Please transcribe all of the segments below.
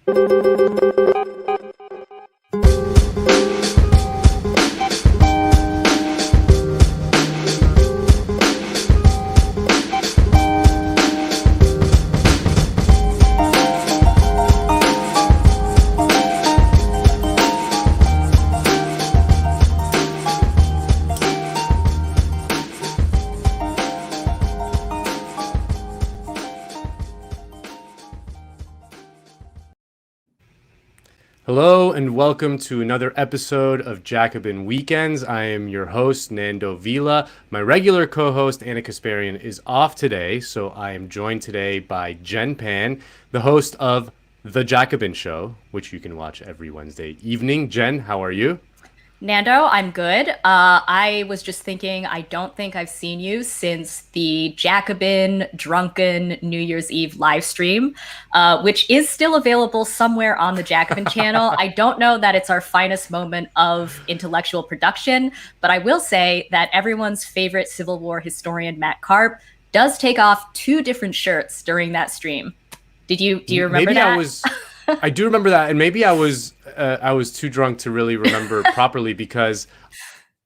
Hello and welcome to another episode of Jacobin Weekends. I am your host, Nando Vila. My regular co-host, Anna Kasparian, is off today, so I am joined today by Jen Pan, the host of The Jacobin Show, which you can watch every Wednesday evening. Jen, how are you? Nando, I'm good. I was just thinking, I don't think I've seen you since the Jacobin Drunken New Year's Eve live stream, which is still available somewhere on the Jacobin channel. I don't know that it's our finest moment of intellectual production, but I will say that everyone's favorite Civil War historian, Matt Karp, does take off 2 different shirts during that stream. Do you remember that? I do remember that, and maybe I was too drunk to really remember properly because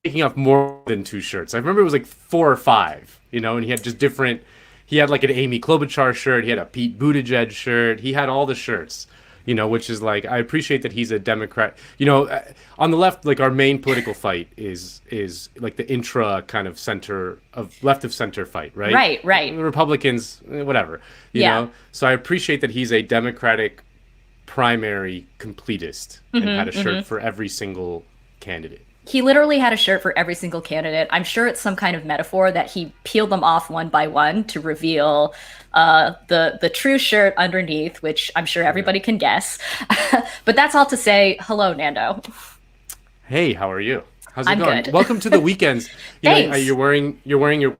taking off more than 2 shirts. I remember it was like 4 or 5, and he had just different. He had like an Amy Klobuchar shirt, he had a Pete Buttigieg shirt, he had all the shirts, which is like, I appreciate that he's a Democrat. On the left, like our main political fight is like the intra kind of center of left of center fight, right? Right. The Republicans, whatever, you know. So I appreciate that he's a Democratic primary completist and had a shirt for every single candidate. He literally had a shirt for every single candidate. I'm sure it's some kind of metaphor that he peeled them off one by one to reveal the true shirt underneath, which I'm sure everybody can guess. But that's all to say, hello, Nando. Hey, how are you? How's it I'm going? good. Welcome to the weekends. Thanks. You're wearing your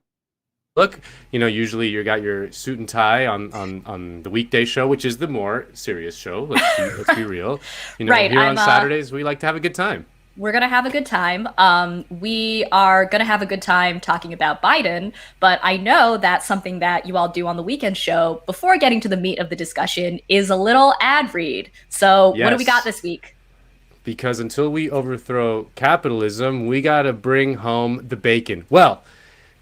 look. Usually you got your suit and tie on the weekday show, which is the more serious show. Let's be real. Right. Here on Saturdays, we like to have a good time. We're going to have a good time. We are going to have a good time talking about Biden, but I know that something that you all do on the weekend show before getting to the meat of the discussion is a little ad read. So What do we got this week? Because until we overthrow capitalism, we got to bring home the bacon. Well,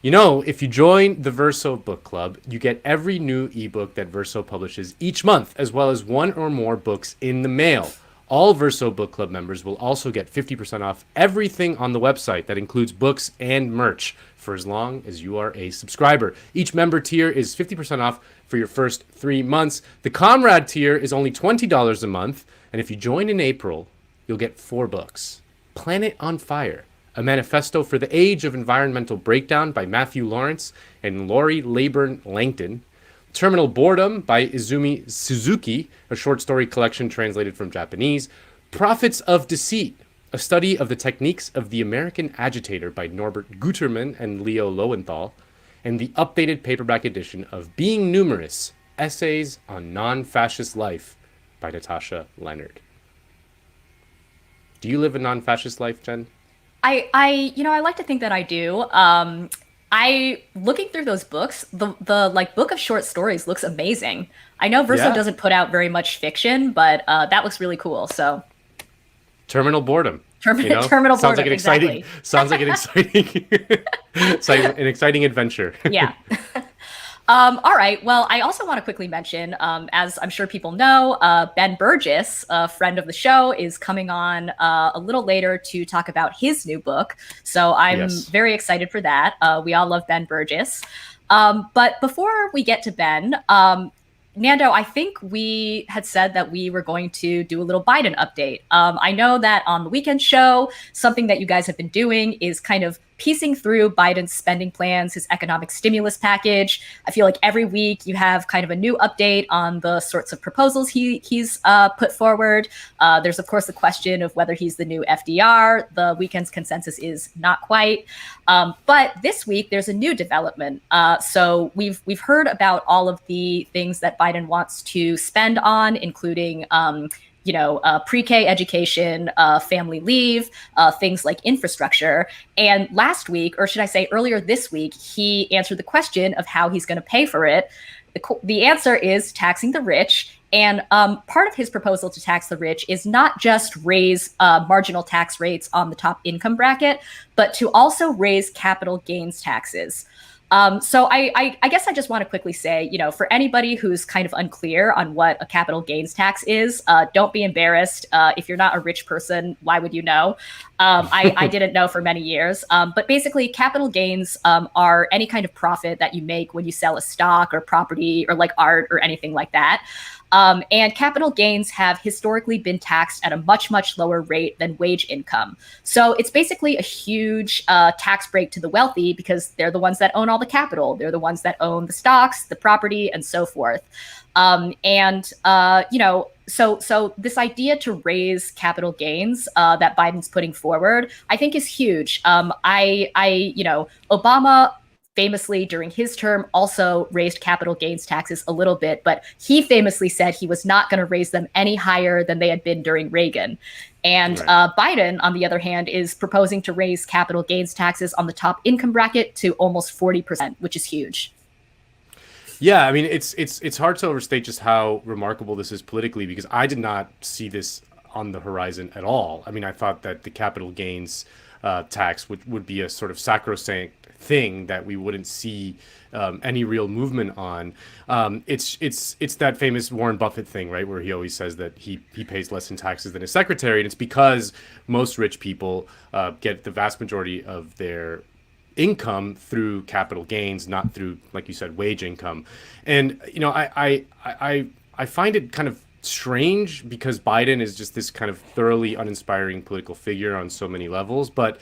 if you join the Verso Book Club, you get every new ebook that Verso publishes each month, as well as 1 or more books in the mail. All Verso Book Club members will also get 50% off everything on the website. That includes books and merch for as long as you are a subscriber. Each member tier is 50% off for your first 3 months. The Comrade tier is only $20 a month. And if you join in April, you'll get 4 books. Planet on Fire, a manifesto for the age of environmental breakdown by Matthew Lawrence and Laurie Leyburn Langton. Terminal Boredom by Izumi Suzuki, a short story collection translated from Japanese. Prophets of Deceit, a study of the techniques of the American agitator by Norbert Guterman and Leo Lowenthal. And the updated paperback edition of Being Numerous, Essays on Non-Fascist Life by Natasha Leonard. Do you live a non-fascist life, Jen? I like to think that I do. Looking through those books, the like book of short stories looks amazing. I know Verso doesn't put out very much fiction, but that looks really cool. So, Terminal Boredom. Terminal Sounds Boredom. Like an exactly. Sounds like an exciting. It's like an exciting adventure. Yeah. All right. Well, I also want to quickly mention, as I'm sure people know, Ben Burgis, a friend of the show, is coming on a little later to talk about his new book. So I'm very excited for that. We all love Ben Burgis. But before we get to Ben, Nando, I think we had said that we were going to do a little Biden update. I know that on the weekend show, something that you guys have been doing is kind of piecing through Biden's spending plans, his economic stimulus package. I feel like every week you have kind of a new update on the sorts of proposals he's put forward. There's, of course, the question of whether he's the new FDR. The weekend's consensus is not quite. But this week, there's a new development. So we've heard about all of the things that Biden wants to spend on, including pre-K education, family leave, things like infrastructure. And last week, or should I say earlier this week, he answered the question of how he's going to pay for it. The answer is taxing the rich And part of his proposal to tax the rich is not just raise marginal tax rates on the top income bracket, but to also raise capital gains taxes. So I guess I just want to quickly say, for anybody who's kind of unclear on what a capital gains tax is, don't be embarrassed. If you're not a rich person, why would you know? I didn't know for many years. But basically, capital gains are any kind of profit that you make when you sell a stock or property or like art or anything like that. And capital gains have historically been taxed at a much, much lower rate than wage income. So it's basically a huge tax break to the wealthy because they're the ones that own all the capital. They're the ones that own the stocks, the property, and so forth. So this idea to raise capital gains that Biden's putting forward, I think is huge. Obama famously during his term also raised capital gains taxes a little bit, but he famously said he was not going to raise them any higher than they had been during Reagan. And Biden, on the other hand, is proposing to raise capital gains taxes on the top income bracket to almost 40%, which is huge. Yeah, I mean, it's hard to overstate just how remarkable this is politically, because I did not see this on the horizon at all. I mean, I thought that the capital gains tax would be a sort of sacrosanct thing that we wouldn't see any real movement on. It's that famous Warren Buffett thing, right, where he always says that he pays less in taxes than his secretary, and it's because most rich people get the vast majority of their income through capital gains, not through, like you said, wage income. And I find it kind of strange because Biden is just this kind of thoroughly uninspiring political figure on so many levels. But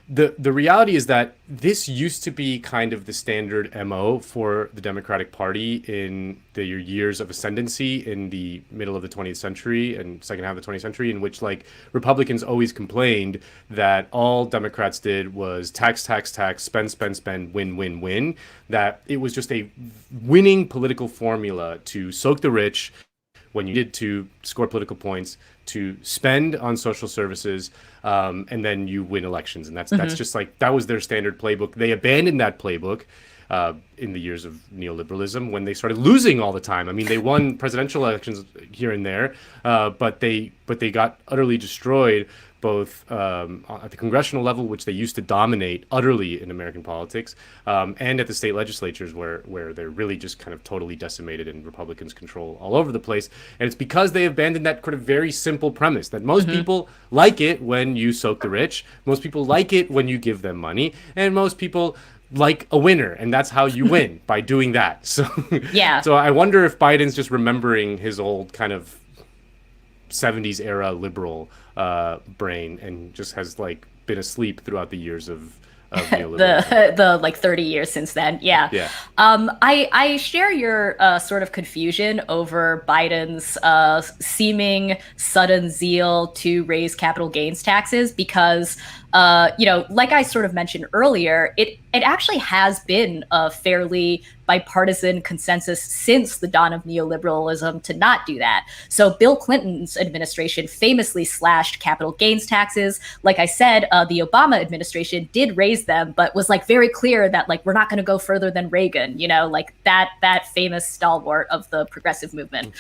the reality is that this used to be kind of the standard MO for the Democratic Party in the years of ascendancy in the middle of the 20th century and second half of the 20th century, in which like Republicans always complained that all Democrats did was tax, spend, win, that it was just a winning political formula to soak the rich when you needed to score political points, to spend on social services, and then you win elections. And that's just like, that was their standard playbook. They abandoned that playbook in the years of neoliberalism when they started losing all the time. I mean, they won presidential elections here and there, but they got utterly destroyed both at the congressional level, which they used to dominate utterly in American politics, and at the state legislatures where they're really just kind of totally decimated and Republicans control all over the place. And it's because they abandoned that kind of very simple premise that most people like it when you soak the rich, most people like it when you give them money, and most people like a winner, and that's how you win, by doing that. So yeah. So I wonder if Biden's just remembering his old kind of 70s era liberal brain and just has like been asleep throughout the years of the like 30 years since then. Yeah. I share your sort of confusion over Biden's seeming sudden zeal to raise capital gains taxes because like I sort of mentioned earlier, it actually has been a fairly bipartisan consensus since the dawn of neoliberalism to not do that. So Bill Clinton's administration famously slashed capital gains taxes. Like I said, the Obama administration did raise them, but was like very clear that like we're not going to go further than Reagan, like that famous stalwart of the progressive movement.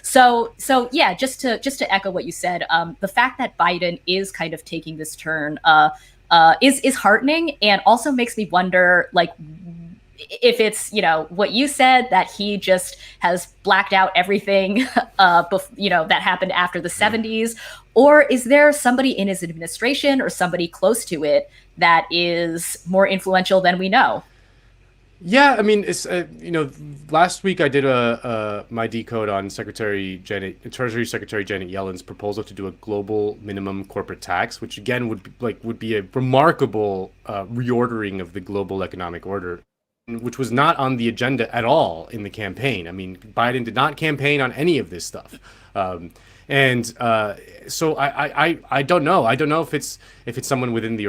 So yeah, just to echo what you said, the fact that Biden is kind of taking this turn is heartening, and also makes me wonder like if it's what you said, that he just has blacked out everything that happened after the 70s, or is there somebody in his administration or somebody close to it that is more influential than we know? Yeah, I mean, it's last week I did my decode on Treasury Secretary Janet Yellen's proposal to do a global minimum corporate tax, which again would be a remarkable reordering of the global economic order, which was not on the agenda at all in the campaign. I mean, Biden did not campaign on any of this stuff. So I don't know. I don't know if it's someone within the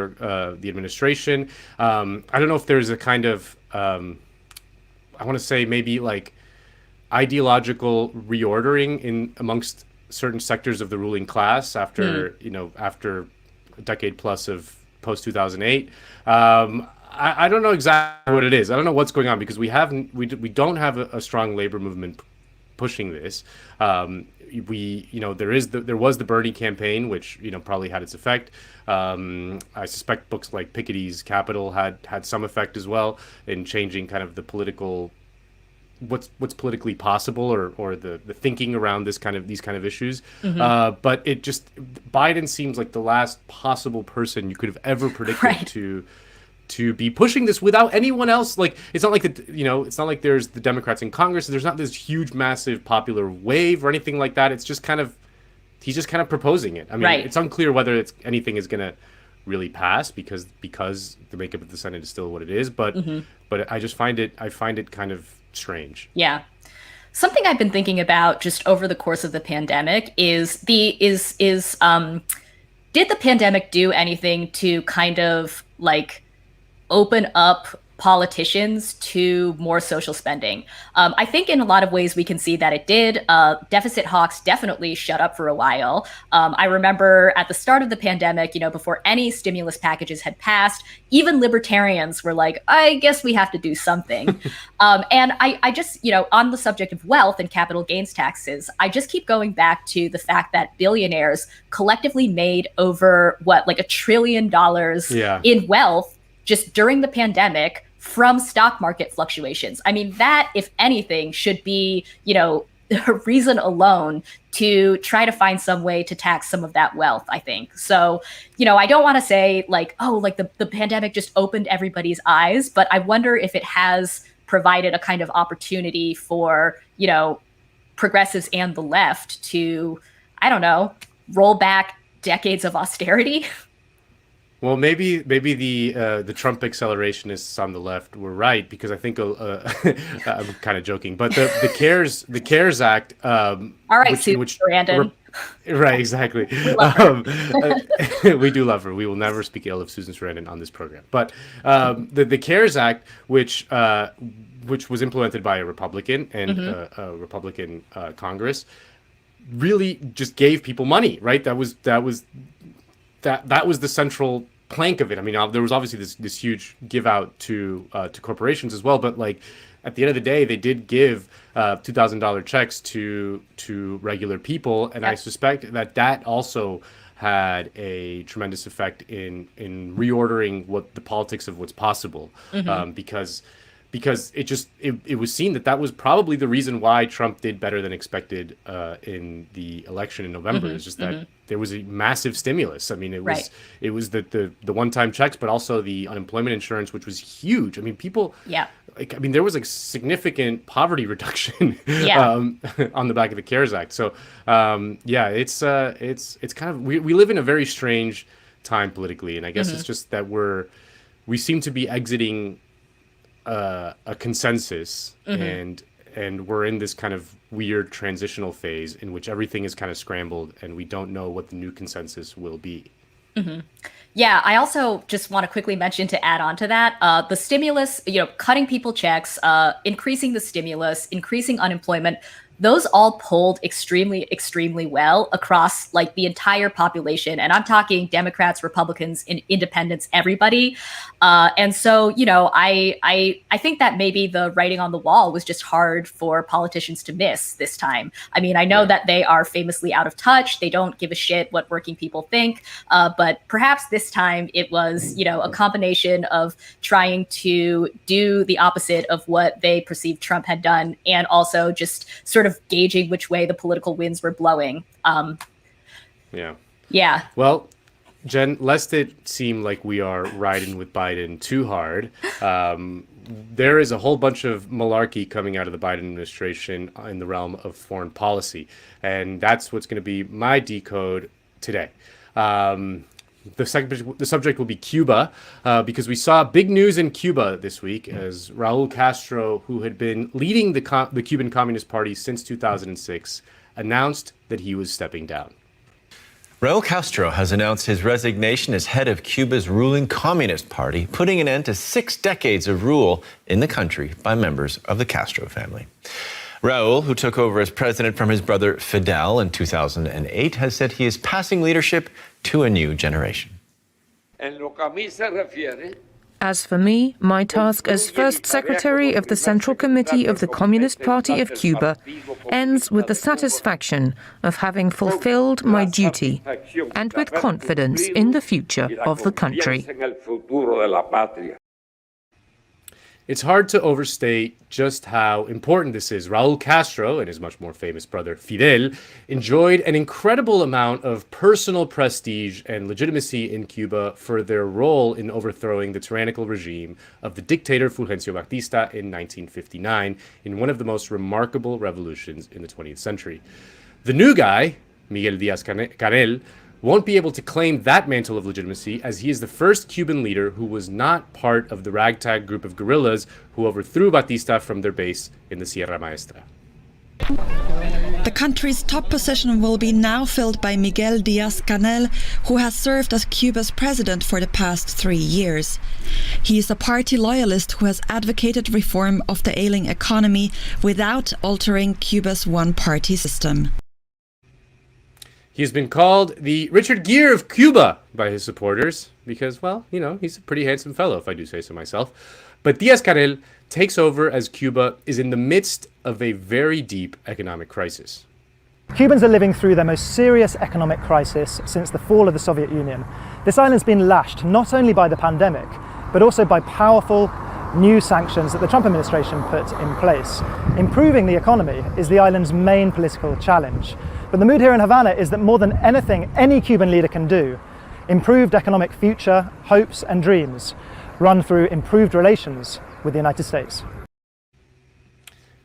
administration. I don't know if there's a kind of I want to say maybe like ideological reordering in amongst certain sectors of the ruling class after after a decade plus of post 2008. I don't know exactly what it is. I don't know what's going on because we don't have a strong labor movement pushing this. There was the Bernie campaign, which probably had its effect. I suspect books like Piketty's Capital had some effect as well in changing kind of the political, what's politically possible, or the thinking around these kind of issues. But Biden seems like the last possible person you could have ever predicted to be pushing this without anyone else. Like, it's not like it's not like there's the Democrats in Congress. There's not this huge, massive popular wave or anything like that. It's just he's just kind of proposing it. I mean, It's unclear whether anything is going to really pass because the makeup of the Senate is still what it is. But I just find it kind of strange. Yeah. Something I've been thinking about just over the course of the pandemic is did the pandemic do anything to kind of like open up politicians to more social spending? I think in a lot of ways we can see that it did. Deficit hawks definitely shut up for a while. I remember at the start of the pandemic, before any stimulus packages had passed, even libertarians were like, I guess we have to do something. And I just, on the subject of wealth and capital gains taxes, I just keep going back to the fact that billionaires collectively made over like $1 trillion in wealth just during the pandemic from stock market fluctuations. I mean, that, if anything, should be, a reason alone to try to find some way to tax some of that wealth, I think. So, I don't want to say the pandemic just opened everybody's eyes, but I wonder if it has provided a kind of opportunity for, progressives and the left to, I don't know, roll back decades of austerity. Well, maybe the Trump accelerationists on the left were right, because I think I'm kind of joking, but the CARES Act. All right, Brandon. Right, exactly. We love her. We do love her. We will never speak ill of Susan Sarandon on this program. But the CARES Act, which was implemented by a Republican and a Republican Congress, really just gave people money. Right. That was the central plank of it. I mean, there was obviously this huge give out to corporations as well, but like at the end of the day, they did give $2,000 checks to regular people, and I suspect that also had a tremendous effect in reordering what the politics of what's possible, because it was seen that was probably the reason why Trump did better than expected in the election in November. It's just that there was a massive stimulus. I mean, it was the one-time checks, but also the unemployment insurance, which was huge. I mean, people. Yeah. There was a significant poverty reduction on the back of the CARES Act. So it's kind of we live in a very strange time politically, and I guess it's just that we seem to be exiting a consensus, and we're in this kind of weird transitional phase in which everything is kind of scrambled and we don't know what the new consensus will be. Yeah, I also just want to quickly mention, to add on to that, the stimulus, cutting people checks, increasing the stimulus, increasing unemployment, those all pulled extremely, extremely well across like the entire population. And I'm talking Democrats, Republicans, Independents, everybody. And so, I think that maybe the writing on the wall was just hard for politicians to miss this time. I mean, I know that they are famously out of touch. They don't give a shit what working people think. But perhaps this time it was, a combination of trying to do the opposite of what they perceived Trump had done, and also just sort of gauging which way the political winds were blowing. Yeah. Well, Jen, lest it seem like we are riding with Biden too hard, there is a whole bunch of malarkey coming out of the Biden administration in the realm of foreign policy, and that's what's going to be my decode today. The subject will be Cuba, because we saw big news in Cuba this week as Raul Castro, who had been leading the Cuban Communist Party since 2006, announced that he was stepping down. Raul Castro has announced his resignation as head of Cuba's ruling Communist Party, putting an end to 6 decades of rule in the country by members of the Castro family. Raul, who took over as president from his brother Fidel in 2008, has said he is passing leadership to a new generation. En lo que a mí se refiere, As for me, my task as first secretary of the Central Committee of the Communist Party of Cuba ends with the satisfaction of having fulfilled my duty and with confidence in the future of the country. It's hard to overstate just how important this is. Raul Castro and his much more famous brother Fidel enjoyed an incredible amount of personal prestige and legitimacy in Cuba for their role in overthrowing the tyrannical regime of the dictator Fulgencio Batista in 1959 in one of the most remarkable revolutions in the 20th century. The new guy, Miguel Díaz-Canel, won't be able to claim that mantle of legitimacy as he is the first Cuban leader who was not part of the ragtag group of guerrillas who overthrew Batista from their base in the Sierra Maestra. The country's top position will be now filled by Miguel Díaz-Canel, who has served as Cuba's president for the past 3 years. He is a party loyalist who has advocated reform of the ailing economy without altering Cuba's one-party system. He has been called the Richard Gere of Cuba by his supporters because, well, you know, he's a pretty handsome fellow, if I do say so myself. But Díaz-Canel takes over as Cuba is in the midst of a very deep economic crisis. Cubans are living through their most serious economic crisis since the fall of the Soviet Union. This island's been lashed not only by the pandemic, but also by powerful new sanctions that the Trump administration put in place. Improving the economy is the island's main political challenge. But the mood here in Havana is that more than anything any Cuban leader can do, improved economic future, hopes and dreams run through improved relations with the United States.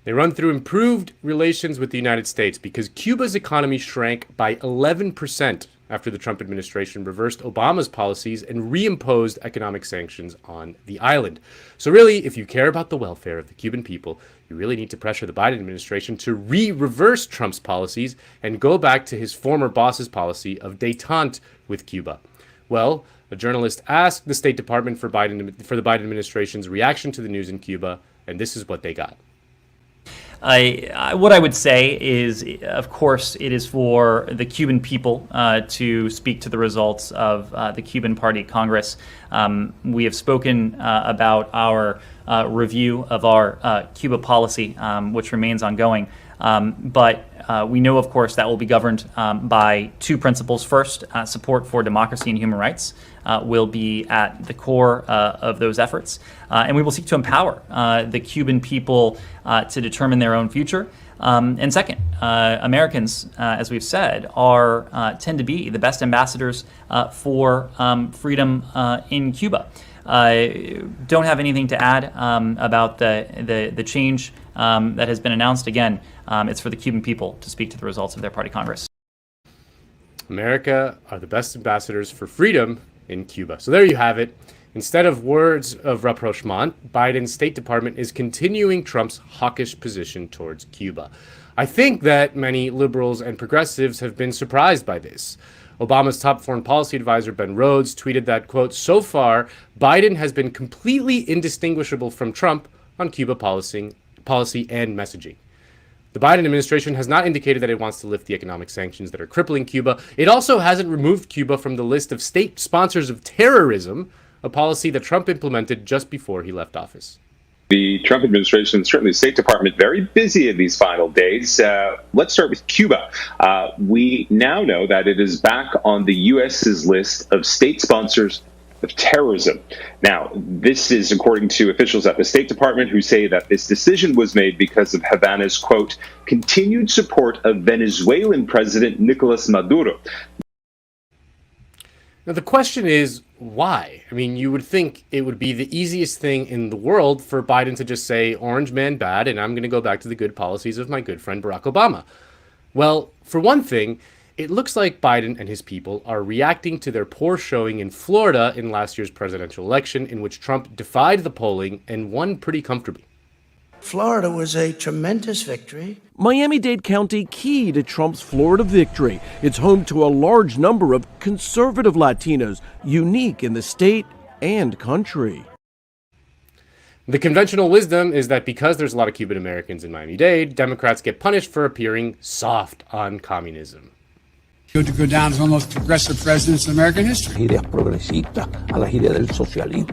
They run through improved relations with the United States because Cuba's economy shrank by 11% after the Trump administration reversed Obama's policies and reimposed economic sanctions on the island. So really, if you care about the welfare of the Cuban people, you really need to pressure the Biden administration to reverse Trump's policies and go back to his former boss's policy of détente with Cuba. Well, a journalist asked the State Department for the Biden administration's reaction to the news in Cuba, and this is what they got. What I would say is, of course, it is for the Cuban people to speak to the results of the Cuban Party Congress. We have spoken about our review of our Cuba policy, which remains ongoing. But we know, of course, that will be governed by two principles. First, support for democracy and human rights will be at the core of those efforts. And we will seek to empower the Cuban people to determine their own future. And second, Americans, as we've said, tend to be the best ambassadors for freedom in Cuba. Don't have anything to add about the change that has been announced. Again, it's for the Cuban people to speak to the results of their party Congress. America are the best ambassadors for freedom in Cuba. So there you have it. Instead of words of rapprochement, Biden's State Department is continuing Trump's hawkish position towards Cuba. I think that many liberals and progressives have been surprised by this. Obama's top foreign policy advisor, Ben Rhodes, tweeted that, quote, so far, Biden has been completely indistinguishable from Trump on Cuba policy and messaging. The Biden administration has not indicated that it wants to lift the economic sanctions that are crippling Cuba. It also hasn't removed Cuba from the list of state sponsors of terrorism, a policy that Trump implemented just before he left office. The Trump administration, certainly the State Department, very busy in these final days. Let's start with Cuba. We now know that it is back on the U.S.'s list of state sponsors of terrorism. Now, this is according to officials at the State Department who say that this decision was made because of Havana's, quote, continued support of Venezuelan President Nicolas Maduro. Now, the question is, why? I mean, you would think it would be the easiest thing in the world for Biden to just say, orange man bad, and I'm going to go back to the good policies of my good friend Barack Obama. Well, for one thing, it looks like Biden and his people are reacting to their poor showing in Florida in last year's presidential election, in which Trump defied the polling and won pretty comfortably. Florida was a tremendous victory. Miami-Dade County key to Trump's Florida victory. It's home to a large number of conservative Latinos, unique in the state and country. The conventional wisdom is that because there's a lot of Cuban Americans in Miami-Dade, Democrats get punished for appearing soft on communism. To go down as one of the most progressive presidents in American history.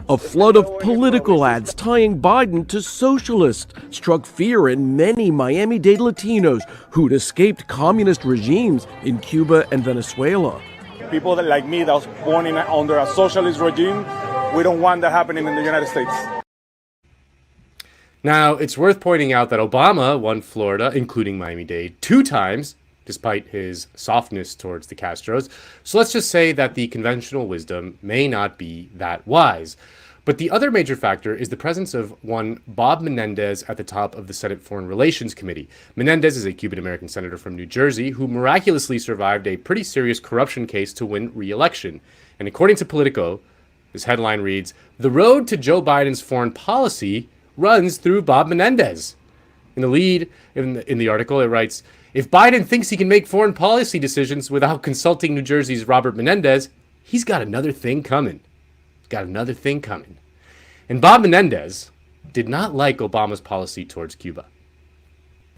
A flood of political ads tying Biden to socialists struck fear in many Miami-Dade Latinos who'd escaped communist regimes in Cuba and Venezuela. People that, like me, that was born under a socialist regime, we don't want that happening in the United States. Now, it's worth pointing out that Obama won Florida, including Miami-Dade, 2 times, despite his softness towards the Castros. So let's just say that the conventional wisdom may not be that wise. But the other major factor is the presence of one Bob Menendez at the top of the Senate Foreign Relations Committee. Menendez is a Cuban-American senator from New Jersey who miraculously survived a pretty serious corruption case to win re-election. And according to Politico, this headline reads, "The road to Joe Biden's foreign policy runs through Bob Menendez." In the lead, in the article, it writes, "If Biden thinks he can make foreign policy decisions without consulting New Jersey's Robert Menendez, he's got another thing coming. And Bob Menendez did not like Obama's policy towards Cuba.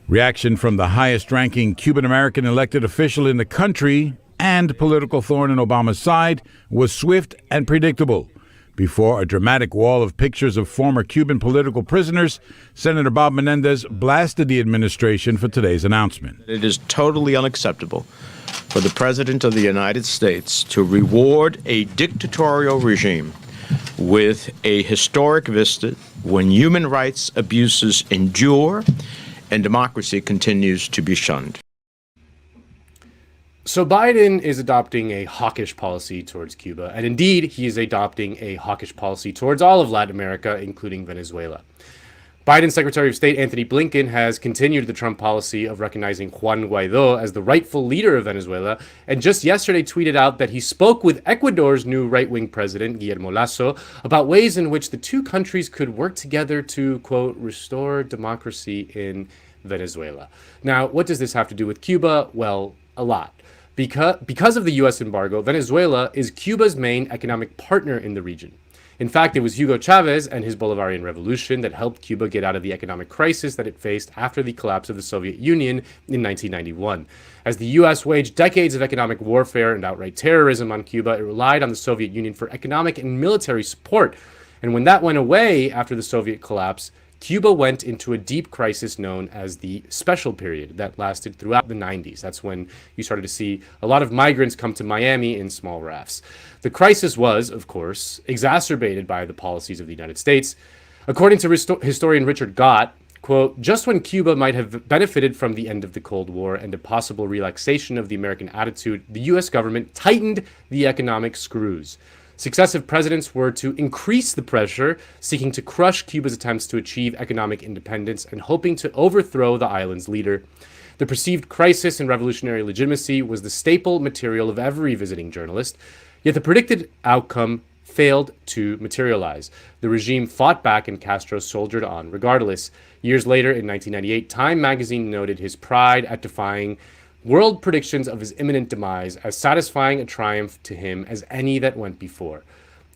Reaction from the highest-ranking Cuban-American elected official in the country and political thorn in Obama's side was swift and predictable. Before a dramatic wall of pictures of former Cuban political prisoners, Senator Bob Menendez blasted the administration for today's announcement. It is totally unacceptable for the President of the United States to reward a dictatorial regime with a historic vista when human rights abuses endure and democracy continues to be shunned." So Biden is adopting a hawkish policy towards Cuba, and indeed, he is adopting a hawkish policy towards all of Latin America, including Venezuela. Biden's Secretary of State Anthony Blinken has continued the Trump policy of recognizing Juan Guaido as the rightful leader of Venezuela, and just yesterday tweeted out that he spoke with Ecuador's new right-wing president, Guillermo Lasso, about ways in which the two countries could work together to, quote, restore democracy in Venezuela. Now, what does this have to do with Cuba? Well, a lot. Because of the U.S. embargo, Venezuela is Cuba's main economic partner in the region. In fact, it was Hugo Chavez and his Bolivarian Revolution that helped Cuba get out of the economic crisis that it faced after the collapse of the Soviet Union in 1991. As the U.S. waged decades of economic warfare and outright terrorism on Cuba, it relied on the Soviet Union for economic and military support. And when that went away after the Soviet collapse, Cuba went into a deep crisis known as the Special Period that lasted throughout the 90s. That's when you started to see a lot of migrants come to Miami in small rafts. The crisis was, of course, exacerbated by the policies of the United States. According to historian Richard Gott, quote, "Just when Cuba might have benefited from the end of the Cold War and a possible relaxation of the American attitude, the U.S. government tightened the economic screws. Successive presidents were to increase the pressure, seeking to crush Cuba's attempts to achieve economic independence and hoping to overthrow the island's leader. The perceived crisis in revolutionary legitimacy was the staple material of every visiting journalist, yet the predicted outcome failed to materialize. The regime fought back and Castro soldiered on regardless. Years later, in 1998, Time magazine noted his pride at defying world predictions of his imminent demise as satisfying a triumph to him as any that went before.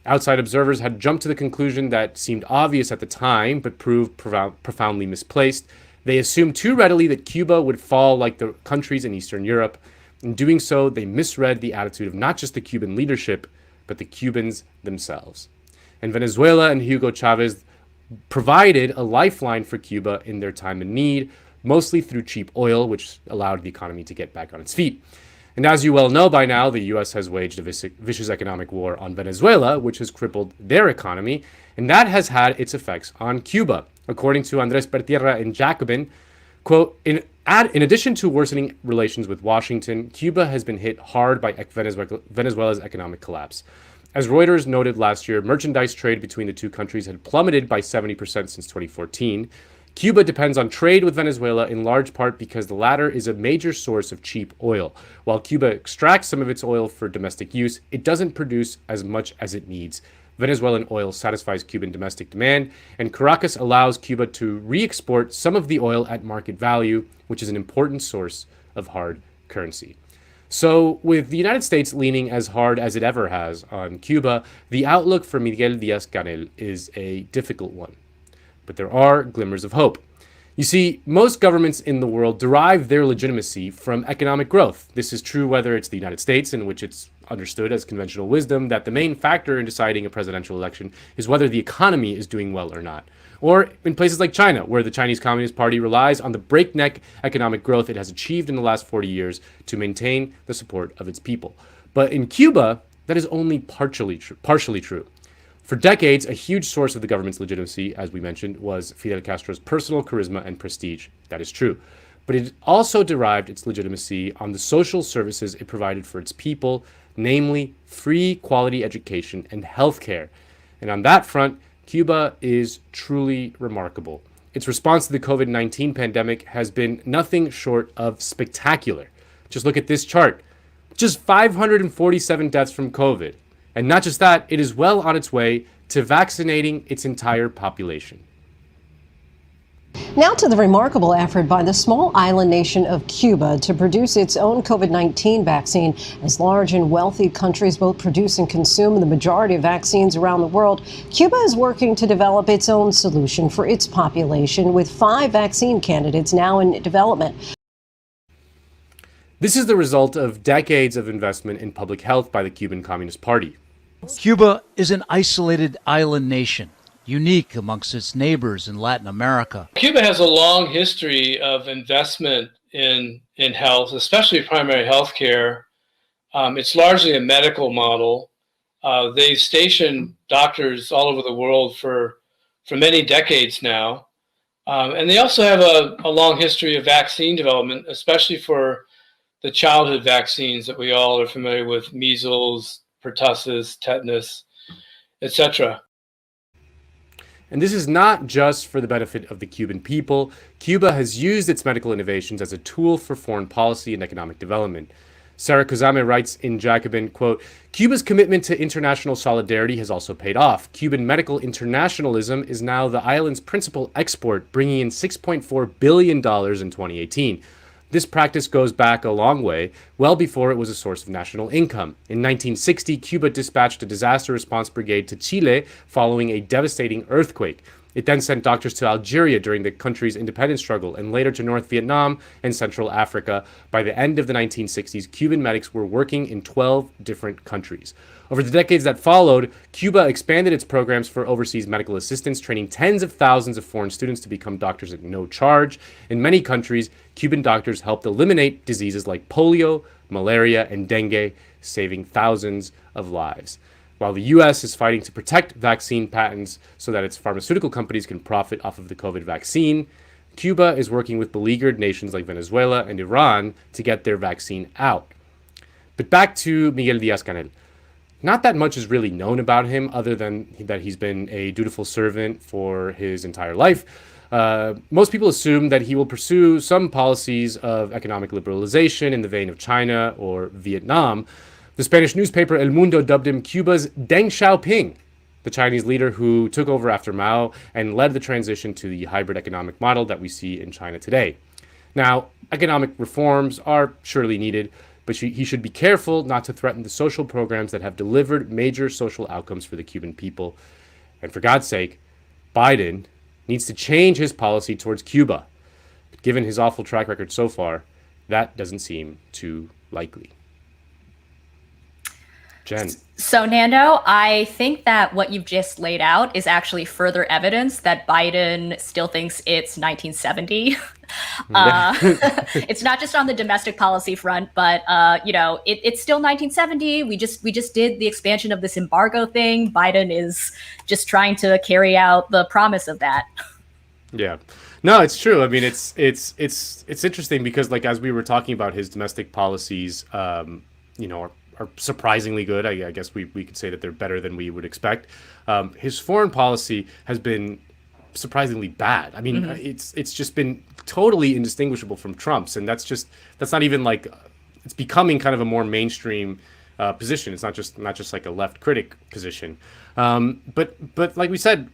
Outside observers had jumped to the conclusion that seemed obvious at the time, but proved profoundly misplaced. They assumed too readily that Cuba would fall like the countries in Eastern Europe. In doing so, they misread the attitude of not just the Cuban leadership, but the Cubans themselves. And Venezuela and Hugo Chavez provided a lifeline for Cuba in their time of need, mostly through cheap oil, which allowed the economy to get back on its feet. And as you well know by now, the U.S. has waged a vicious economic war on Venezuela, which has crippled their economy, and that has had its effects on Cuba. According to Andres Pertierra in Jacobin, quote, in addition to worsening relations with Washington, Cuba has been hit hard by Venezuela's economic collapse. As Reuters noted last year, merchandise trade between the two countries had plummeted by 70% since 2014. Cuba depends on trade with Venezuela in large part because the latter is a major source of cheap oil. While Cuba extracts some of its oil for domestic use, it doesn't produce as much as it needs. Venezuelan oil satisfies Cuban domestic demand, and Caracas allows Cuba to re-export some of the oil at market value, which is an important source of hard currency. So, with the United States leaning as hard as it ever has on Cuba, the outlook for Miguel Díaz-Canel is a difficult one. But there are glimmers of hope. You see, most governments in the world derive their legitimacy from economic growth. This is true whether it's the United States, in which it's understood as conventional wisdom that the main factor in deciding a presidential election is whether the economy is doing well or not. Or in places like China, where the Chinese Communist Party relies on the breakneck economic growth it has achieved in the last 40 years to maintain the support of its people. But in Cuba, that is only partially true. For decades, a huge source of the government's legitimacy, as we mentioned, was Fidel Castro's personal charisma and prestige. That is true. But it also derived its legitimacy on the social services it provided for its people, namely free quality education and healthcare. And on that front, Cuba is truly remarkable. Its response to the COVID-19 pandemic has been nothing short of spectacular. Just look at this chart. Just 547 deaths from COVID. And not just that, it is well on its way to vaccinating its entire population. Now to the remarkable effort by the small island nation of Cuba to produce its own COVID-19 vaccine. As large and wealthy countries both produce and consume the majority of vaccines around the world, Cuba is working to develop its own solution for its population, with 5 vaccine candidates now in development. This is the result of decades of investment in public health by the Cuban Communist Party. Cuba is an isolated island nation, unique amongst its neighbors in Latin America. Cuba has a long history of investment in health, especially primary health care. It's largely a medical model. They station doctors all over the world for many decades now. And they also have a long history of vaccine development, especially for the childhood vaccines that we all are familiar with: measles, pertussis, tetanus, etc. And this is not just for the benefit of the Cuban people. Cuba has used its medical innovations as a tool for foreign policy and economic development. Sarah Kozame writes in Jacobin, quote, "Cuba's commitment to international solidarity has also paid off. Cuban medical internationalism is now the island's principal export, bringing in $6.4 billion in 2018. This practice goes back a long way, well before it was a source of national income. In 1960, Cuba dispatched a disaster response brigade to Chile following a devastating earthquake. It then sent doctors to Algeria during the country's independence struggle, and later to North Vietnam and Central Africa. By the end of the 1960s, Cuban medics were working in 12 different countries. Over the decades that followed, Cuba expanded its programs for overseas medical assistance, training tens of thousands of foreign students to become doctors at no charge. In many countries, Cuban doctors helped eliminate diseases like polio, malaria, and dengue, saving thousands of lives. While the U.S. is fighting to protect vaccine patents so that its pharmaceutical companies can profit off of the COVID vaccine, Cuba is working with beleaguered nations like Venezuela and Iran to get their vaccine out. But back to Miguel Díaz-Canel. Not that much is really known about him, other than that he's been a dutiful servant for his entire life. Most people assume that he will pursue some policies of economic liberalization in the vein of China or Vietnam. The Spanish newspaper El Mundo dubbed him Cuba's Deng Xiaoping, the Chinese leader who took over after Mao and led the transition to the hybrid economic model that we see in China today. Now, economic reforms are surely needed, but he should be careful not to threaten the social programs that have delivered major social outcomes for the Cuban people. And for God's sake, Biden needs to change his policy towards Cuba. But given his awful track record so far, that doesn't seem too likely. Jen. So, Nando, I think that what you've just laid out is actually further evidence that Biden still thinks it's 1970. It's not just on the domestic policy front, but it's still 1970. We just did the expansion of this embargo thing. Biden is just trying to carry out the promise of that. Yeah. No, it's true. I mean, it's interesting because, like, as we were talking about his domestic policies, are surprisingly good. I guess we could say that they're better than we would expect. His foreign policy has been surprisingly bad. I mean, it's just been totally indistinguishable from Trump's, and that's not even like, it's becoming kind of a more mainstream position. It's not just like a left critic position. But like we said,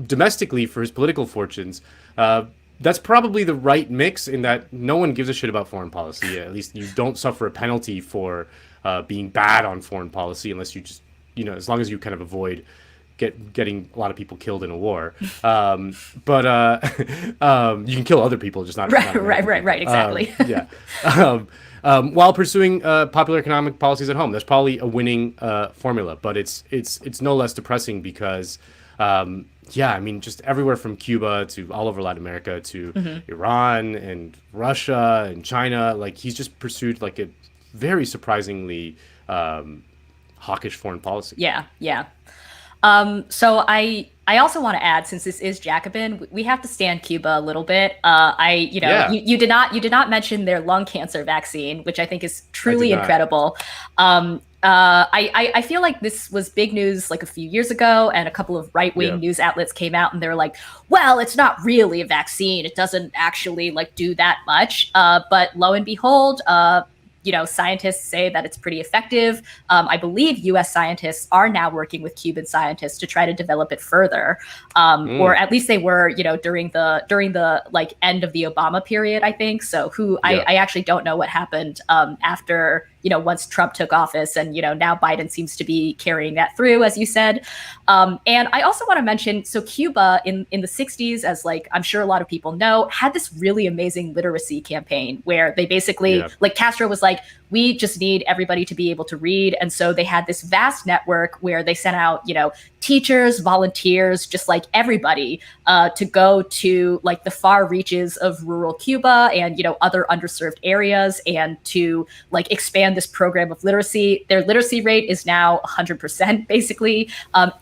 domestically for his political fortunes, that's probably the right mix in that no one gives a shit about foreign policy. At least you don't suffer a penalty for being bad on foreign policy unless you just, as long as you kind of avoid getting a lot of people killed in a war. But you can kill other people, just not Right, exactly. While pursuing popular economic policies at home. That's probably a winning formula, but it's no less depressing because just everywhere from Cuba to all over Latin America to Iran and Russia and China, like he's just pursued like a very surprisingly hawkish foreign policy. Yeah. So I also want to add, since this is Jacobin, we have to stand Cuba a little bit. You did not mention their lung cancer vaccine, which I think is truly incredible. I feel like this was big news like a few years ago, and a couple of right-wing news outlets came out and they were like, well, it's not really a vaccine. It doesn't actually like do that much. But lo and behold, scientists say that it's pretty effective. I believe U.S. scientists are now working with Cuban scientists to try to develop it further, or at least they were, during the like end of the Obama period, I think. So I actually don't know what happened after once Trump took office, and now Biden seems to be carrying that through, as you said. And I also want to mention, so Cuba in the 60s, as like I'm sure a lot of people know, had this really amazing literacy campaign where they basically like Castro was like, we just need everybody to be able to read. And so they had this vast network where they sent out, teachers, volunteers, just like everybody to go to like the far reaches of rural Cuba and, other underserved areas, and to like expand this program of literacy. Their literacy rate is now 100% basically.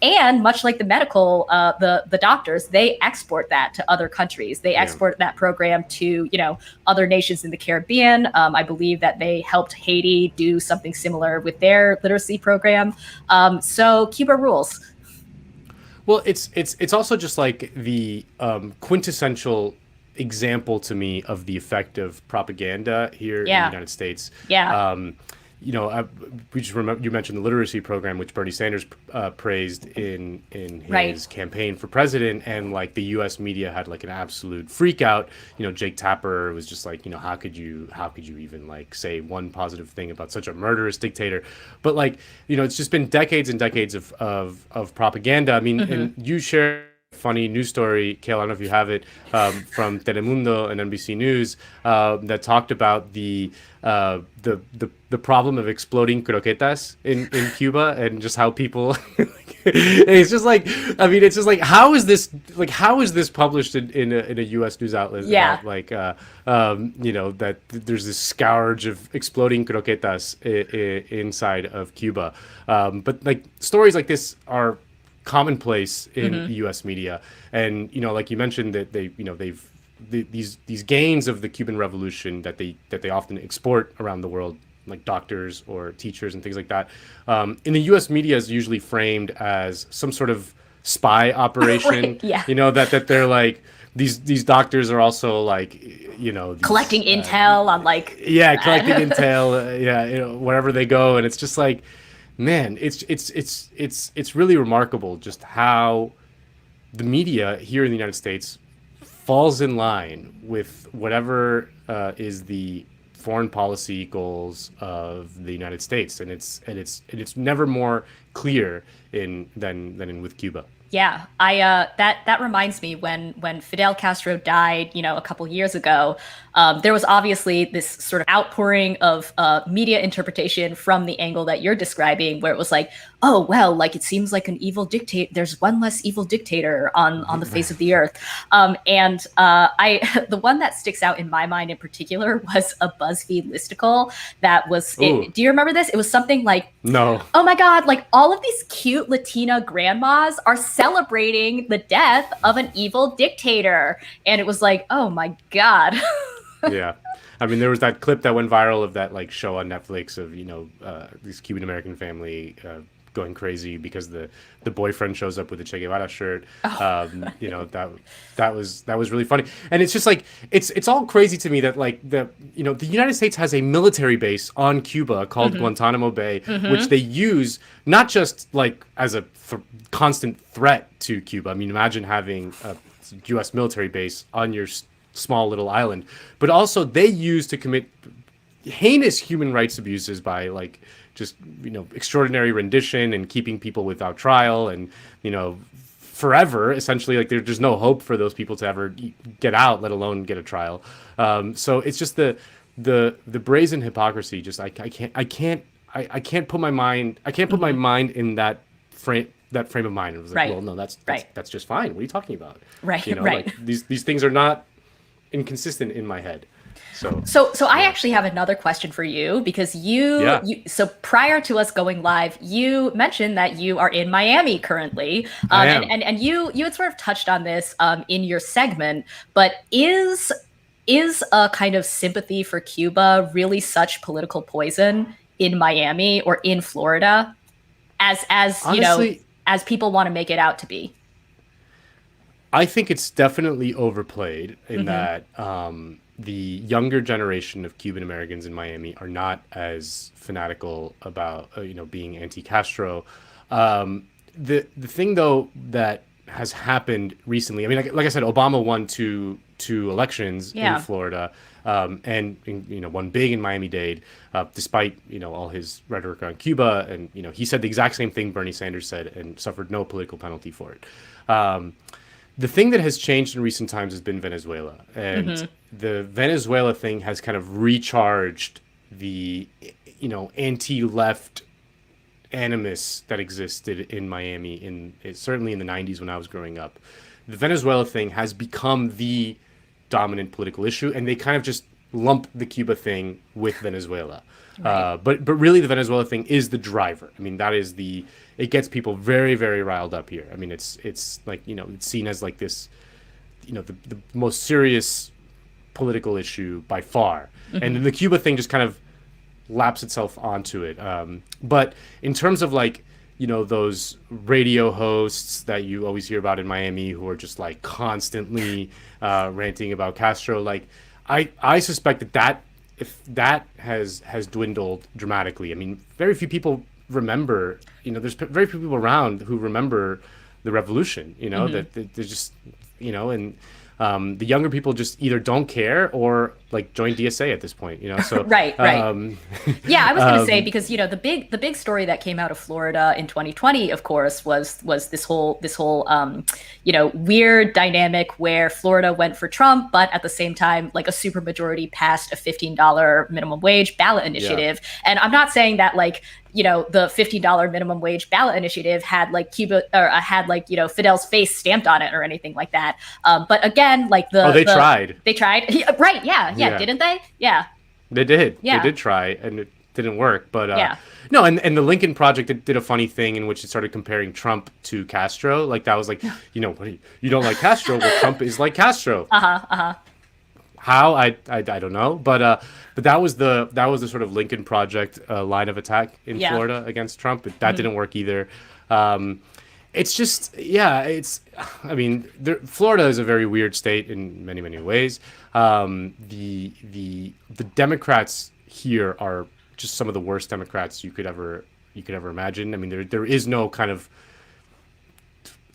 And much like the medical, the doctors, they export that to other countries. They export that program to, other nations in the Caribbean. I believe that they helped Haiti do something similar with their literacy program. So Cuba rules. Well, it's also just like the quintessential example to me of the effect of propaganda here in the United States. We just remember you mentioned the literacy program, which Bernie Sanders praised in his campaign for president, and like the U.S. media had like an absolute freak out. Jake Tapper was just like, how could you even like say one positive thing about such a murderous dictator? But like, it's just been decades and decades of propaganda. I mean, and you share a funny news story, Kale, I don't know if you have it, from Telemundo and NBC News that talked about the problem of exploding croquetas in Cuba, and just how people it's just like, I mean, it's just like, how is this published in a U.S. news outlet? About, like that there's this scourge of exploding croquetas inside of Cuba, but like stories like this are commonplace in U.S. media, and like you mentioned that these gains of the Cuban Revolution that they often export around the world, like doctors or teachers and things like that, in the U.S. media is usually framed as some sort of spy operation. That they're like these doctors are also like collecting intel on like collecting intel wherever they go, and it's just like, man, it's really remarkable just how the media here in the United States falls in line with whatever is the foreign policy goals of the United States, and it's never more clear than with Cuba. Yeah, that reminds me when Fidel Castro died, a couple years ago, there was obviously this sort of outpouring of media interpretation from the angle that you're describing, where it was like, oh, well, like it seems like an evil dictator. There's one less evil dictator on the face of the earth. And the one that sticks out in my mind in particular was a BuzzFeed listicle that was, do you remember this? It was something like, no. Oh my God, like all of these cute Latina grandmas are celebrating the death of an evil dictator. And it was like, oh my God. Yeah. I mean, there was that clip that went viral of that like show on Netflix of, this Cuban American family going crazy because the boyfriend shows up with a Che Guevara shirt. That was really funny. And it's just like, it's all crazy to me that like the United States has a military base on Cuba called Guantanamo Bay, which they use not just like as a constant threat to Cuba. I mean, imagine having a U.S. military base on your small little island, but also they use to commit heinous human rights abuses by like just extraordinary rendition and keeping people without trial and forever, essentially. Like there's just no hope for those people to ever get out, let alone get a trial. So it's just the brazen hypocrisy. Just I can't put my mind in that frame of mind. It was like, well, no, that's just fine. What are you talking about? Right. Like these things are not inconsistent in my head. So I actually have another question for you, because so prior to us going live, you mentioned that you are in Miami currently, and you had sort of touched on this in your segment, but is a kind of sympathy for Cuba really such political poison in Miami or in Florida as honestly, as people want to make it out to be? I think it's definitely overplayed in that the younger generation of Cuban Americans in Miami are not as fanatical about being anti-Castro. The thing though that has happened recently, I mean, like I said, Obama won two elections in Florida, and won big in Miami-Dade, despite all his rhetoric on Cuba, and he said the exact same thing Bernie Sanders said and suffered no political penalty for it. The thing that has changed in recent times has been Venezuela, and the Venezuela thing has kind of recharged the anti-left animus that existed in Miami certainly in the 90s when I was growing up. The Venezuela thing has become the dominant political issue, and they kind of just lump the Cuba thing with Venezuela. Right. But really the Venezuela thing is the driver. I mean, it gets people very, very riled up here. I mean, it's like, it's seen as like this, the most serious political issue by far. And the Cuba thing just kind of laps itself onto it. But in terms of like, those radio hosts that you always hear about in Miami who are just like constantly ranting about Castro, like I suspect that if that has dwindled dramatically. I mean, very few people remember, there's very few people around who remember the revolution, that they're just, and the younger people just either don't care or like join DSA at this point, so right. Yeah, I was going to say, because the big story that came out of Florida in 2020, of course, was this whole weird dynamic where Florida went for Trump, but at the same time, like a supermajority passed a $15 minimum wage ballot initiative. And I'm not saying that like the $15 minimum wage ballot initiative had like Cuba or had like Fidel's face stamped on it or anything like that. But again, like they tried. Right? Yeah. Didn't they? Yeah. They did. Yeah. They did try, and it didn't work. But no, and the Lincoln Project did a funny thing in which it started comparing Trump to Castro. Like that was like, you don't like Castro? Well, Trump is like Castro. How I don't know, but that was the sort of Lincoln Project line of attack in Florida against Trump. That didn't work either. It's just I mean, Florida is a very weird state in many, many ways. The Democrats here are just some of the worst Democrats you could ever imagine. I mean, there is no kind of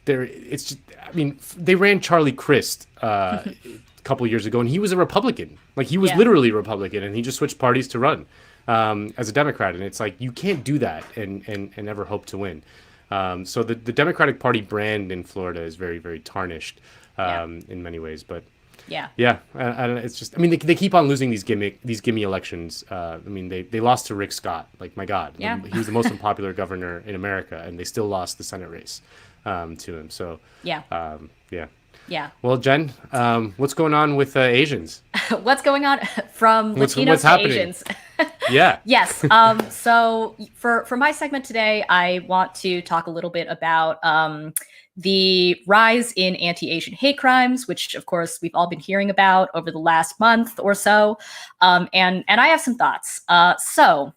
there. It's just, I mean, they ran Charlie Crist a couple years ago, and he was a Republican. Like he was literally a Republican, and he just switched parties to run as a Democrat. And it's like you can't do that and ever hope to win. So the Democratic Party brand in Florida is very, very tarnished in many ways. But it's just, I mean, they keep on losing these gimme elections. I mean, they lost to Rick Scott. Like, my God, he was the most unpopular governor in America, and they still lost the Senate race to him. So Yeah. Well, Jen, what's going on with Asians? What's going on from Latinos to Asians? Yeah. Yes. So for my segment today, I want to talk a little bit about the rise in anti-Asian hate crimes, which of course we've all been hearing about over the last month or so. And I have some thoughts. So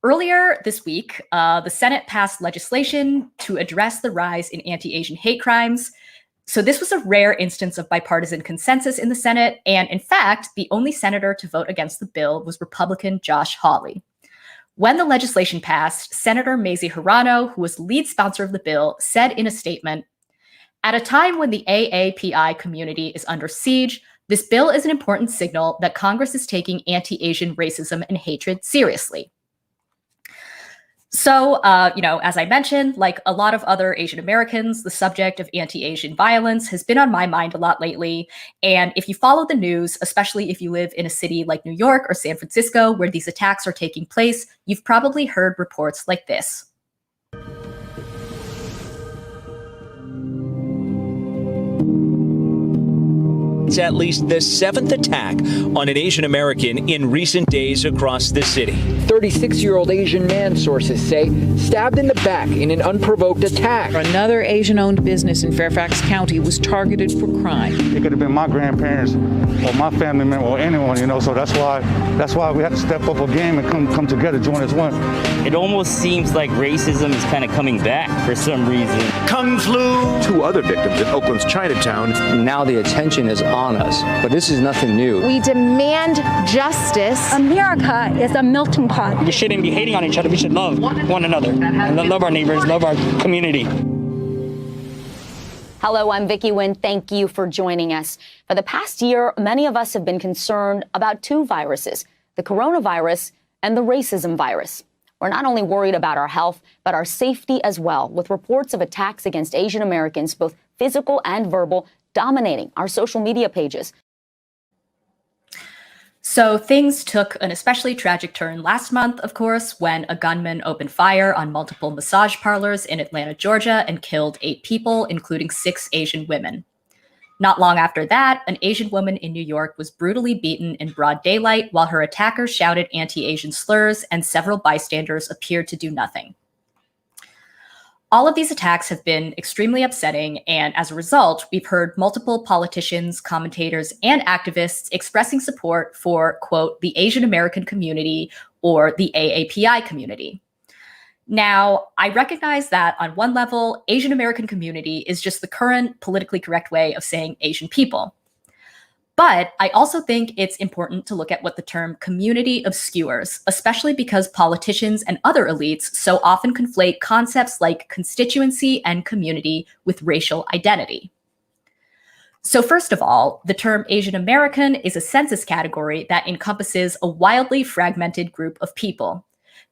earlier this week, the Senate passed legislation to address the rise in anti-Asian hate crimes. So this was a rare instance of bipartisan consensus in the Senate. And in fact, the only senator to vote against the bill was Republican Josh Hawley. When the legislation passed, Senator Mazie Hirono, who was lead sponsor of the bill, said in a statement, "At a time when the AAPI community is under siege, This bill is an important signal that Congress is taking anti-Asian racism and hatred seriously. So, as I mentioned, like a lot of other Asian Americans, the subject of anti-Asian violence has been on my mind a lot lately. And if you follow the news, especially if you live in a city like New York or San Francisco, where these attacks are taking place, you've probably heard reports like this. It's at least the 7th attack on an Asian American in recent days across the city. 36-year-old Asian man, sources say, stabbed in the back in an unprovoked attack. Another Asian-owned business in Fairfax County was targeted for crime. It could have been my grandparents or my family member or anyone, so that's why we have to step up our game and come together, join as one. It almost seems like racism is kind of coming back for some reason. Kung flu. 2 other victims in Oakland's Chinatown. Now the attention is on us, but this is nothing new. We demand justice. America is a melting pot. We shouldn't be hating on each other. We should love one another and love our neighbors, love our community. Hello, I'm Vicky Nguyen. Thank you for joining us. For the past year, many of us have been concerned about 2 viruses, the coronavirus and the racism virus. We're not only worried about our health, but our safety as well, with reports of attacks against Asian Americans, both physical and verbal, dominating our social media pages. So things took an especially tragic turn last month, of course, when a gunman opened fire on multiple massage parlors in Atlanta, Georgia, and killed 8 people, including 6 Asian women. Not long after that, an Asian woman in New York was brutally beaten in broad daylight while her attacker shouted anti-Asian slurs, and several bystanders appeared to do nothing. All of these attacks have been extremely upsetting, and as a result, we've heard multiple politicians, commentators, and activists expressing support for, quote, the Asian American community or the AAPI community. Now, I recognize that on one level, Asian American community is just the current politically correct way of saying Asian people. But I also think it's important to look at what the term community obscures, especially because politicians and other elites so often conflate concepts like constituency and community with racial identity. So first of all, the term Asian American is a census category that encompasses a wildly fragmented group of people.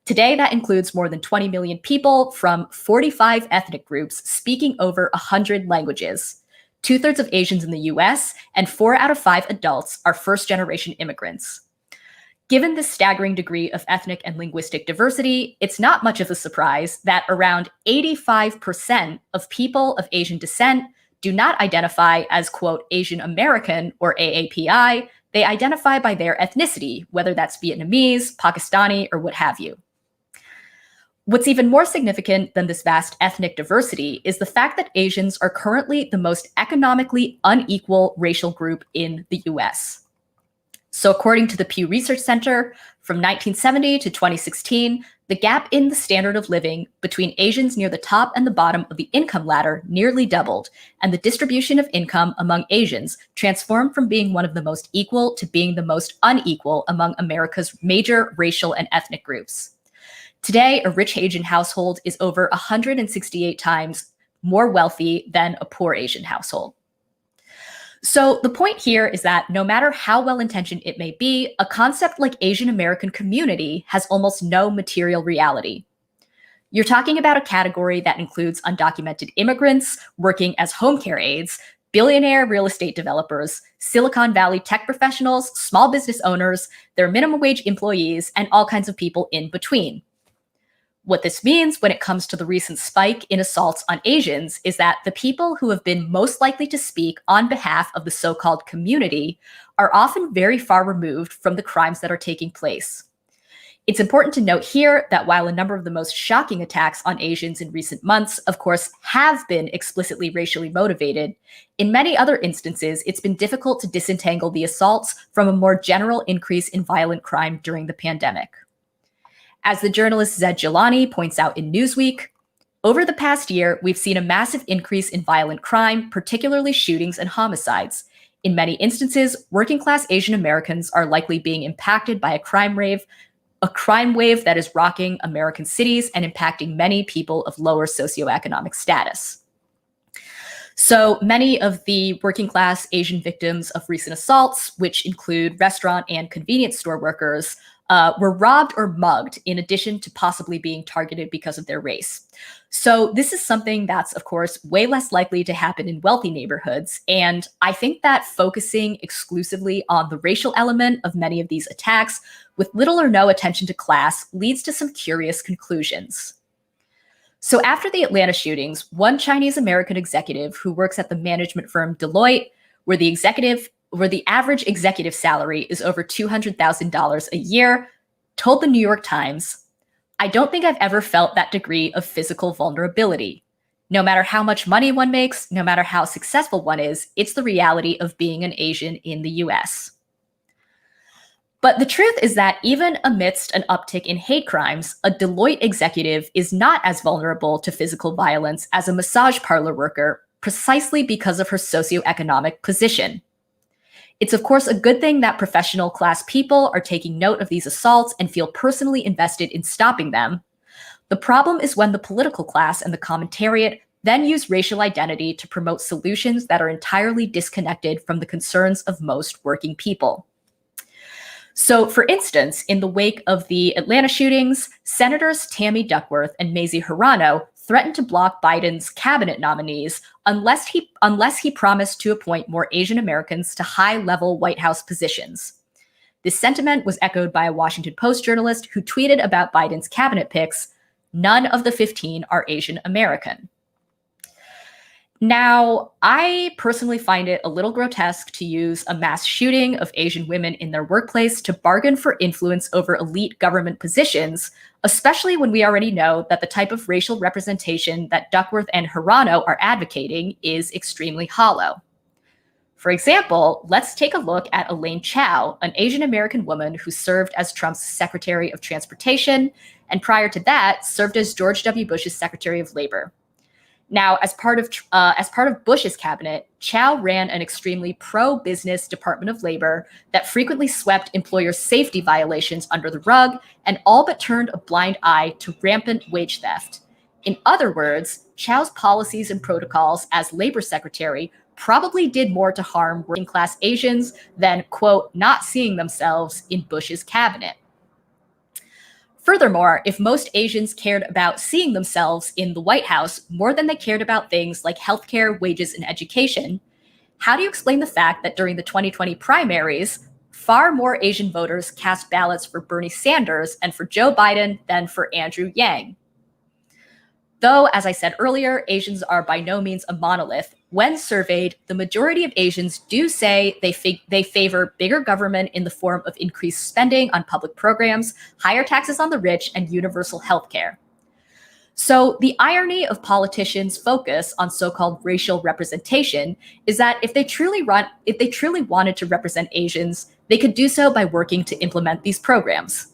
Today, that includes more than 20 million people from 45 ethnic groups speaking over 100 languages. 2/3 of Asians in the US and 4 out of 5 adults are first-generation immigrants. Given this staggering degree of ethnic and linguistic diversity, it's not much of a surprise that around 85% of people of Asian descent do not identify as, quote, Asian American or AAPI. They identify by their ethnicity, whether that's Vietnamese, Pakistani, or what have you. What's even more significant than this vast ethnic diversity is the fact that Asians are currently the most economically unequal racial group in the US. So according to the Pew Research Center, from 1970 to 2016, the gap in the standard of living between Asians near the top and the bottom of the income ladder nearly doubled, and the distribution of income among Asians transformed from being one of the most equal to being the most unequal among America's major racial and ethnic groups. Today, a rich Asian household is over 168 times more wealthy than a poor Asian household. So the point here is that no matter how well-intentioned it may be, a concept like Asian American community has almost no material reality. You're talking about a category that includes undocumented immigrants working as home care aides, billionaire real estate developers, Silicon Valley tech professionals, small business owners, their minimum wage employees, and all kinds of people in between. What this means when it comes to the recent spike in assaults on Asians is that the people who have been most likely to speak on behalf of the so-called community are often very far removed from the crimes that are taking place. It's important to note here that while a number of the most shocking attacks on Asians in recent months, of course, have been explicitly racially motivated, in many other instances, it's been difficult to disentangle the assaults from a more general increase in violent crime during the pandemic. As the journalist Zed Jilani points out in Newsweek, over the past year, we've seen a massive increase in violent crime, particularly shootings and homicides. In many instances, working-class Asian Americans are likely being impacted by a crime wave that is rocking American cities and impacting many people of lower socioeconomic status. So many of the working class Asian victims of recent assaults, which include restaurant and convenience store workers, were robbed or mugged in addition to possibly being targeted because of their race. So this is something that's, of course, way less likely to happen in wealthy neighborhoods. And I think that focusing exclusively on the racial element of many of these attacks with little or no attention to class leads to some curious conclusions. So after the Atlanta shootings, one Chinese American executive who works at the management firm Deloitte, where the average executive salary is over $200,000 a year, told the New York Times, "I don't think I've ever felt that degree of physical vulnerability. No matter how much money one makes, no matter how successful one is, it's the reality of being an Asian in the US." But the truth is that even amidst an uptick in hate crimes, a Deloitte executive is not as vulnerable to physical violence as a massage parlor worker, precisely because of her socioeconomic position. It's of course a good thing that professional class people are taking note of these assaults and feel personally invested in stopping them. The problem is when the political class and the commentariat then use racial identity to promote solutions that are entirely disconnected from the concerns of most working people. So, for instance, in the wake of the Atlanta shootings, Senators Tammy Duckworth and Mazie Hirono threatened to block Biden's cabinet nominees unless he promised to appoint more Asian Americans to high-level White House positions. This sentiment was echoed by a Washington Post journalist who tweeted about Biden's cabinet picks, "None of the 15 are Asian American." Now, I personally find it a little grotesque to use a mass shooting of Asian women in their workplace to bargain for influence over elite government positions, especially when we already know that the type of racial representation that Duckworth and Hirono are advocating is extremely hollow. For example, let's take a look at Elaine Chao, an Asian American woman who served as Trump's Secretary of Transportation, and prior to that, served as George W. Bush's Secretary of Labor. Now, as part of Bush's cabinet, Chao ran an extremely pro-business Department of Labor that frequently swept employer safety violations under the rug and all but turned a blind eye to rampant wage theft. In other words, Chao's policies and protocols as labor secretary probably did more to harm working-class Asians than, quote, not seeing themselves in Bush's cabinet. Furthermore, if most Asians cared about seeing themselves in the White House more than they cared about things like healthcare, wages, and education, how do you explain the fact that during the 2020 primaries, far more Asian voters cast ballots for Bernie Sanders and for Joe Biden than for Andrew Yang? Though, as I said earlier, Asians are by no means a monolith, when surveyed, the majority of Asians do say they favor bigger government in the form of increased spending on public programs, higher taxes on the rich, and universal health care. So the irony of politicians' focus on so-called racial representation is that if they truly wanted to represent Asians, they could do so by working to implement these programs.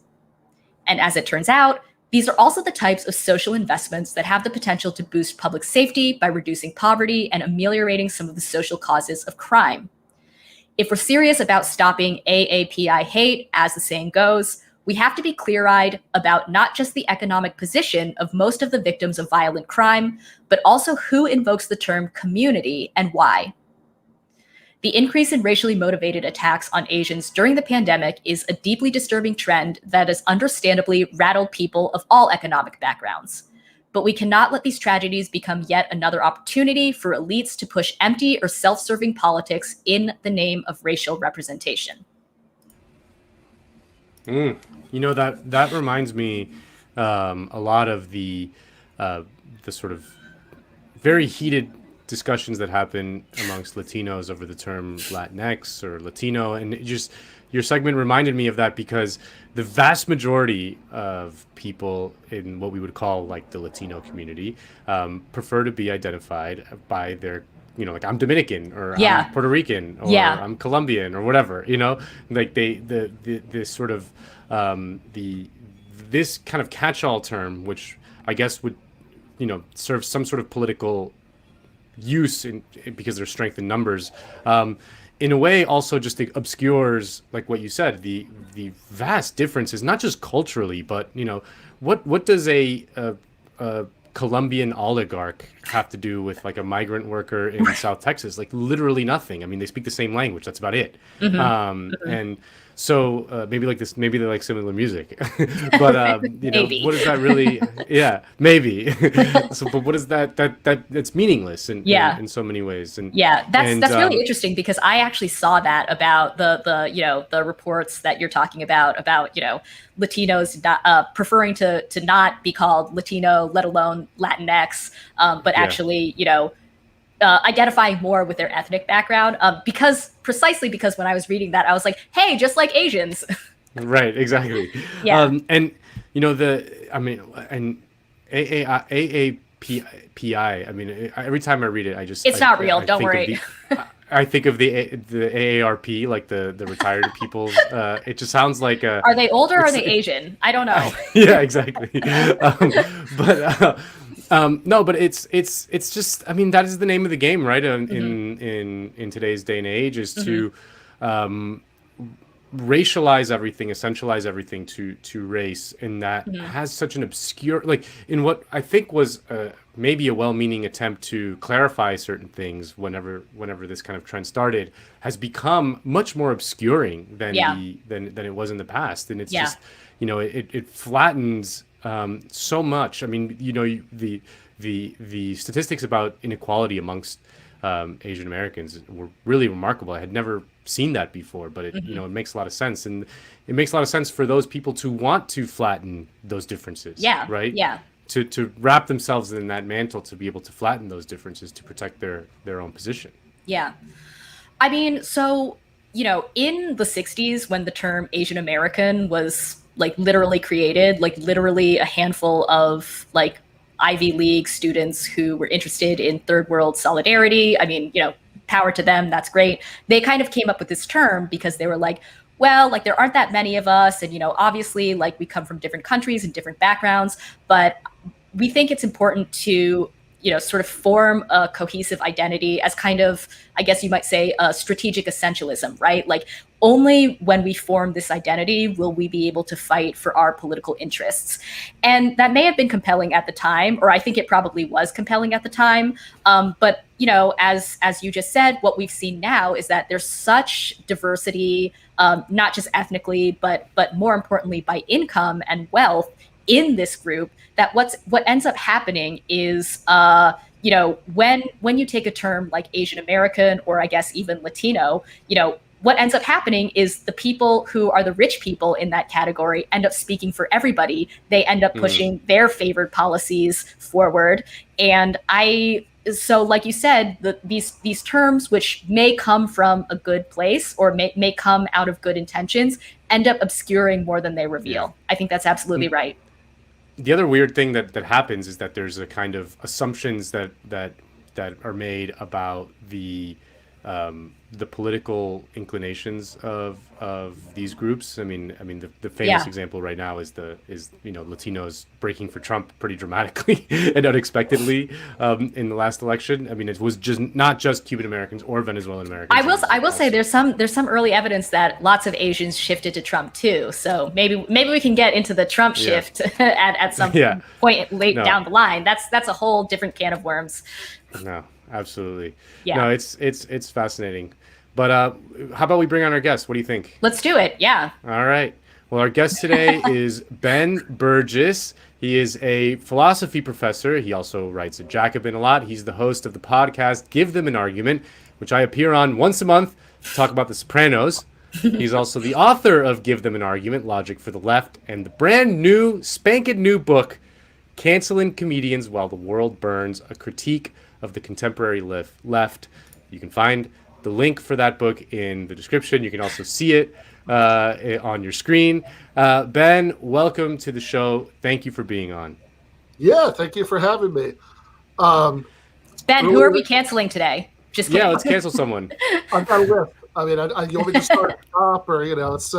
And as it turns out, these are also the types of social investments that have the potential to boost public safety by reducing poverty and ameliorating some of the social causes of crime. If we're serious about stopping AAPI hate, as the saying goes, we have to be clear-eyed about not just the economic position of most of the victims of violent crime, but also who invokes the term community and why. The increase in racially motivated attacks on Asians during the pandemic is a deeply disturbing trend that has understandably rattled people of all economic backgrounds. But we cannot let these tragedies become yet another opportunity for elites to push empty or self-serving politics in the name of racial representation. You know, that reminds me a lot of the sort of very heated discussions that happen amongst Latinos over the term Latinx or Latino, and it just, your segment reminded me of that because the vast majority of people in what we would call like the Latino community prefer to be identified by their, you know, like I'm Dominican or I'm Puerto Rican or I'm Colombian or whatever, you know, like this sort of this kind of catch-all term, which I guess would, you know, serve some sort of political use because there's strength in numbers, in a way also just obscures, like what you said, the vast differences, not just culturally, but, you know, what does a Colombian oligarch have to do with like a migrant worker in South Texas? Like literally nothing. I mean, they speak the same language. That's about it. And so maybe they like similar music, but you know, Maybe. what is that really? Yeah, maybe. So, but what is that? That's meaningless in so many ways. And that's really interesting, because I actually saw that about the you know, the reports that you're talking about, you know, Latinos preferring to not be called Latino, let alone Latinx, but actually, you know, identifying more with their ethnic background, precisely because when I was reading that, I was like, hey, just like Asians. Right, exactly. And you know, and AAPI, I mean, every time I read it, it's not real, don't worry. I think of the AARP, like the retired people. It just sounds like are they older or are they Asian? I don't know. Yeah, exactly. No, but it's just, I mean, that is the name of the game, right? In today's day and age, is to racialize everything, essentialize everything to race, and that has such an obscure, like, in what I think was maybe a well-meaning attempt to clarify certain things whenever this kind of trend started, has become much more obscuring than it was in the past. And it's just, you know, it flattens so much. I mean, you know, the statistics about inequality amongst Asian Americans were really remarkable. I had never seen that before, but it, you know, it makes a lot of sense, and it makes a lot of sense for those people to want to flatten those differences. Yeah. Right. Yeah. To wrap themselves in that mantle, to be able to flatten those differences, to protect their own position. Yeah. I mean, so, you know, in the 60s, when the term Asian American was like literally created, like literally a handful of like Ivy League students who were interested in third world solidarity. I mean, you know, power to them, that's great. They kind of came up with this term because they were like, well, like there aren't that many of us. And, you know, obviously like we come from different countries and different backgrounds, but we think it's important to, you know, sort of form a cohesive identity as kind of, I guess you might say, a strategic essentialism, right? Like only when we form this identity will we be able to fight for our political interests. And that may have been compelling at the time, or I think it probably was compelling at the time. But, you know, as you just said, what we've seen now is that there's such diversity, not just ethnically, but more importantly by income and wealth in this group, that what ends up happening is, you know, when you take a term like Asian American, or I guess even Latino, you know, what ends up happening is the people who are the rich people in that category end up speaking for everybody. They end up pushing their favored policies forward. And so like you said, these terms, which may come from a good place or may come out of good intentions, end up obscuring more than they reveal. I think that's absolutely right. The other weird thing that happens is that there's a kind of assumptions that are made about the political inclinations of these groups. I mean the famous example right now is you know, Latinos breaking for Trump pretty dramatically and unexpectedly in the last election. I mean, it was just not just Cuban Americans or Venezuelan Americans. I will say there's some early evidence that lots of Asians shifted to Trump too. So maybe we can get into the Trump shift at some point down the line. That's a whole different can of worms. No, absolutely. Yeah. No, it's fascinating. But how about we bring on our guest? What do you think? Let's do it. Yeah. All right. Well, our guest today is Ben Burgis. He is a philosophy professor. He also writes at Jacobin a lot. He's the host of the podcast Give Them an Argument, which I appear on once a month to talk about The Sopranos. He's also the author of Give Them an Argument, Logic for the Left, and the brand new, spanking new book, Canceling Comedians While the World Burns, a critique of the contemporary left. You can find the link for that book in the description. You can also see it on your screen. Ben, welcome to the show. Thank you for being on. Yeah, thank you for having me. Ben, who are we canceling today? Just kidding. Yeah, let's cancel someone. I've got a list. I mean, you want me to start at the top, or you know, it's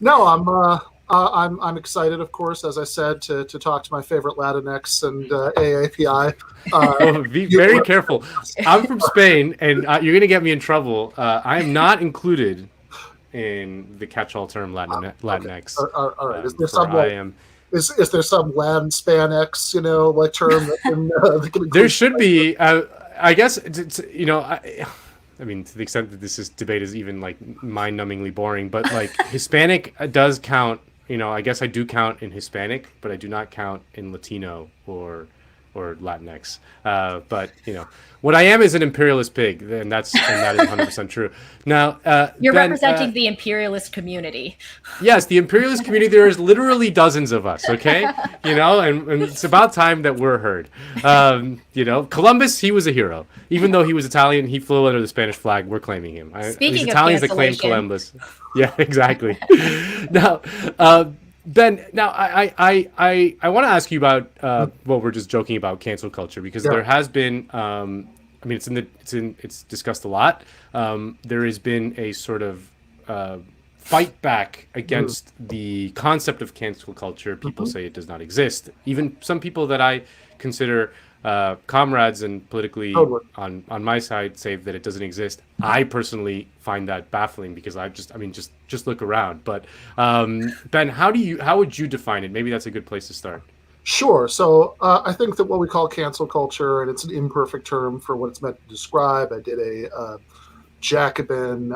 no. I'm excited, of course, as I said, to talk to my favorite Latinx and AAPI. Be very careful. I'm from Spain, and you're going to get me in trouble. I am not included in the catch-all term Latinx. All right. Is there some is there some land Spanish, like term that can There should be. I guess I mean, to the extent that this debate is even like mind-numbingly boring, but like Hispanic does count. I guess I do count in Hispanic, but I do not count in Latino or Latinx. But what I am is an imperialist pig, and that is 100% true. Now, you're Ben, representing the imperialist community. Yes, the imperialist community. There is literally dozens of us. Okay, and it's about time that we're heard. Columbus, he was a hero, even though he was Italian. He flew under the Spanish flag. We're claiming him. Speaking these of Italians that claim Columbus. Yeah, exactly. Now, Ben, now I want to ask you about we're just joking about cancel culture, because there has been it's discussed a lot. There has been a sort of fight back against the concept of cancel culture. People say it does not exist. Even some people that I consider comrades and politically on my side say that it doesn't exist. I personally find that baffling, because just look around. But Ben, how would you define it? Maybe that's a good place to start. Sure. So I think that what we call cancel culture, and it's an imperfect term for what it's meant to describe. I did a Jacobin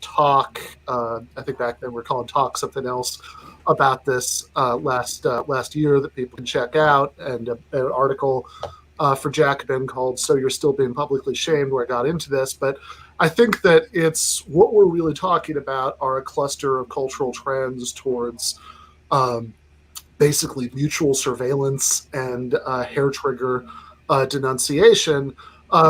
talk. I think back then we were calling talk something else about this last year that people can check out, and an article for Jacobin called "So You're Still Being Publicly Shamed," where I got into this. But I think that it's what we're really talking about are a cluster of cultural trends towards basically mutual surveillance and hair trigger denunciation,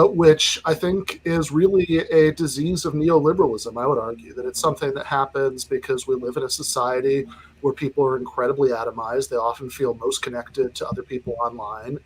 which I think is really a disease of neoliberalism. I would argue that it's something that happens because we live in a society where people are incredibly atomized. They often feel most connected to other people online,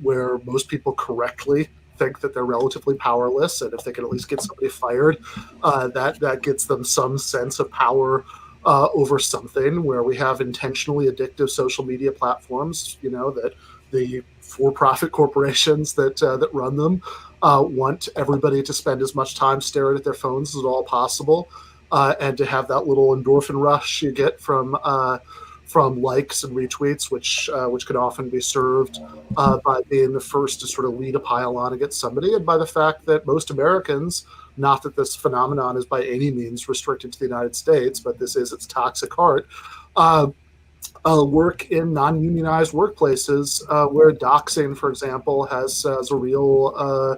where most people correctly think that they're relatively powerless, and if they can at least get somebody fired, that gets them some sense of power over something, where we have intentionally addictive social media platforms, that the for-profit corporations that run them want everybody to spend as much time staring at their phones as at all possible, and to have that little endorphin rush you get from likes and retweets, which can often be served by being the first to sort of lead a pile on against somebody, and by the fact that most Americans, not that this phenomenon is by any means restricted to the United States, but this is its toxic heart, work in non-unionized workplaces where doxing, for example, has a real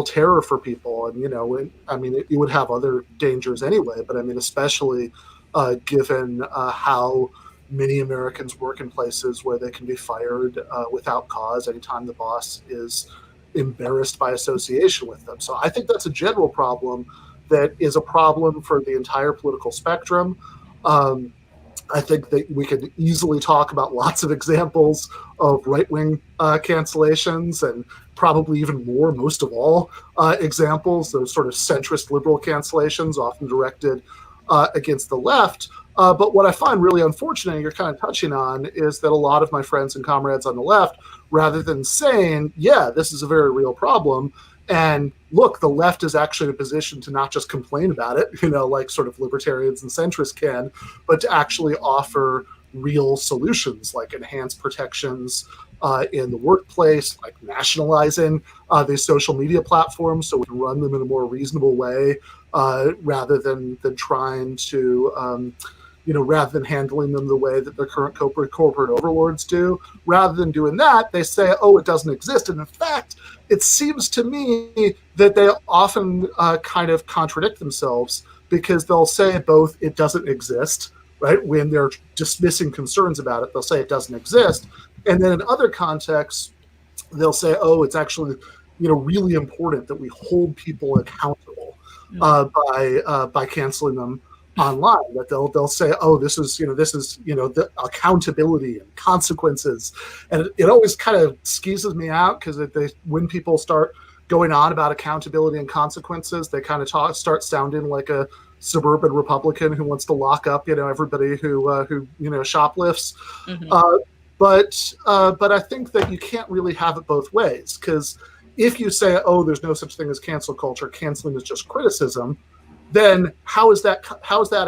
terror for people. And you would have other dangers anyway, but especially given how many Americans work in places where they can be fired without cause anytime the boss is embarrassed by association with them. So I think that's a general problem that is a problem for the entire political spectrum. I think that we could easily talk about lots of examples of right-wing cancellations, and probably even more, most of all, examples, those sort of centrist liberal cancellations often directed against the left. But what I find really unfortunate, and you're kind of touching on, is that a lot of my friends and comrades on the left, rather than saying, yeah, this is a very real problem, and look, the left is actually in a position to not just complain about it, like sort of libertarians and centrists can, but to actually offer real solutions, like enhanced protections in the workplace, like nationalizing these social media platforms so we can run them in a more reasonable way, rather than trying to rather than handling them the way that their current corporate overlords do. Rather than doing that, they say, oh, it doesn't exist. And in fact, it seems to me that they often kind of contradict themselves, because they'll say both it doesn't exist, right? When they're dismissing concerns about it, they'll say it doesn't exist. And then in other contexts, they'll say, oh, it's actually really important that we hold people accountable by canceling them online. That they'll say, oh, this is the accountability and consequences, and it always kind of skeezes me out, because when people start going on about accountability and consequences, they kind of start sounding like a suburban Republican who wants to lock up everybody who shoplifts. But I think that you can't really have it both ways, because if you say, oh, there's no such thing as cancel culture, canceling is just criticism, then how is that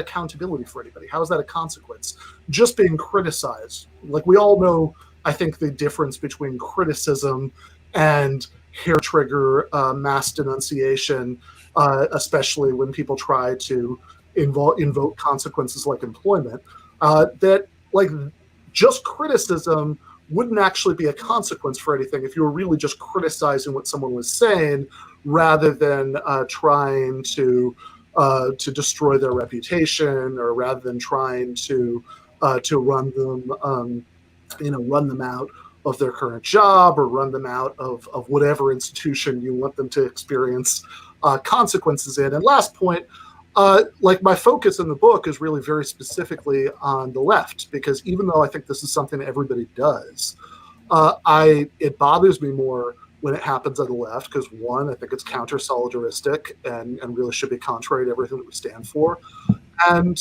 accountability for anybody? How is that a consequence? Just being criticized. Like, we all know, I think, the difference between criticism and hair trigger mass denunciation, especially when people try to invoke consequences like employment, that like just criticism wouldn't actually be a consequence for anything if you were really just criticizing what someone was saying rather than trying to destroy their reputation, or rather than trying to run them out of their current job, or run them out of whatever institution you want them to experience consequences in. And last point, like, my focus in the book is really very specifically on the left, because even though I think this is something everybody does, it bothers me more when it happens on the left, because one, I think it's counter-solidaristic and really should be contrary to everything that we stand for. And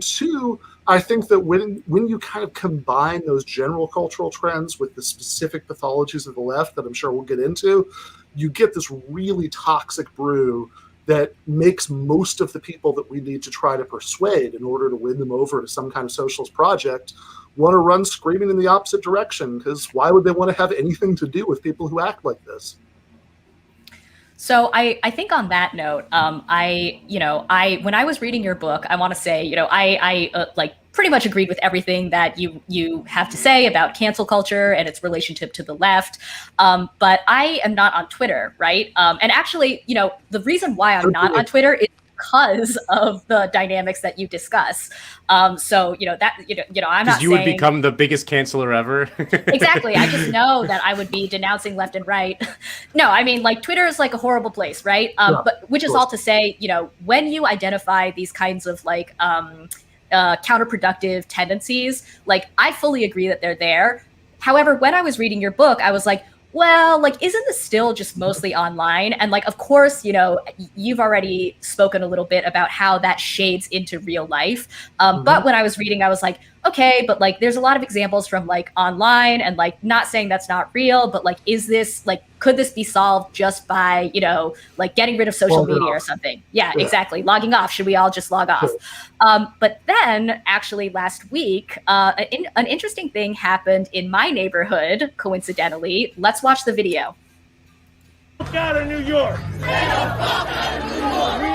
two, I think that when you kind of combine those general cultural trends with the specific pathologies of the left that I'm sure we'll get into, you get this really toxic brew that makes most of the people that we need to try to persuade in order to win them over to some kind of socialist project want to run screaming in the opposite direction, because why would they want to have anything to do with people who act like this? So I think on that note, when I was reading your book, I want to say, I like pretty much agreed with everything that you have to say about cancel culture and its relationship to the left. But I am not on Twitter, right? And actually, the reason why I'm not on Twitter is because of the dynamics that you discuss. So I'm not Because you would become the biggest canceler ever. Exactly. I just know that I would be denouncing left and right. No, I mean, like, Twitter is like a horrible place, right? But which is all to say, when you identify these kinds of like counterproductive tendencies, like, I fully agree that they're there. However, when I was reading your book, I was like, well, like, isn't this still just mostly online? And like, of course, you've already spoken a little bit about how that shades into real life. But when I was reading, I was like, okay, but like, there's a lot of examples from like online, and like, not saying that's not real, but like, is this like, could this be solved just by, like getting rid of social media or something? Yeah, exactly. Logging off. Should we all just log off? But then actually last week, an interesting thing happened in my neighborhood, coincidentally. Let's watch the video. Fuck out of New York. We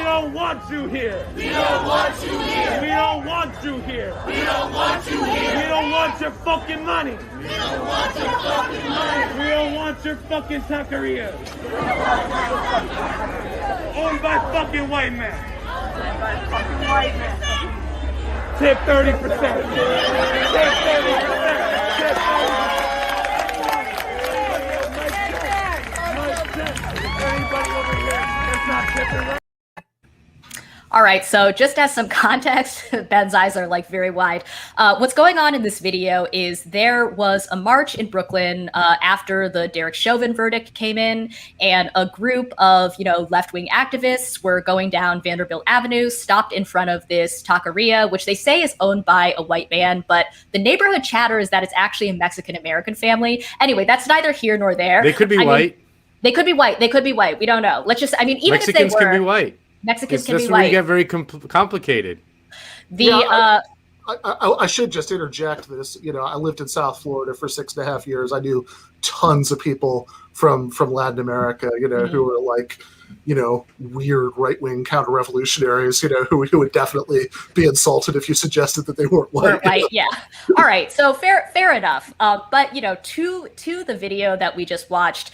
don't want you here. We don't want you here. We don't want you here. We don't want you here. We don't want your fucking money. We don't want your fucking money. We don't want your fucking taquerias. Owned by fucking white men. Owned by fucking white men. Tip 30%. Tip 30%. Tip 30%. All right, so just as some context, Ben's eyes are like very wide. What's going on in this video is there was a march in Brooklyn after the Derek Chauvin verdict came in, and a group of left-wing activists were going down Vanderbilt Avenue, stopped in front of this taqueria, which they say is owned by a white man, but the neighborhood chatter is that it's actually a Mexican-American family. Anyway, that's neither here nor there. They could be white. They could be white. They could be white. We don't know. Let's just, even Mexicans if they were. can be white. Mexicans can be white. That's white. where you get very complicated. I should just interject this. I lived in South Florida for 6.5 years. I knew tons of people from Latin America, who were like, weird right-wing counter-revolutionaries, who would definitely be insulted if you suggested that they weren't white. Right, yeah. All right, so fair enough. But, to the video that we just watched,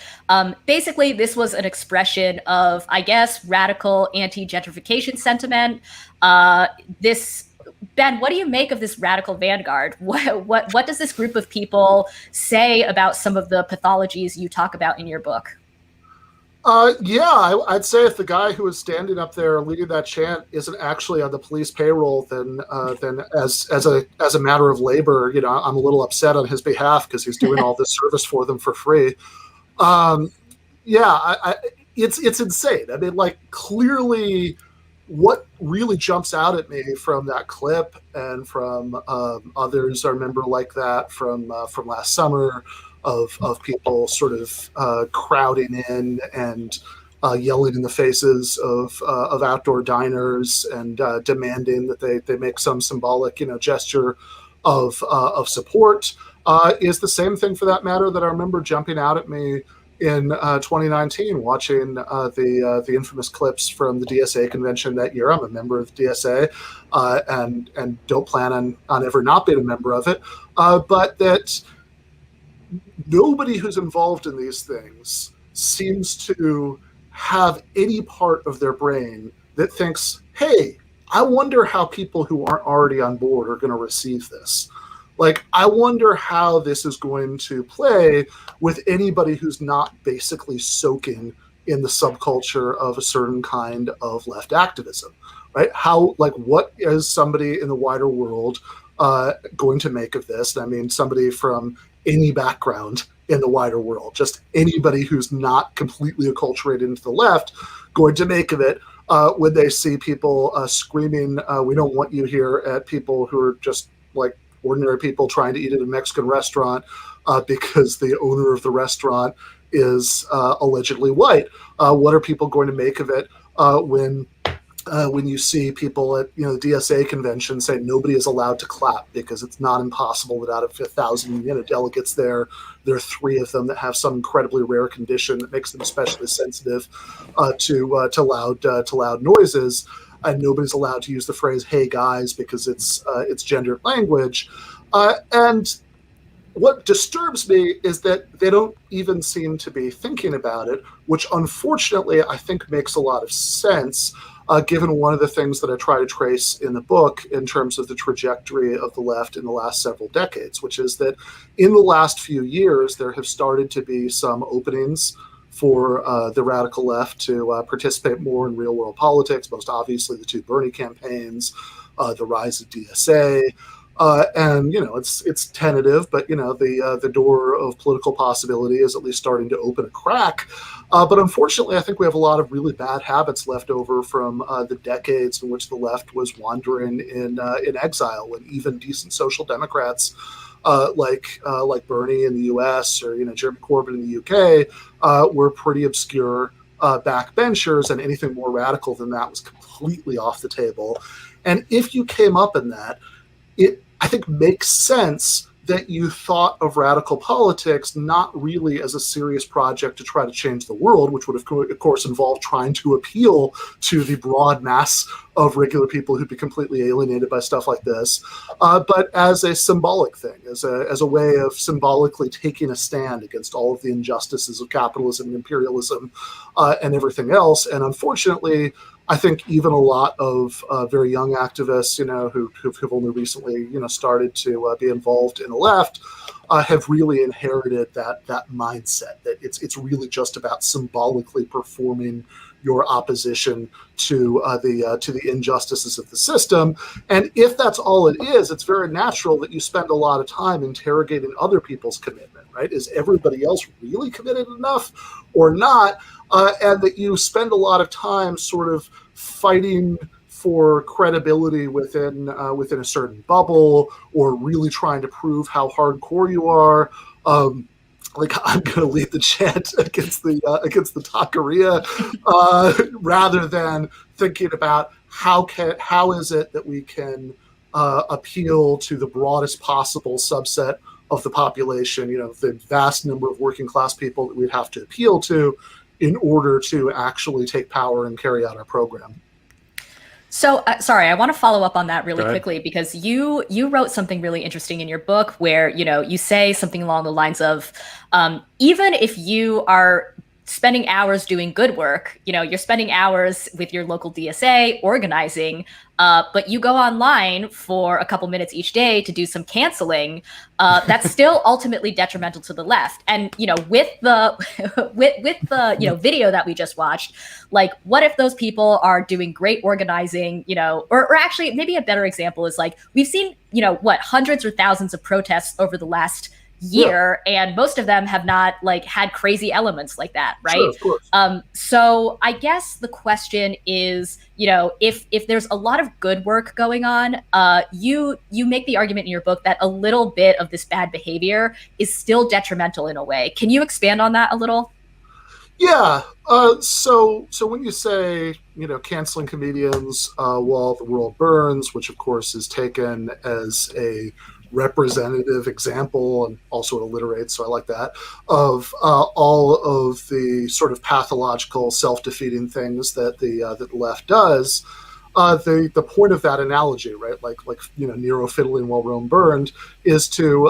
basically this was an expression of, I guess, radical anti-gentrification sentiment. Ben, what do you make of this radical vanguard? What does this group of people say about some of the pathologies you talk about in your book? I'd say if the guy who is standing up there leading that chant isn't actually on the police payroll, then as a matter of labor, I'm a little upset on his behalf because he's doing all this service for them for free. It's insane. I mean, like, clearly, what really jumps out at me from that clip and from others I remember like that from last summer of people sort of crowding in and yelling in the faces of outdoor diners and demanding that they make some symbolic, gesture of support, is the same thing, for that matter, that I remember jumping out at me in 2019, watching the infamous clips from the DSA convention that year. I'm a member of the DSA, and don't plan on ever not being a member of it. But that nobody who's involved in these things seems to have any part of their brain that thinks, hey, I wonder how people who aren't already on board are going to receive this. Like, I wonder how this is going to play with anybody who's not basically soaking in the subculture of a certain kind of left activism, right? How, like, what is somebody in the wider world going to make of this? I mean, somebody from any background in the wider world, just anybody who's not completely acculturated into the left, going to make of it when they see people screaming, we don't want you here, at people who are just like ordinary people trying to eat at a Mexican restaurant because the owner of the restaurant is allegedly white. What are people going to make of it when you see people at the DSA convention say nobody is allowed to clap because it's not impossible that out of 1,000 delegates there are 3 of them that have some incredibly rare condition that makes them especially sensitive to loud noises, and nobody's allowed to use the phrase "Hey guys" because it's gendered language. And what disturbs me is that they don't even seem to be thinking about it, which unfortunately I think makes a lot of sense, given one of the things that I try to trace in the book in terms of the trajectory of the left in the last several decades, which is that in the last few years, there have started to be some openings for the radical left to participate more in real world politics, most obviously the 2 Bernie campaigns, the rise of DSA. And it's tentative, but the door of political possibility is at least starting to open a crack. But unfortunately, I think we have a lot of really bad habits left over from the decades in which the left was wandering in exile, when even decent social democrats like Bernie in the U.S. or Jeremy Corbyn in the UK were pretty obscure backbenchers, and anything more radical than that was completely off the table. And if you came up in that, it, I think, makes sense that you thought of radical politics not really as a serious project to try to change the world, which would of course involve trying to appeal to the broad mass of regular people who'd be completely alienated by stuff like this, but as a symbolic thing, as a way of symbolically taking a stand against all of the injustices of capitalism and imperialism and everything else. And unfortunately, I think even a lot of very young activists, who've only recently, started to be involved in the left, have really inherited that mindset that it's really just about symbolically performing your opposition to the injustices of the system. And if that's all it is, it's very natural that you spend a lot of time interrogating other people's commitment, right? Is everybody else really committed enough or not? And that you spend a lot of time sort of fighting for credibility within a certain bubble, or really trying to prove how hardcore you are. Like, I'm going to lead the chant against the taqueria, rather than thinking about how is it that we can appeal to the broadest possible subset of the population, the vast number of working class people that we'd have to appeal to in order to actually take power and carry out our program. So, sorry, I want to follow up on that really quickly, because you wrote something really interesting in your book where, you say something along the lines of, even if you are spending hours doing good work, you're spending hours with your local DSA organizing, but you go online for a couple minutes each day to do some canceling, that's still ultimately detrimental to the left. And, with the with the video that we just watched, like, what if those people are doing great organizing, or actually maybe a better example is, like, we've seen, hundreds or thousands of protests over the last year, and most of them have not had crazy elements like that, right? Sure, of course. So I guess the question is, if there's a lot of good work going on, you make the argument in your book that a little bit of this bad behavior is still detrimental in a way. Can you expand on that a little? Yeah. So when you say, canceling comedians while the world burns, which of course is taken as a representative example and also alliterates, so I like that, of all of the sort of pathological self-defeating things that the left does. The point of that analogy, right, like Nero fiddling while Rome burned, is to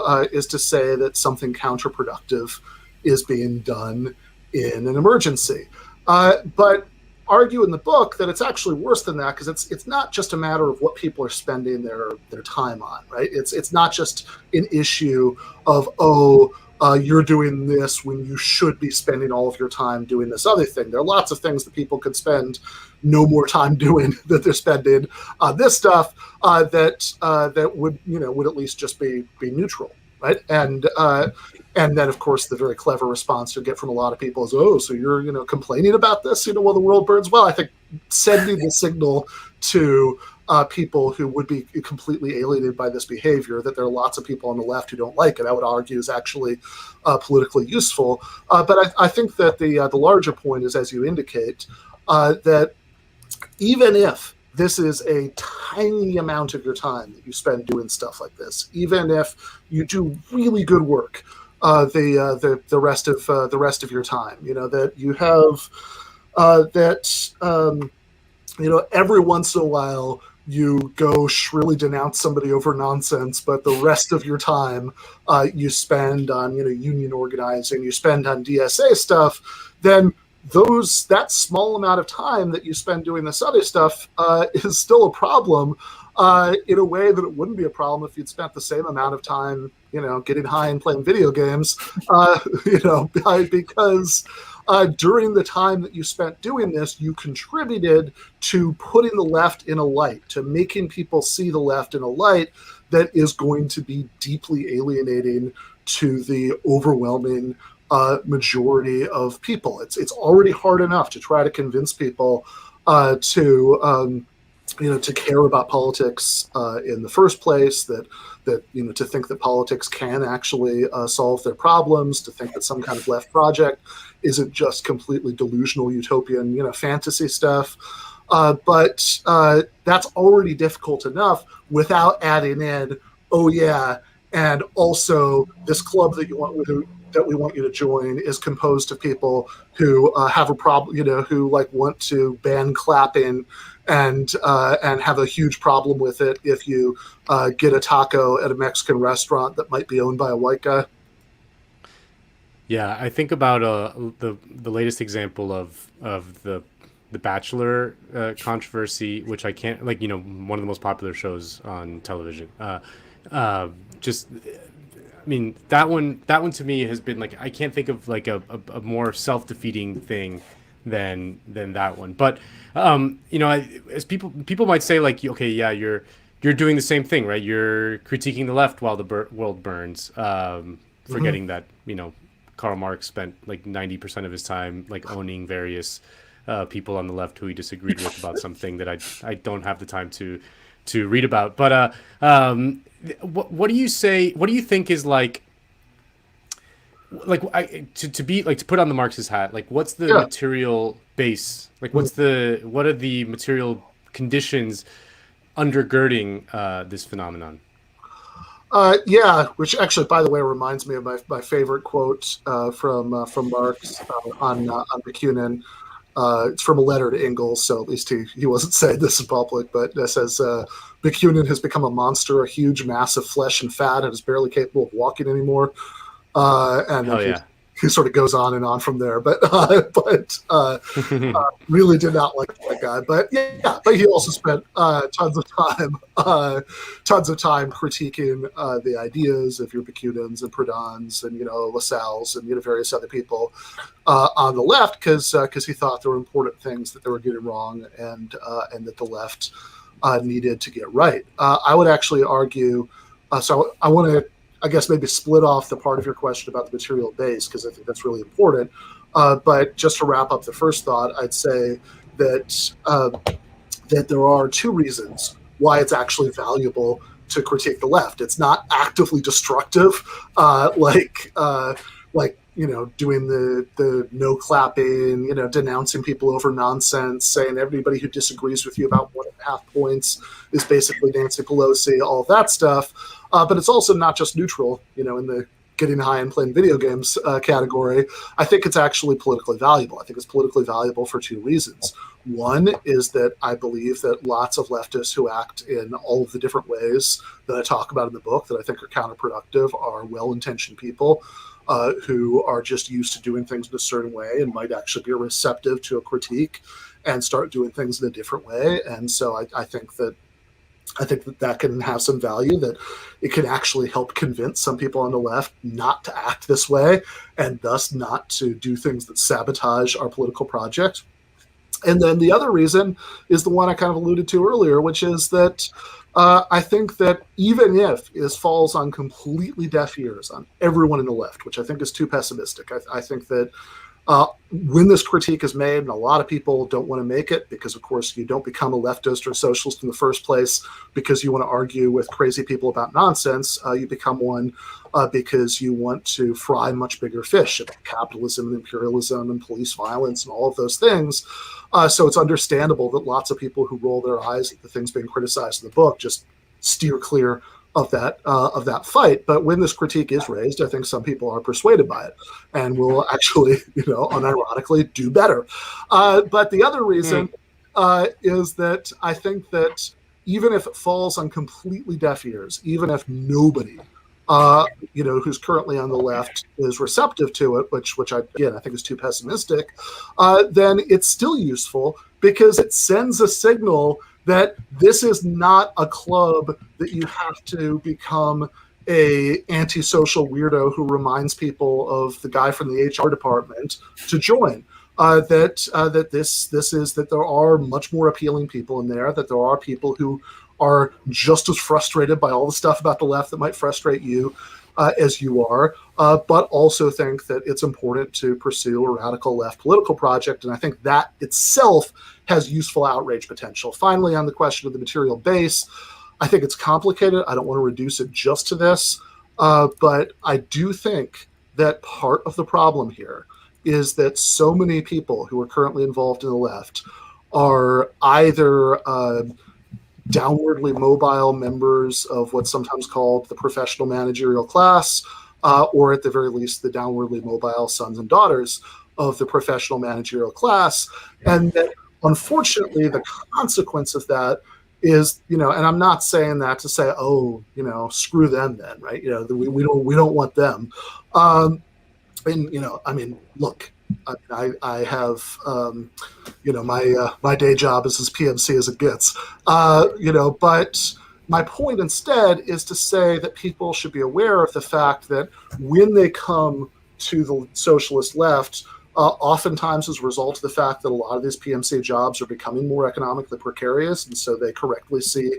say that something counterproductive is being done in an emergency. But argue in the book that it's actually worse than that, because it's not just a matter of what people are spending their time on, right? It's not just an issue of, you're doing this when you should be spending all of your time doing this other thing. There are lots of things that people could spend no more time doing that they're spending on this stuff that would at least just be neutral, right? And then, of course, the very clever response you get from a lot of people is, so you're, complaining about this, while the world burns? Well, I think sending the signal to people who would be completely alienated by this behavior, that there are lots of people on the left who don't like it, I would argue is actually politically useful. But I think that the larger point is, as you indicate, that even if this is a tiny amount of your time that you spend doing stuff like this, even if you do really good work, the rest of your time, that you have every once in a while you go shrilly denounce somebody over nonsense, but the rest of your time you spend on union organizing, you spend on DSA stuff, then that small amount of time that you spend doing this other stuff is still a problem in a way that it wouldn't be a problem if you'd spent the same amount of time, getting high and playing video games, because during the time that you spent doing this, you contributed to putting the left in a light, to making people see the left in a light that is going to be deeply alienating to the overwhelming majority of people. It's already hard enough to try to convince people to care about politics in the first place, that to think that politics can actually solve their problems, to think that some kind of left project isn't just completely delusional utopian fantasy stuff. But that's already difficult enough without adding in, and also this club that we want you to join is composed of people who have a problem, who want to ban clapping and have a huge problem with it if you get a taco at a Mexican restaurant that might be owned by a white guy. Yeah, I think about the latest example of the Bachelor controversy, which I can't one of the most popular shows on television. I mean, that one to me has been I can't think of a more self-defeating thing than that one. But as people might say, you're doing the same thing, right? You're critiquing the left while the world burns, forgetting that Karl Marx spent 90% of his time owning various people on the left who he disagreed with about something that I don't have the time to read about. But what do you say? What do you think is to put on the Marxist hat? What's the material base? What are the material conditions undergirding this phenomenon? Which actually, by the way, reminds me of my favorite quote from Marx on Bakunin. It's from a letter to Engels, so at least he wasn't saying this in public, but it says, Bakunin has become a monster, a huge mass of flesh and fat, and is barely capable of walking anymore. He sort of goes on and on from there, but really did not like that guy. But he also spent tons of time critiquing the ideas of your Bakunins and Proudhons and Lassalles and various other people on the left, because he thought there were important things that they were getting wrong and that the left needed to get right. I would actually argue. So I want to, I guess, maybe split off the part of your question about the material base, because I think that's really important. But just to wrap up the first thought, I'd say that there are two reasons why it's actually valuable to critique the left. It's not actively destructive, like doing the no clapping, denouncing people over nonsense, saying everybody who disagrees with you about 1.5 points is basically Nancy Pelosi, all of that stuff. But it's also not just neutral, in the getting high and playing video games category. I think it's actually politically valuable. I think it's politically valuable for two reasons. One is that I believe that lots of leftists who act in all of the different ways that I talk about in the book that I think are counterproductive are well-intentioned people who are just used to doing things in a certain way and might actually be receptive to a critique and start doing things in a different way. And so I think that can have some value, that it can actually help convince some people on the left not to act this way and thus not to do things that sabotage our political project. And then the other reason is the one I kind of alluded to earlier, which is that I think that even if this falls on completely deaf ears on everyone in the left, which I think is too pessimistic, I think that when this critique is made, and a lot of people don't want to make it because, of course, you don't become a leftist or socialist in the first place because you want to argue with crazy people about nonsense. You become one because you want to fry much bigger fish about capitalism and imperialism and police violence and all of those things. So it's understandable that lots of people who roll their eyes at the things being criticized in the book just steer clear of that fight. But when this critique is raised, I think some people are persuaded by it and will actually, unironically do better. But the other reason is that I think that even if it falls on completely deaf ears, even if nobody, who's currently on the left is receptive to it, which I think is too pessimistic, then it's still useful because it sends a signal that this is not a club that you have to become a antisocial weirdo who reminds people of the guy from the HR department to join. That this is that there are much more appealing people in there, that there are people who are just as frustrated by all the stuff about the left that might frustrate you as you are, but also think that it's important to pursue a radical left political project. And I think that itself has useful outrage potential. Finally, on the question of the material base, I think it's complicated. I don't want to reduce it just to this, but I do think that part of the problem here is that so many people who are currently involved in the left are either downwardly mobile members of what's sometimes called the professional managerial class, or at the very least, the downwardly mobile sons and daughters of the professional managerial class. And that, unfortunately, the consequence of that is, and I'm not saying that to say, screw them then, right? We don't want them. Look, I have, my day job is as PMC as it gets, but my point instead is to say that people should be aware of the fact that when they come to the socialist left, oftentimes as a result of the fact that a lot of these PMC jobs are becoming more economically precarious, and so they correctly see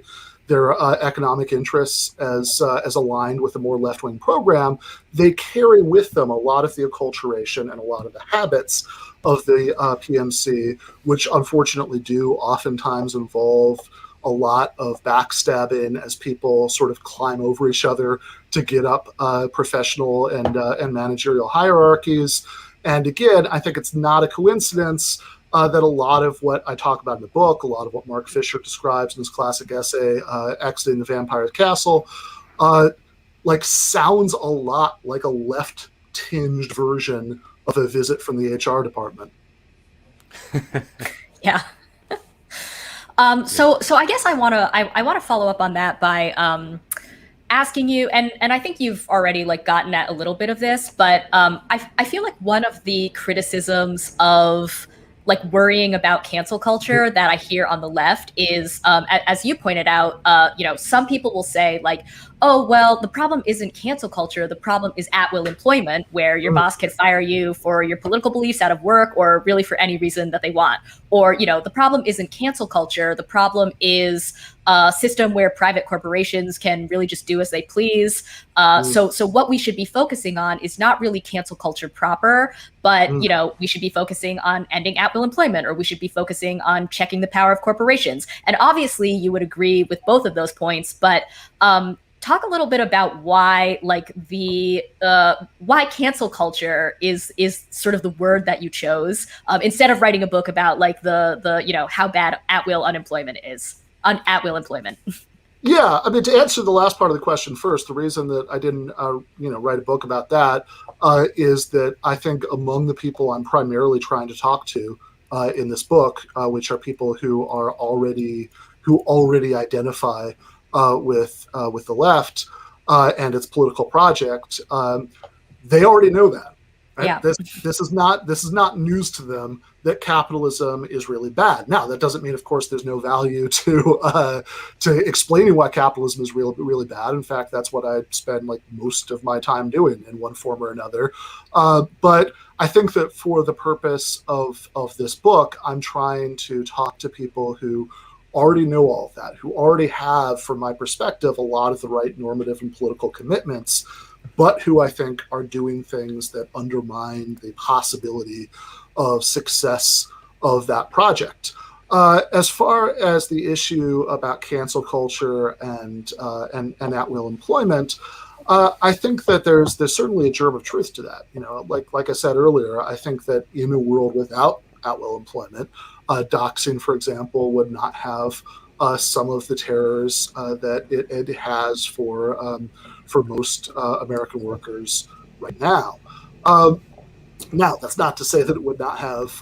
their economic interests as aligned with a more left-wing program, they carry with them a lot of the acculturation and a lot of the habits of the PMC, which unfortunately do oftentimes involve a lot of backstabbing as people sort of climb over each other to get up professional and managerial hierarchies. And again, I think it's not a coincidence that a lot of what I talk about in the book, a lot of what Mark Fisher describes in his classic essay, Exiting the Vampire's Castle, sounds a lot like a left-tinged version of A Visit from the HR Department. Yeah. So I guess I want to follow up on that by asking you, and I think you've already gotten at a little bit of this, but I feel like one of the criticisms of worrying about cancel culture that I hear on the left is, as you pointed out, some people will say oh, well, the problem isn't cancel culture. The problem is at-will employment, where your boss can fire you for your political beliefs out of work or really for any reason that they want. Or, the problem isn't cancel culture. The problem is a system where private corporations can really just do as they please. So what we should be focusing on is not really cancel culture proper, but, we should be focusing on ending at-will employment, or we should be focusing on checking the power of corporations. And obviously, you would agree with both of those points, but talk a little bit about why, like, the why cancel culture is sort of the word that you chose, instead of writing a book about like the how bad at-will unemployment is, at-will employment. Yeah, I mean, to answer the last part of the question first, the reason that I didn't, write a book about that is that I think among the people I'm primarily trying to talk to in this book, which are people who already identify with the left and its political project, they already know that. Right? Yeah. This is not news to them that capitalism is really bad. Now, that doesn't mean, of course, there's no value to explaining why capitalism is really, really bad. In fact, that's what I spend like most of my time doing in one form or another. But I think that for the purpose of this book, I'm trying to talk to people who already know all of that, who already have, from my perspective, a lot of the right normative and political commitments, but who I think are doing things that undermine the possibility of success of that project. As far as the issue about cancel culture and at-will employment, I think that there's certainly a germ of truth to that. Like I said earlier, I think that in a world without at-will employment, doxing, for example, would not have some of the terrors that it has for most American workers right now. Now, that's not to say that it would not have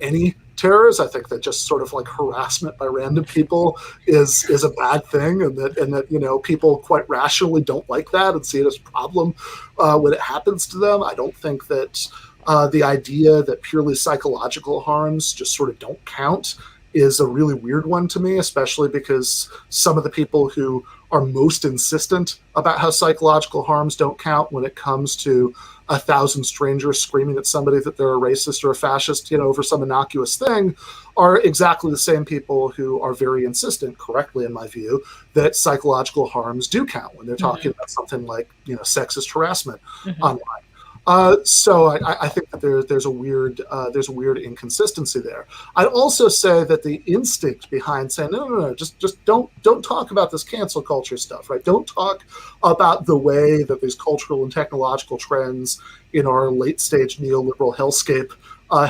any terrors. I think that just sort of like harassment by random people is a bad thing, and that people quite rationally don't like that and see it as a problem when it happens to them. I don't think that the idea that purely psychological harms just sort of don't count is a really weird one to me, especially because some of the people who are most insistent about how psychological harms don't count when it comes to 1,000 strangers screaming at somebody that they're a racist or a fascist, over some innocuous thing, are exactly the same people who are very insistent, correctly in my view, that psychological harms do count when they're talking about something like, sexist harassment online. So I think that there's a weird inconsistency there. I'd also say that the instinct behind saying no, just don't talk about this cancel culture stuff, right? Don't talk about the way that these cultural and technological trends in our late stage neoliberal hellscape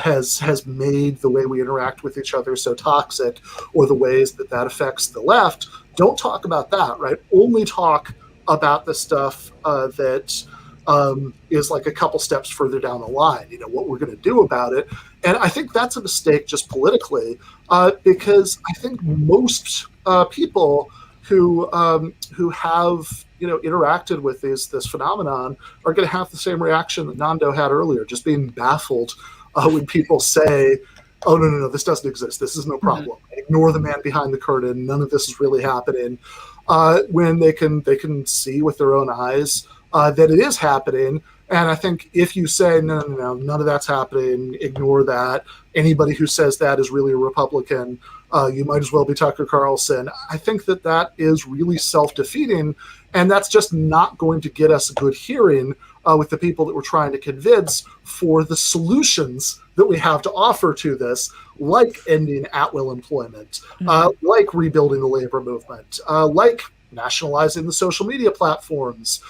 has made the way we interact with each other so toxic, or the ways that affects the left. Don't talk about that, right? Only talk about the stuff that is like a couple steps further down the line, what we're going to do about it. And I think that's a mistake just politically, because I think most people who have interacted with this phenomenon are going to have the same reaction that Nando had earlier, just being baffled when people say, oh, no, this doesn't exist. This is no problem. Ignore the man behind the curtain. None of this is really happening. When they can see with their own eyes that it is happening. And I think if you say, no, none of that's happening, ignore that, anybody who says that is really a Republican, you might as well be Tucker Carlson. I think that is really self-defeating, and that's just not going to get us a good hearing with the people that we're trying to convince for the solutions that we have to offer to this, like ending at-will employment, like rebuilding the labor movement, like nationalizing the social media platforms,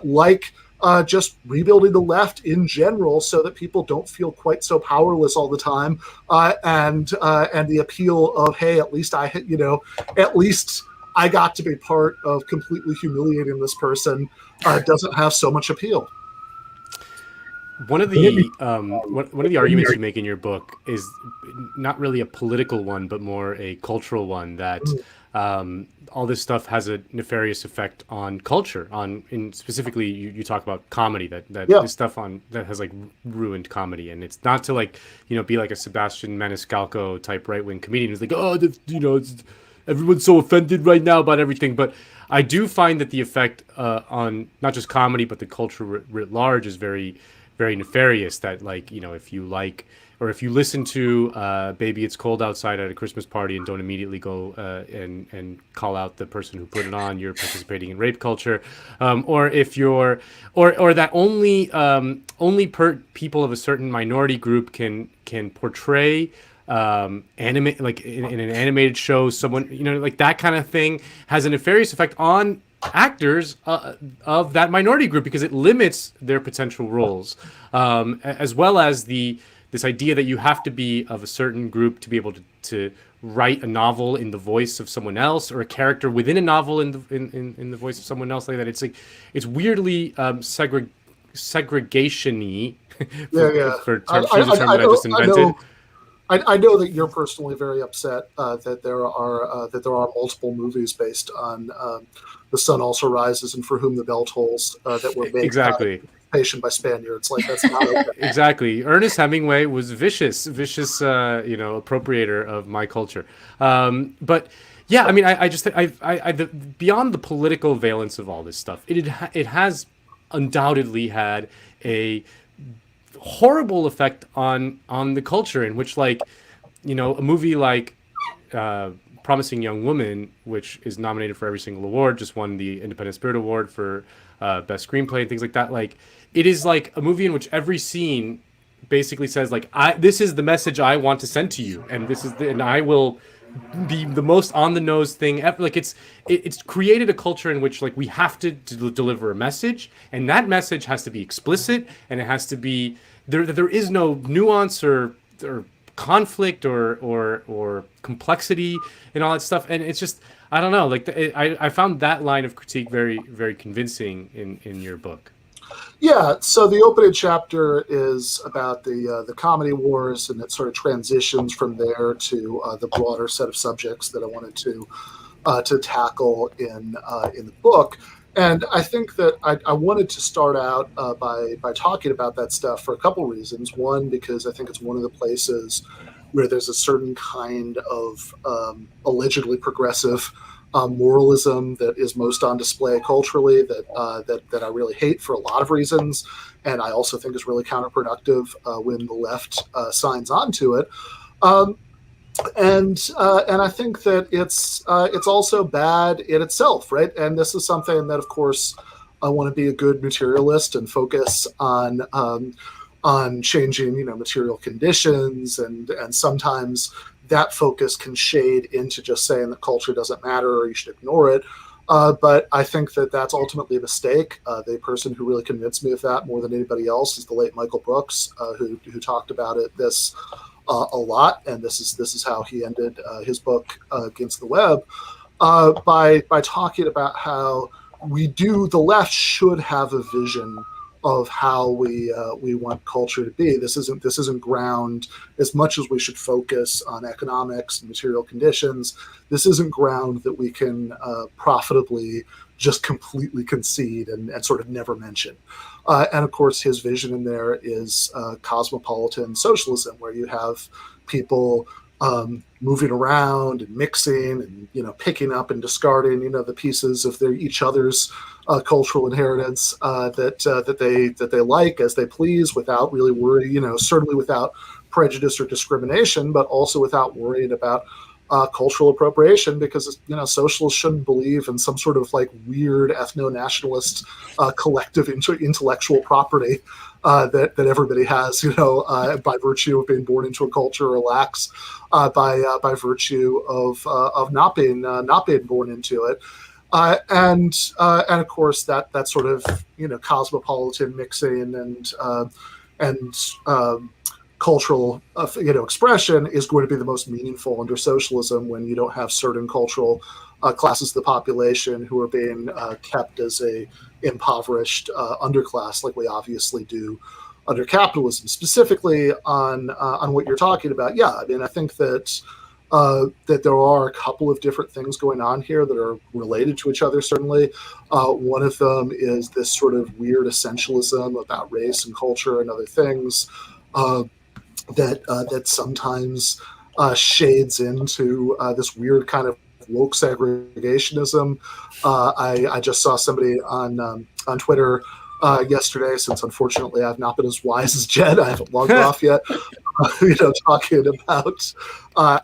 like just rebuilding the left in general, so that people don't feel quite so powerless all the time, and the appeal of, hey, at least I got to be part of completely humiliating this person doesn't have so much appeal. One of the arguments you make in your book is not really a political one, but more a cultural one, that all this stuff has a nefarious effect on culture. And specifically, you talk about comedy, that this stuff that has like ruined comedy, and it's not to be like a Sebastian Maniscalco type right wing comedian who's like, oh, everyone's so offended right now about everything. But I do find that the effect on not just comedy but the culture writ large is very, very nefarious. That if you like, or if you listen to Baby It's Cold Outside at a Christmas party and don't immediately go and call out the person who put it on, you're participating in rape culture. Or if you're, or that only people of a certain minority group can portray animate, like in an animated show, someone, like that kind of thing has a nefarious effect on actors of that minority group, because it limits their potential roles, as well as this idea that you have to be of a certain group to be able to write a novel in the voice of someone else, or a character within a novel in the voice of someone else, like that. It's like, it's weirdly segregation-y for terms, a term that I just invented. I know that you're personally very upset that there are multiple movies based on The Sun Also Rises and For Whom the Bell Tolls that were made by Spaniards. Like, that's not okay. Exactly. Ernest Hemingway was vicious, appropriator of my culture. But yeah, I mean, beyond the political valence of all this stuff, it has undoubtedly had a horrible effect on the culture, in which, like, a movie like Promising Young Woman, which is nominated for every single award, just won the Independent Spirit Award for best screenplay and things like that. Like, it is like a movie in which every scene basically says, like, this is the message I want to send to you, and and I will be the most on the nose thing ever. Like, it's created a culture in which, like, we have to deliver a message, and that message has to be explicit, and it has to be there is no nuance or conflict or complexity and all that stuff. And it's just, I don't know, like, I found that line of critique very, very convincing in your book. Yeah, so the opening chapter is about the comedy wars, and it sort of transitions from there to the broader set of subjects that I wanted to tackle in the book. And I think that I wanted to start out by talking about that stuff for a couple reasons. One, because I think it's one of the places where there's a certain kind of allegedly progressive moralism that is most on display culturally that I really hate for a lot of reasons, and I also think is really counterproductive when the left signs onto it. And I think that it's also bad in itself, right? And this is something that, of course, I want to be a good materialist and focus on changing, material conditions, and sometimes that focus can shade into just saying that culture doesn't matter or you should ignore it. But I think that that's ultimately a mistake. The person who really convinced me of that more than anybody else is the late Michael Brooks, who talked about this a lot, and this is how he ended his book Against the Web, by talking about how the left should have a vision of how we want culture to be. This isn't ground, as much as we should focus on economics and material conditions. This isn't ground that we can profitably just completely concede and sort of never mention. And of course, his vision in there is cosmopolitan socialism, where you have people moving around and mixing and picking up and discarding the pieces of each other's cultural inheritance that they like as they please, without really worry, certainly without prejudice or discrimination, but also without worrying about cultural appropriation, because socialists shouldn't believe in some sort of like weird ethno-nationalist collective intellectual property that everybody has, by virtue of being born into a culture, or lacks by virtue of not being born into it. And of course that sort of cosmopolitan mixing and cultural expression is going to be the most meaningful under socialism, when you don't have certain cultural classes of the population who are being kept as a impoverished underclass, like we obviously do under capitalism. Specifically on what you're talking about, yeah, I mean, I think that there are a couple of different things going on here that are related to each other, certainly. One of them is this sort of weird essentialism about race and culture and other things that sometimes shades into this weird kind of woke segregationism. I just saw somebody on Twitter yesterday, since unfortunately I've not been as wise as Jed, I haven't logged off yet. talking about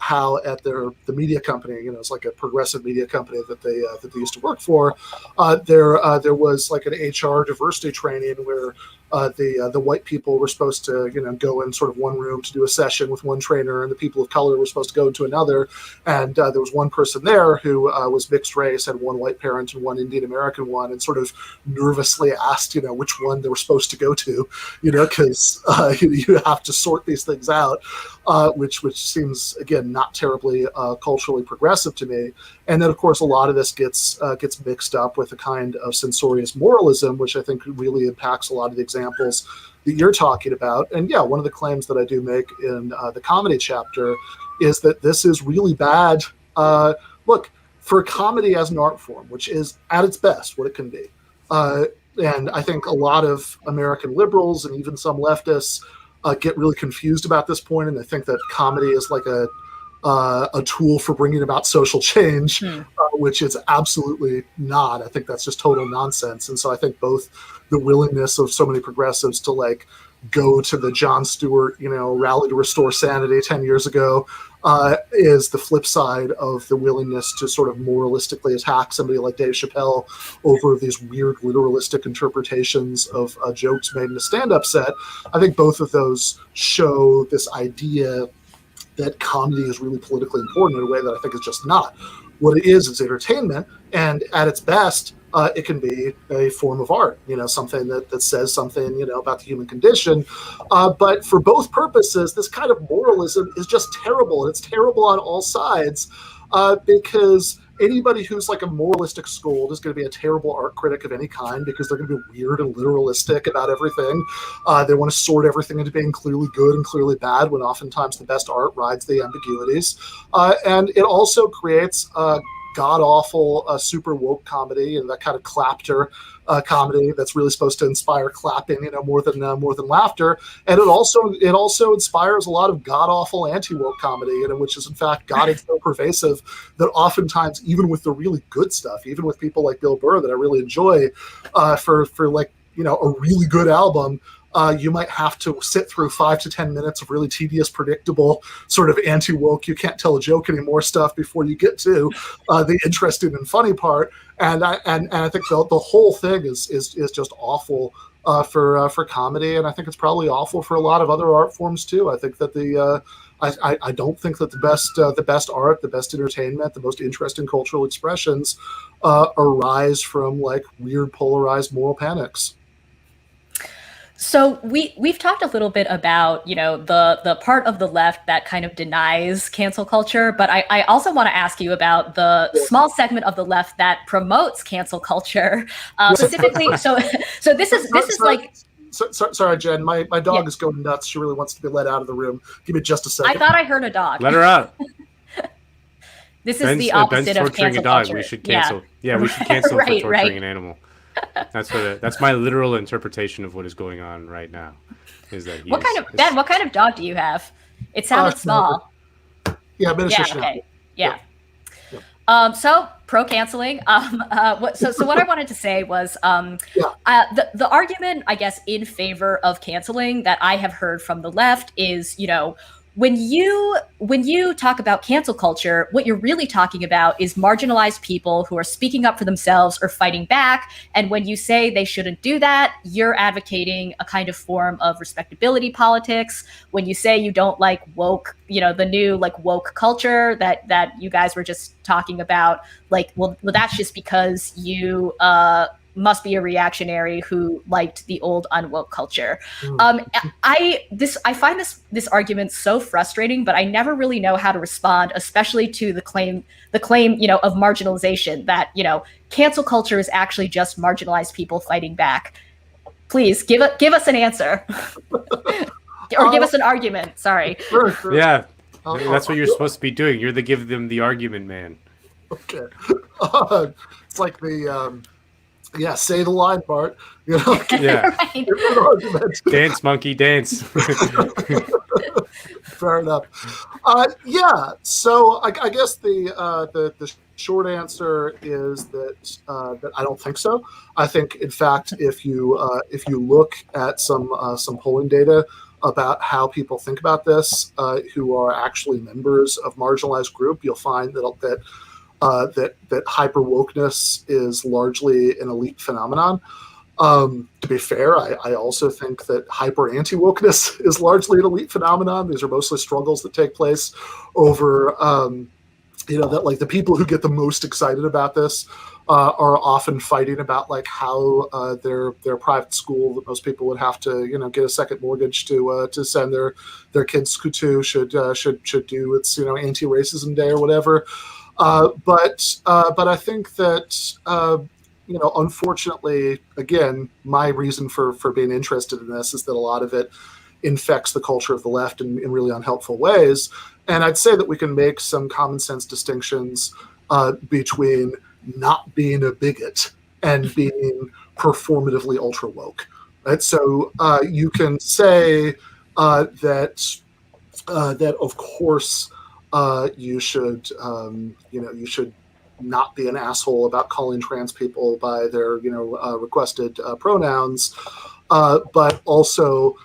how at the media company, it's like a progressive media company that they used to work for. There was like an HR diversity training where the white people were supposed to go in sort of one room to do a session with one trainer, and the people of color were supposed to go into another. And there was one person there who was mixed race, had one white parent and one Indian American one, and sort of nervously asked which one they were supposed to go to, because you have to sort these things out, which seems again not terribly culturally progressive to me. And then of course a lot of this gets mixed up with a kind of censorious moralism, which I think really impacts a lot of the examples that you're talking about. And yeah, one of the claims that I do make in the comedy chapter is that this is really bad. Look, for comedy as an art form, which is at its best what it can be. And I think a lot of American liberals and even some leftists get really confused about this point, and they think that comedy is like a tool for bringing about social change, which it's absolutely not. I think that's just total nonsense. And so I think both the willingness of so many progressives to like go to the Jon Stewart, rally to restore sanity 10 years ago is the flip side of the willingness to sort of moralistically attack somebody like Dave Chappelle over these weird literalistic interpretations of jokes made in a stand-up set. I think both of those show this idea that comedy is really politically important in a way that I think is just not. What it is entertainment, and at its best, it can be a form of art, something that says something, about the human condition. But for both purposes, this kind of moralism is just terrible. And it's terrible on all sides because anybody who's like a moralistic scold is going to be a terrible art critic of any kind, because they're going to be weird and literalistic about everything. They want to sort everything into being clearly good and clearly bad, when oftentimes the best art rides the ambiguities. And it also creates god-awful super woke comedy, and that kind of clapter comedy that's really supposed to inspire clapping, more than laughter. And it also inspires a lot of god-awful anti-woke comedy, which is in fact gotten so pervasive that oftentimes, even with the really good stuff, even with people like Bill Burr that I really enjoy, for like a really good album, you might have to sit through 5 to 10 minutes of really tedious, predictable, sort of anti-woke, you can't tell a joke anymore stuff before you get to the interesting and funny part. And I think the whole thing is just awful for comedy, and I think it's probably awful for a lot of other art forms too. I think that I don't think that the best art, the best entertainment, the most interesting cultural expressions arise from like weird polarized moral panics. So we've talked a little bit about, the part of the left that kind of denies cancel culture, but I also want to ask you about the small segment of the left that promotes cancel culture, specifically. So this is like. Sorry, Jen. My dog is going nuts. She really wants to be let out of the room. Give me just a second. I thought I heard a dog. Let her out. This is the opposite of cancel a dog. culture. We should cancel. Yeah, we should cancel for torturing an animal. That's my literal interpretation of what is going on right now. Is that what kind of dog do you have? It sounded small. Yeah, miniature. Okay. Yeah. So pro canceling. So what I wanted to say was the argument, I guess, in favor of canceling that I have heard from the left is, when you talk about cancel culture, what you're really talking about is marginalized people who are speaking up for themselves or fighting back. And when you say they shouldn't do that, you're advocating a kind of form of respectability politics. When you say you don't like woke, the new like woke culture that you guys were just talking about, like, well that's just because you must be a reactionary who liked the old unwoke culture. I find this argument so frustrating, but I never really know how to respond, especially to the claim, of marginalization, that, cancel culture is actually just marginalized people fighting back. Please give us an answer. Or give us an argument. Sorry. Sure. Yeah. That's what you're supposed to be doing. You're the give them the argument man. Okay. It's like the say the line part. Yeah. Right. Dance, monkey, dance. Fair enough. So I guess the short answer is that I don't think so. I think, in fact, if you look at some polling data, about how people think about this who are actually members of marginalized group, you'll find that hyper wokeness is largely an elite phenomenon. To be fair, I also think that hyper anti-wokeness is largely an elite phenomenon. These are mostly struggles that take place over, that like the people who get the most excited about this are often fighting about like how their private school that most people would have to get a second mortgage to send their kids to should do its anti-racism day or whatever. But I think that unfortunately, again, my reason for being interested in this is that a lot of it infects the culture of the left in really unhelpful ways. And I'd say that we can make some common sense distinctions between not being a bigot and being performatively ultra woke. Right? So you can say that of course you should not be an asshole about calling trans people by their requested pronouns, but also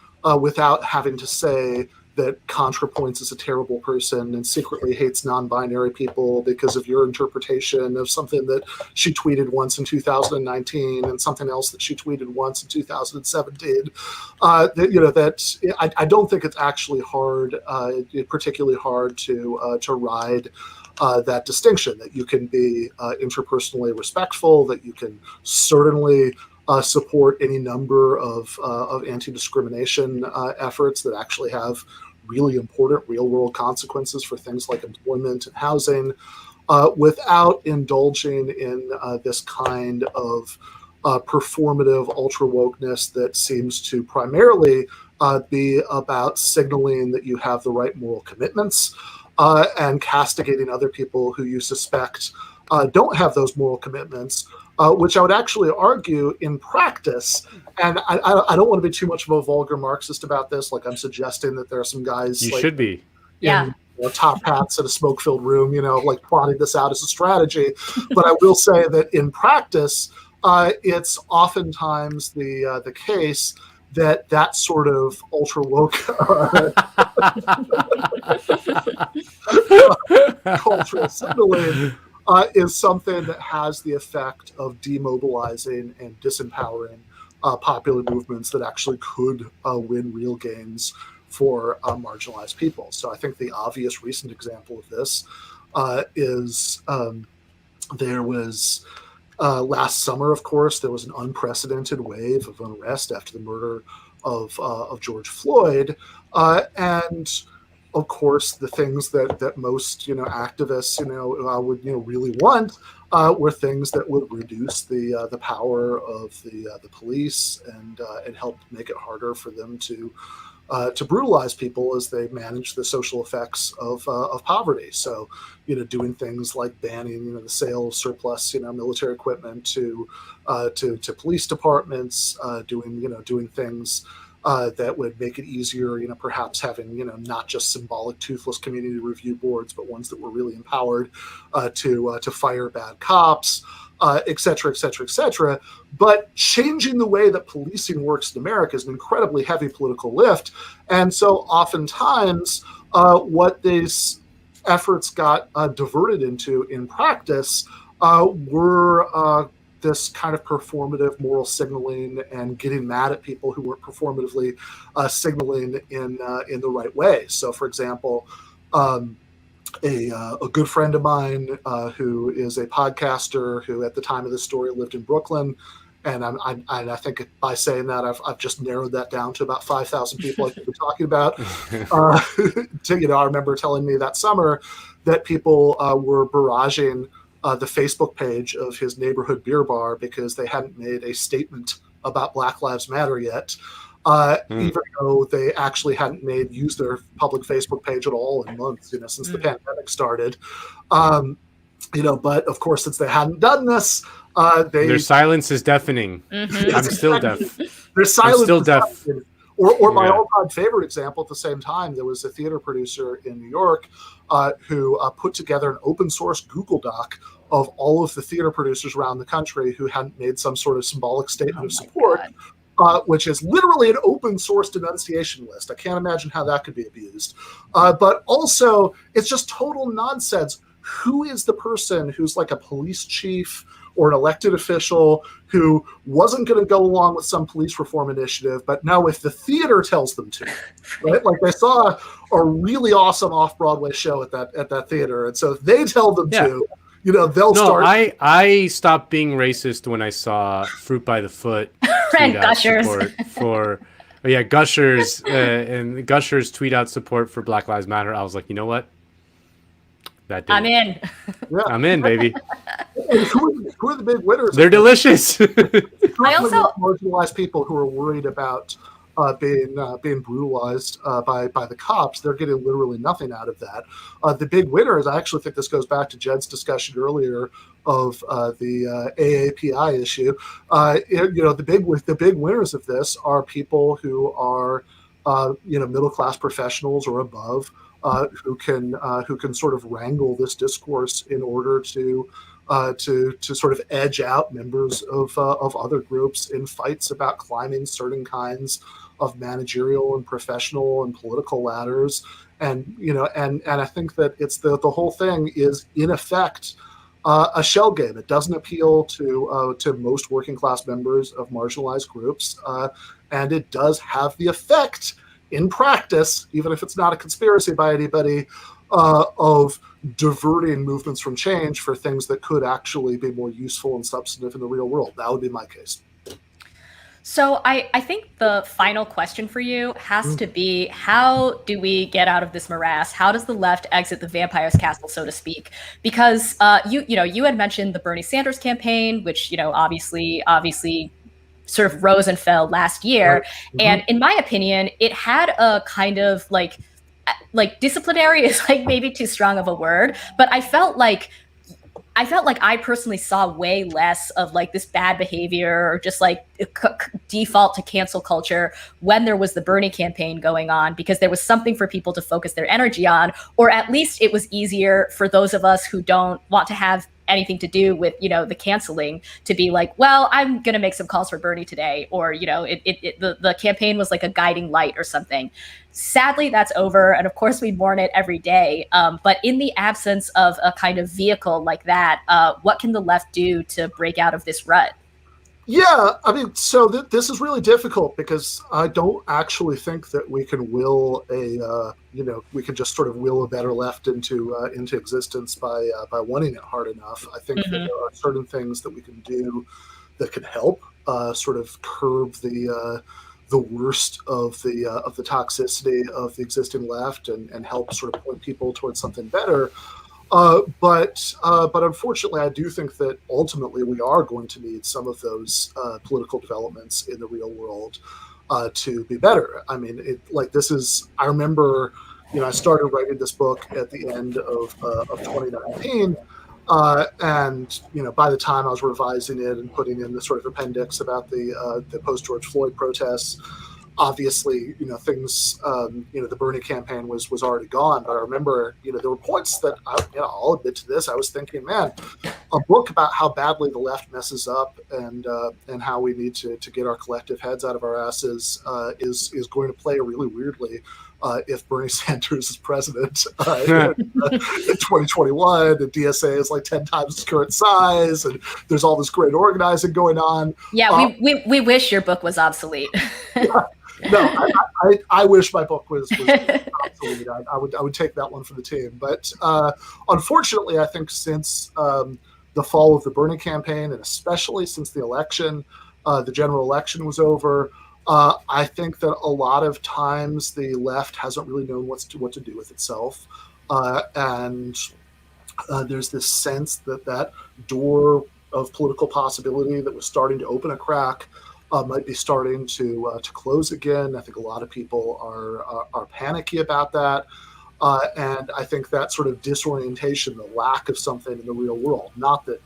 without having to say that ContraPoints is a terrible person and secretly hates non-binary people because of your interpretation of something that she tweeted once in 2019 and something else that she tweeted once in 2017. I don't think it's actually hard, particularly hard to ride that distinction, that you can be interpersonally respectful, that you can certainly support any number of anti-discrimination efforts that actually have really important real-world consequences for things like employment and housing, without indulging in this kind of performative ultra-wokeness that seems to primarily be about signaling that you have the right moral commitments and castigating other people who you suspect don't have those moral commitments, which I would actually argue in practice, and I don't want to be too much of a vulgar Marxist about this, like I'm suggesting that there are some guys You should be. in top hats in a smoke-filled room, like plotting this out as a strategy. But I will say that in practice, it's oftentimes the case that sort of ultra woke cultural signaling is something that has the effect of demobilizing and disempowering popular movements that actually could win real gains for marginalized people. So I think the obvious recent example of this is there was last summer, of course, there was an unprecedented wave of unrest after the murder of George Floyd, and of course, the things that most activists would really want were things that would reduce the power of the police and help make it harder for them to brutalize people as they manage the social effects of poverty. So, doing things like banning the sale of surplus military equipment to police departments, doing things that would make it easier, perhaps having, not just symbolic toothless community review boards, but ones that were really empowered to fire bad cops, et cetera, et cetera, et cetera. But changing the way that policing works in America is an incredibly heavy political lift. And so oftentimes what these efforts got diverted into in practice were this kind of performative moral signaling and getting mad at people who weren't performatively signaling in the right way. So, for example, a good friend of mine who is a podcaster who, at the time of this story, lived in Brooklyn, and I think by saying that I've just narrowed that down to about 5,000 people I think we're talking about. I remember telling me that summer that people were barraging the Facebook page of his neighborhood beer bar because they hadn't made a statement about Black Lives Matter yet, even though they actually hadn't used their public Facebook page at all in months, since the pandemic started. But of course, since they hadn't done this, their silence is deafening. Mm-hmm. I'm still deaf. Their silence I'm still is deaf. deafening. Or my all-time favorite example at the same time, there was a theater producer in New York who put together an open source Google Doc of all of the theater producers around the country who hadn't made some sort of symbolic statement of support. which is literally an open source denunciation list. I can't imagine how that could be abused. But also, it's just total nonsense. Who is the person who's like a police chief or an elected official who wasn't going to go along with some police reform initiative, but now if the theater tells them to, right? Like I saw a really awesome off-Broadway show at that theater, and so if they tell them to, they'll start. I stopped being racist when I saw Fruit by the Foot and Gushers Gushers and Gushers tweet out support for Black Lives Matter. I was like, you know what? I'm in. Yeah. I'm in, baby. And who are the big winners? They're delicious. I also marginalized people who are worried about being brutalized by the cops. They're getting literally nothing out of that. The big winners, I actually think this goes back to Jed's discussion earlier of the AAPI issue. The big winners of this are people who are middle class professionals or above. Who can sort of wrangle this discourse in order to sort of edge out members of other groups in fights about climbing certain kinds of managerial and professional and political ladders, and I think that it's the whole thing is in effect a shell game. It doesn't appeal to most working class members of marginalized groups, and it does have the effect in practice, even if it's not a conspiracy by anybody, of diverting movements from change for things that could actually be more useful and substantive in the real world. That would be my case. So I think the final question for you has to be, how do we get out of this morass? How does the left exit the vampire's castle, so to speak? Because you had mentioned the Bernie Sanders campaign, which obviously sort of rose and fell last year. Mm-hmm. And in my opinion, it had a kind of like disciplinary is like maybe too strong of a word, but I felt like I personally saw way less of like this bad behavior or just like default to cancel culture when there was the Bernie campaign going on, because there was something for people to focus their energy on, or at least it was easier for those of us who don't want to have anything to do with the canceling to be like, well, I'm gonna make some calls for Bernie today, or the campaign was like a guiding light or something. Sadly, that's over, and of course we mourn it every day. But in the absence of a kind of vehicle like that, what can the left do to break out of this rut? Yeah, I mean, so this is really difficult because I don't actually think that we can will we can just sort of will a better left into existence by wanting it hard enough. I think that there are certain things that we can do that can help sort of curb the worst of the toxicity of the existing left and help sort of point people towards something better. But unfortunately, I do think that ultimately we are going to need some of those political developments in the real world to be better. I mean, I remember, I started writing this book at the end of 2019. And by the time I was revising it and putting in the sort of appendix about the post-George Floyd protests, obviously, things, the Bernie campaign was already gone. But I remember, there were points that I'll admit to this. I was thinking, man, a book about how badly the left messes up and how we need to get our collective heads out of our asses is going to play really weirdly if Bernie Sanders is president in 2021. The DSA is like 10 times its current size, and there's all this great organizing going on. Yeah, we wish your book was obsolete. Yeah. No, I wish my book was obsolete. I would take that one for the team. But unfortunately, I think since the fall of the Bernie campaign, and especially since the election, the general election was over, I think that a lot of times the left hasn't really known what to do with itself. And there's this sense that door of political possibility that was starting to open a crack might be starting to close again. I think a lot of people are panicky about that, and I think that sort of disorientation, the lack of something in the real world, not that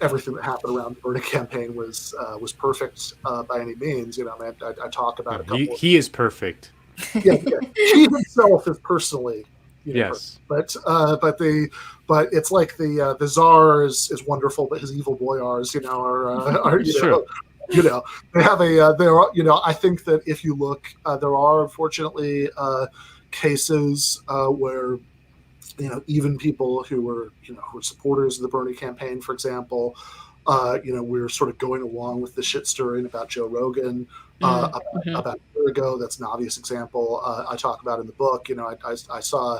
everything that happened around the Bernie campaign was perfect by any means. I talk about a couple. He is perfect. Yeah, he himself is personally. Yes, but it's like the czar is wonderful, but his evil boyars, are sure. they have a there are I think that if you look, there are unfortunately cases where even people who were who were supporters of the Bernie campaign, for example, we're sort of going along with the shit stirring about Joe Rogan about a year ago. That's an obvious example I talk about in the book. I saw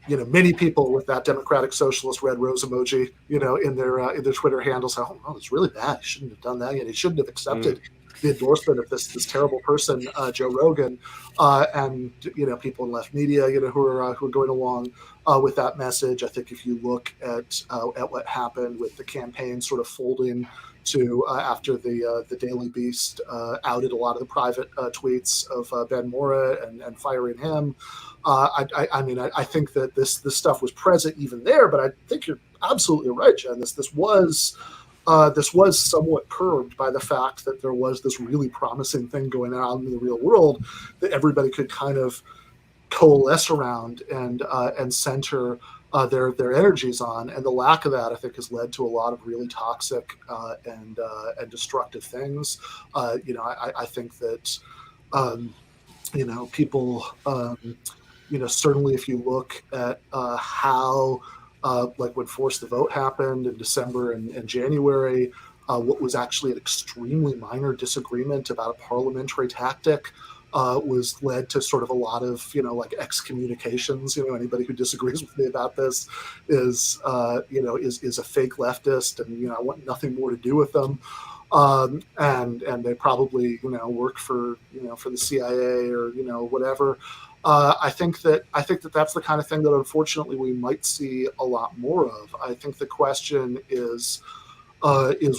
many people with that Democratic Socialist red rose emoji, in their Twitter handles. Oh, it's really bad. He shouldn't have done that. He shouldn't have accepted the endorsement of this terrible person, Joe Rogan, and people in left media, who are going along with that message. I think if you look at what happened with the campaign sort of folding to after the Daily Beast outed a lot of the private tweets of Ben Mora and firing him. I think that this stuff was present even there, but I think you're absolutely right, Jen. This was somewhat curbed by the fact that there was this really promising thing going on in the real world that everybody could kind of coalesce around and center their energies on, and the lack of that, I think, has led to a lot of really toxic and destructive things. I think that people, certainly if you look at how like when Force the Vote happened in December and January, what was actually an extremely minor disagreement about a parliamentary tactic was led to sort of a lot of, like excommunications. Anybody who disagrees with me about this is a fake leftist, and, I want nothing more to do with them. And they probably, work for the CIA or, whatever. I think that that's the kind of thing that unfortunately we might see a lot more of. I think the question is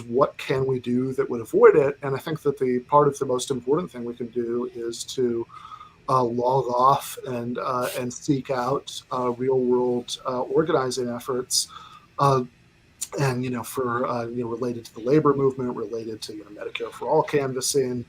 what can we do that would avoid it? And I think that the part of the most important thing we can do is to log off and seek out real world organizing efforts. And for related to the labor movement, related to Medicare for All canvassing,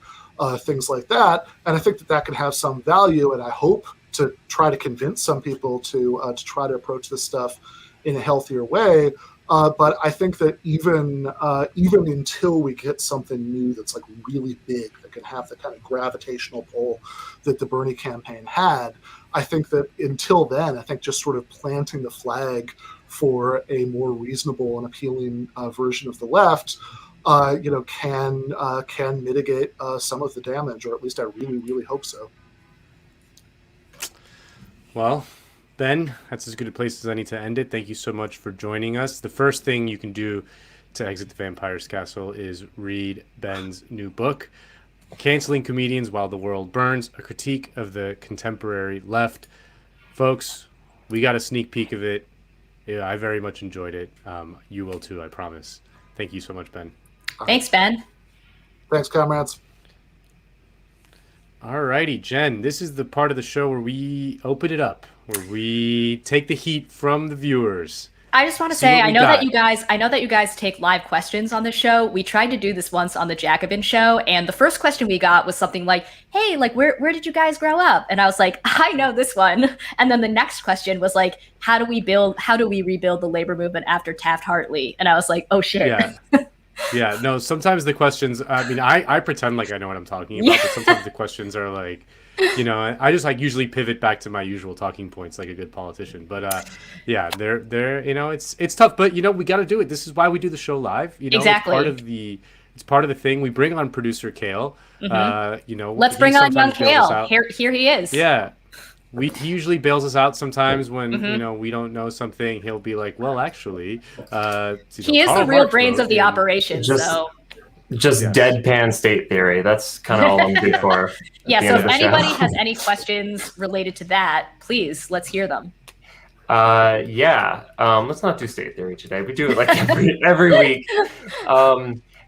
things like that. And I think that can have some value. And I hope to try to convince some people to try to approach this stuff in a healthier way. But I think that even until we get something new that's like really big, that can have the kind of gravitational pull that the Bernie campaign had, I think that until then, I think just sort of planting the flag for a more reasonable and appealing version of the left, can mitigate some of the damage, or at least I really, really hope so. Well, Ben, that's as good a place as any to end it. Thank you so much for joining us. The first thing you can do to exit the vampire's castle is read Ben's new book, Canceling Comedians While the World Burns, a critique of the contemporary left. Folks, we got a sneak peek of it. Yeah, I very much enjoyed it. You will too, I promise. Thank you so much, Ben. Thanks, Ben. Thanks, comrades. All righty, Jen, this is the part of the show where we open it up, where we take the heat from the viewers. I just want to say, I know that you guys take live questions on the show. We tried to do this once on the Jacobin show, and the first question we got was something like, "Hey, like where did you guys grow up?" And I was like, "I know this one." And then the next question was like, how do we rebuild the labor movement after Taft-Hartley? And I was like, "Oh shit." Yeah. Yeah, no, sometimes the questions, I mean, I pretend like I know what I'm talking about, but sometimes the questions are like, I just like usually pivot back to my usual talking points like a good politician. But yeah, they're it's tough, but we got to do it. This is why we do the show live. Exactly. It's part of the thing. We bring on producer Kale. Mm-hmm. Let's bring on young Kale. Here he is. Yeah. He usually bails us out sometimes when we don't know something. He'll be like, "Well, actually, he is the real brains of the operation." Just deadpan state theory. That's kind of all I'm good for. Yeah. So if anybody has any questions related to that, please let's hear them. Let's not do state theory today. We do it like every week.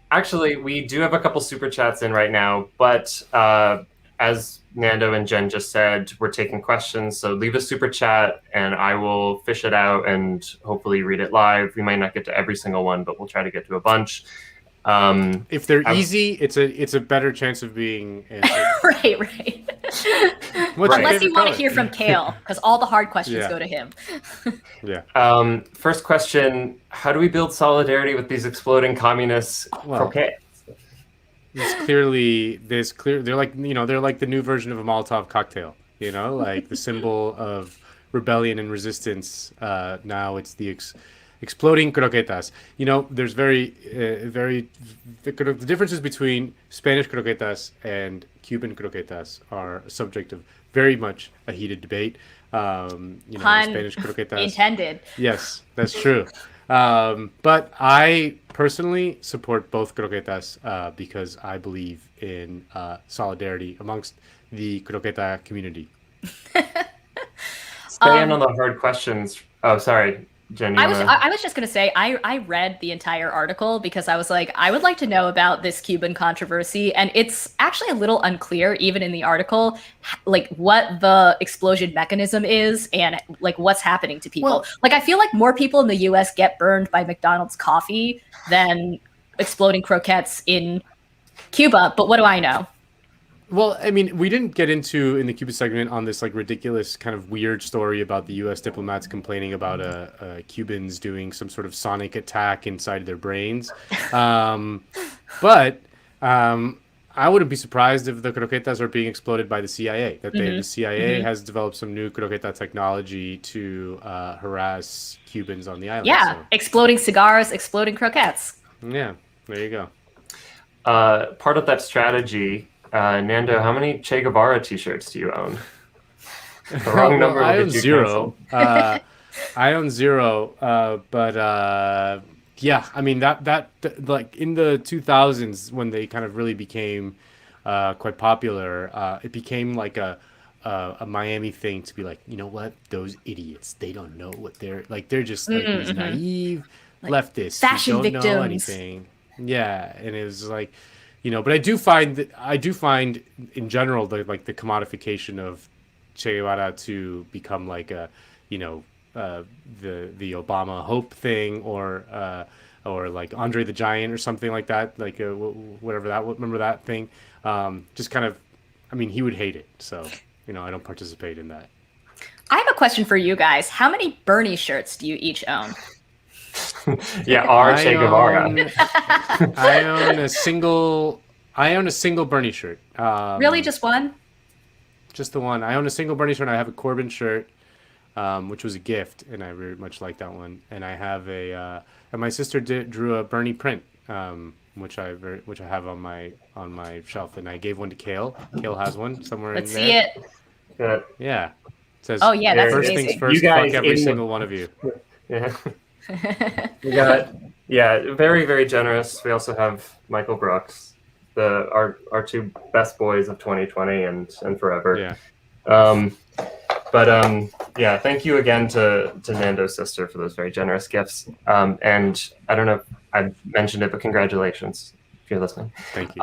Actually, we do have a couple super chats in right now, but as Nando and Jen just said, we're taking questions. So leave a super chat and I will fish it out and hopefully read it live. We might not get to every single one, but we'll try to get to a bunch. If they're easy, it's a better chance of being answered. Right. Unless you want to hear from Kale, because all the hard questions go to him. Yeah. First question: how do we build solidarity with these exploding communists? Well, they're like, they're like the new version of a Molotov cocktail, like the symbol of rebellion and resistance. Now it's the exploding croquetas. There's the differences between Spanish croquetas and Cuban croquetas are a subject of very much a heated debate. Pun Spanish croquetas intended. Yes, that's true. But I personally support both croquetas because I believe in solidarity amongst the croqueta community. Staying on the hard questions. Oh, sorry, Jen. I was just going to say, I read the entire article because I was like, I would like to know about this Cuban controversy. And it's actually a little unclear, even in the article, like what the explosion mechanism is and like what's happening to people. Like, I feel like more people in the US get burned by McDonald's coffee than exploding croquettes in Cuba. But what do I know? Well, I mean, we didn't get into in the Cuba segment on this like ridiculous kind of weird story about the U.S. diplomats complaining about Cubans doing some sort of sonic attack inside their brains. But I wouldn't be surprised if the croquetas are being exploded by the CIA. That the CIA has developed some new croqueta technology to harass Cubans on the island. Yeah, so. Exploding cigars, exploding croquettes. Yeah, there you go. Part of that strategy. Nando, how many Che Guevara t-shirts do you own? The wrong number. I own zero. I own zero. But yeah, I mean that like in the 2000s when they kind of really became quite popular, it became like a Miami thing to be like, you know what, those idiots, they don't know what they're like. They're just like these naive leftists who don't know anything. Yeah, and it was like. But I do find in general the commodification of Che Guevara to become like a, the Obama hope thing or like Andre the Giant or something like that, like remember that thing? Just kind of, I mean, he would hate it, so I don't participate in that. I have a question for you guys. How many Bernie shirts do you each own? Yeah, Che Guevara. I own a single Bernie shirt. Really, just one? Just the one. I own a single Bernie shirt. And I have a Corbyn shirt, which was a gift, and I very much like that one. And I have and my sister drew a Bernie print, which I have on my shelf, and I gave one to Kale. Kale has one somewhere Let's in there. see it. Yeah. It says, oh yeah, that's first amazing. things first. Fuck every single one of you. Yeah. We got very, very generous. We also have Michael Brooks, our two best boys of 2020 and forever. Yeah. Yeah, thank you again to Nando's sister for those very generous gifts. And I don't know if I've mentioned it, but congratulations if you're listening. Thank you.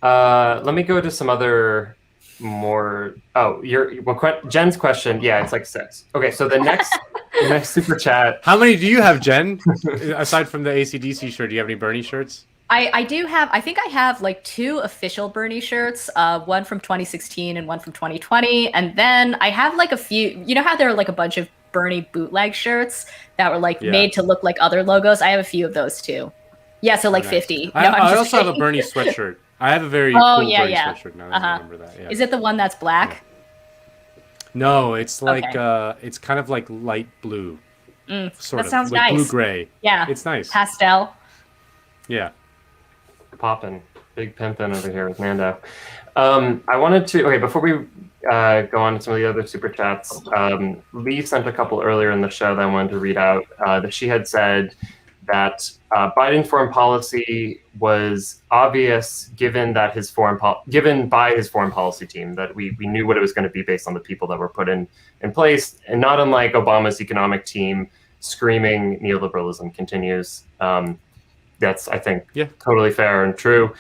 Let me go to some other more. Oh, Jen's question. Yeah, it's like 6. Okay, so the next super chat. How many do you have, Jen? Aside from the AC/DC shirt, do you have any Bernie shirts? I do have. I think I have like 2 official Bernie shirts. One from 2016 and one from 2020. And then I have like a few. You know how there are like a bunch of Bernie bootleg shirts that were like made to look like other logos. I have a few of those too. Yeah, so like 50. I also have a Bernie sweatshirt. I have a very cool Bernie sweatshirt now that I remember that. Yeah. Is it the one that's black? No, it's like it's kind of like light blue. Sort that of. sounds like nice. Blue gray. Yeah. It's nice. Pastel. Yeah. Poppin'. Big pimpin' over here with Nando. I wanted to before we go on to some of the other super chats, Lee sent a couple earlier in the show that I wanted to read out. That she had said that Biden's foreign policy was obvious given by his foreign policy team, that we knew what it was going to be based on the people that were put in place, and not unlike Obama's economic team screaming neoliberalism continues. That's, I think, totally fair and true.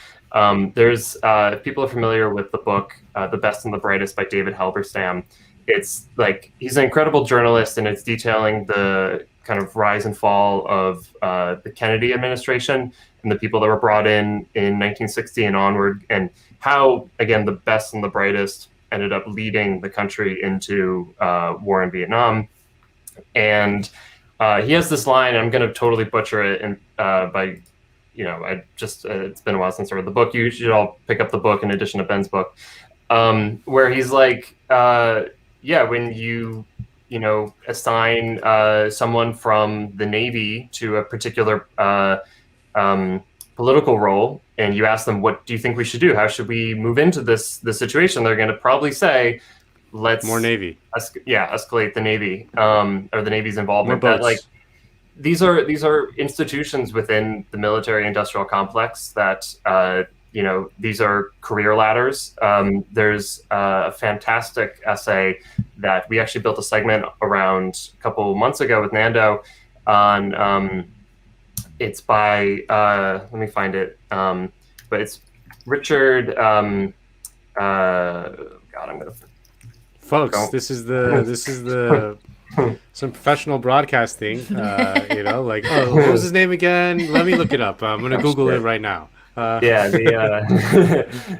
There's if people are familiar with the book The Best and the Brightest by David Halberstam. It's like he's an incredible journalist, and it's detailing the kind of rise and fall of the Kennedy administration and the people that were brought in 1960 and onward, and how, again, the best and the brightest ended up leading the country into war in Vietnam. And he has this line, I'm going to totally butcher it, and by I just it's been a while since I read the book. You should all pick up the book in addition to Ben's book, where he's like, when you assign someone from the Navy to a particular political role, and you ask them, what do you think we should do? How should we move into this situation? They're going to probably say, let's more Navy. Escalate the Navy, or the Navy's involvement. More That, boats. like, these are institutions within the military industrial complex that these are career ladders. There's a fantastic essay that we actually built a segment around a couple months ago with Nando on. It's by let me find it, but it's Richard. God, I'm gonna. Folks, this is the some professional broadcasting. What was his name again? Let me look it up. I'm gonna Google it right now. That's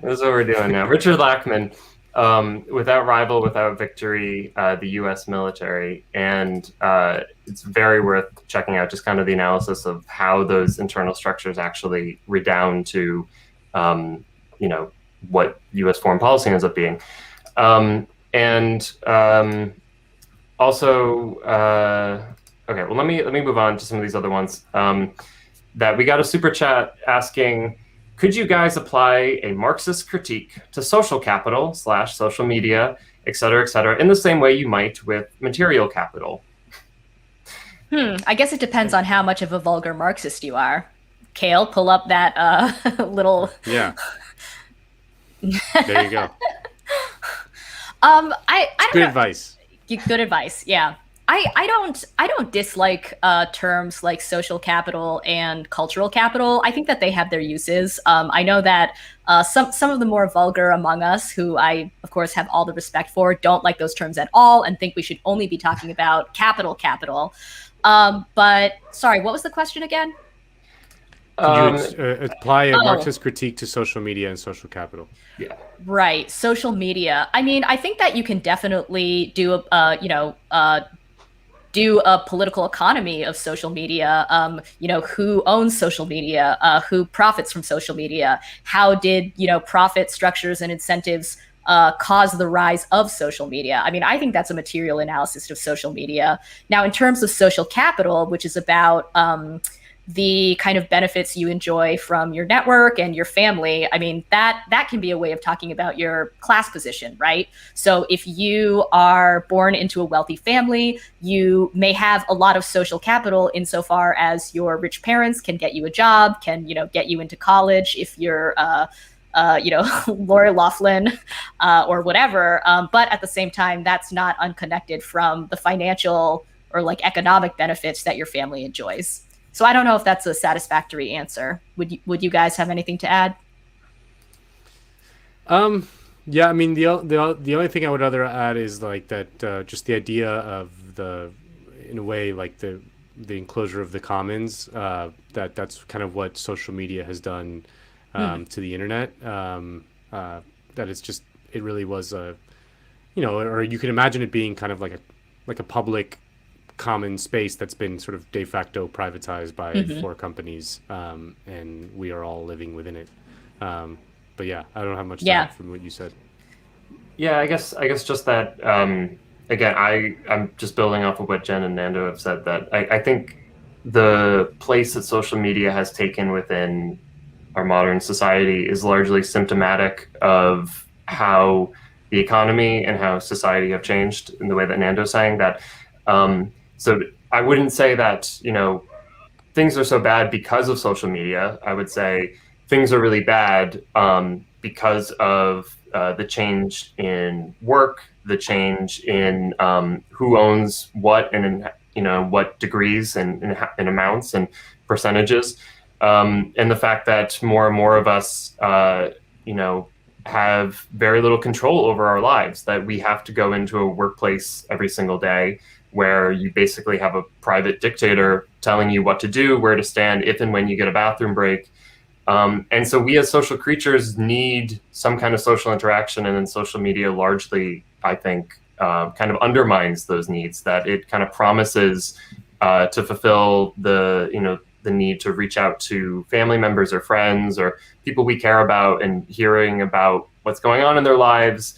what we're doing now. Richard Lackman, Without Rival, Without Victory, the U.S. Military, and it's very worth checking out. Just kind of the analysis of how those internal structures actually redound to, what U.S. foreign policy ends up being. Okay, well, let me move on to some of these other ones. That we got a super chat asking, could you guys apply a Marxist critique to social capital / social media, et cetera, in the same way you might with material capital? I guess it depends on how much of a vulgar Marxist you are. Kale, pull up that little. Yeah. There you go. I don't Good know. advice. Good advice. Yeah. I don't dislike terms like social capital and cultural capital. I think that they have their uses. I know that some of the more vulgar among us, who I of course have all the respect for, don't like those terms at all and think we should only be talking about capital. But sorry, what was the question again? Could you apply a Marxist critique to social media and social capital? Yeah. Right, social media. I mean, I think that you can definitely do a political economy of social media. Who owns social media? Who profits from social media? How did profit structures and incentives cause the rise of social media? I mean, I think that's a material analysis of social media. Now, in terms of social capital, which is about the kind of benefits you enjoy from your network and your family, I mean, that can be a way of talking about your class position, right? So if you are born into a wealthy family, you may have a lot of social capital insofar as your rich parents can get you a job, can get you into college if you're Lori Loughlin or whatever. But at the same time, that's not unconnected from the financial or like economic benefits that your family enjoys. So I don't know if that's a satisfactory answer. Would you guys have anything to add? Yeah, I mean the only thing I would rather add is like that just the idea of in a way like the enclosure of the commons, that's kind of what social media has done to the internet. That it really was a, or you can imagine it being kind of like a public common space that's been sort of de facto privatized by 4 companies, and we are all living within it. But yeah, I don't have much to add from what you said. Yeah, I guess just that, again, I'm just building off of what Jen and Nando have said, that I think the place that social media has taken within our modern society is largely symptomatic of how the economy and how society have changed in the way that Nando's saying that. So I wouldn't say that, things are so bad because of social media. I would say things are really bad because of the change in work, the change in who owns what and in what degrees and amounts and percentages, and the fact that more and more of us, have very little control over our lives, that we have to go into a workplace every single day where you basically have a private dictator telling you what to do, where to stand, if and when you get a bathroom break. And so we as social creatures need some kind of social interaction, and then social media largely, I think, kind of undermines those needs, that it kind of promises to fulfill the the need to reach out to family members or friends or people we care about and hearing about what's going on in their lives.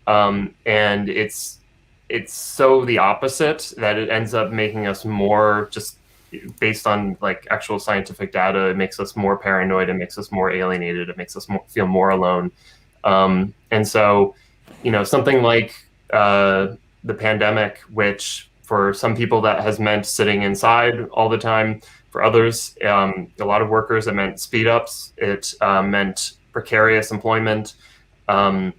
And it's so the opposite that it ends up making us more, just based on like actual scientific data, it makes us more paranoid, it makes us more alienated, it makes us feel more alone. And so, something like the pandemic, which for some people that has meant sitting inside all the time, for others, a lot of workers, it meant speed ups, it meant precarious employment. We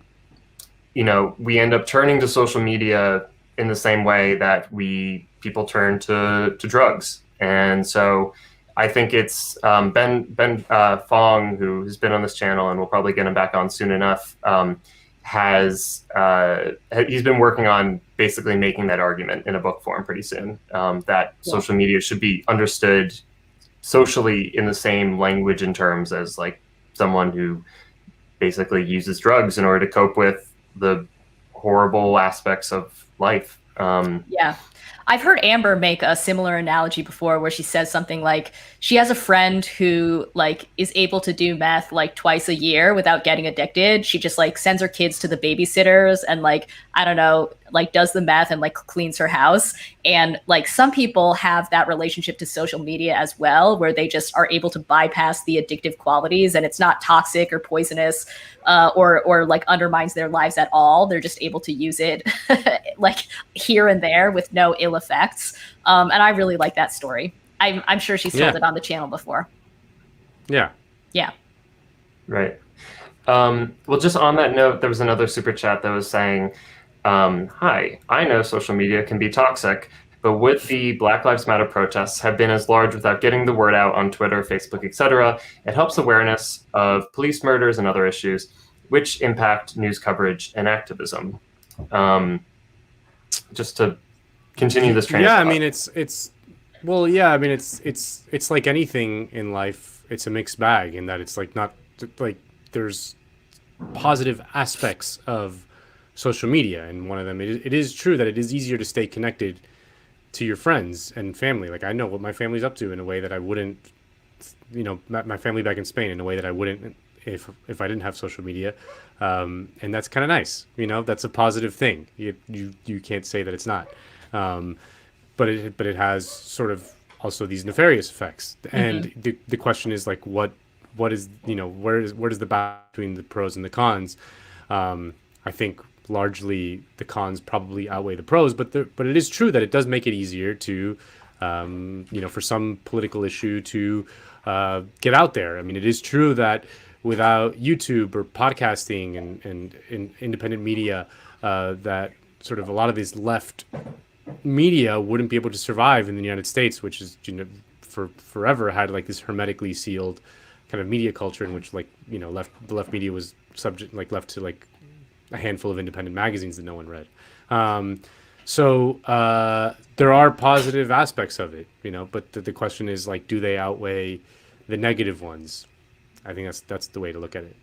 end up turning to social media in the same way that people turn to drugs. And so I think it's Ben Fong, who has been on this channel, and we'll probably get him back on soon enough, he's been working on basically making that argument in a book form pretty soon, that social media should be understood socially in the same language and terms as like someone who basically uses drugs in order to cope with the horrible aspects of life. Yeah. I've heard Amber make a similar analogy before where she says something like she has a friend who like is able to do meth like twice a year without getting addicted. She just like sends her kids to the babysitters and like, I don't know, like does the meth and like cleans her house. And like some people have that relationship to social media as well, where they just are able to bypass the addictive qualities and it's not toxic or poisonous or like undermines their lives at all. They're just able to use it like here and there with no ill effects. And I really like that story. I'm sure she's told it on the channel before. Yeah. Yeah. Right. Well, just on that note, there was another super chat that was saying, hi, I know social media can be toxic, but would the Black Lives Matter protests have been as large without getting the word out on Twitter, Facebook, etc.? It helps awareness of police murders and other issues, which impact news coverage and activism. Just to continue this train of thought. I mean, it's like anything in life. It's a mixed bag in that it's like not like there's positive aspects of social media, and one of them it is true that it is easier to stay connected to your friends and family. Like I know what my family's up to in a way that I wouldn't, my family back in Spain in a way that I wouldn't if I didn't have social media, and that's kind of nice. That's a positive thing. You can't say that it's not, but it has sort of also these nefarious effects. And the question is like what is where does the balance between the pros and the cons? I think largely the cons probably outweigh the pros, but it is true that it does make it easier to for some political issue to get out there. I mean, it is true that without YouTube or podcasting and independent media, that sort of a lot of these left media wouldn't be able to survive in the United States, which is for forever had like this hermetically sealed kind of media culture in which the left media was left to like a handful of independent magazines that no one read. So there are positive aspects of it, but the question is like, do they outweigh the negative ones? I think that's the way to look at it.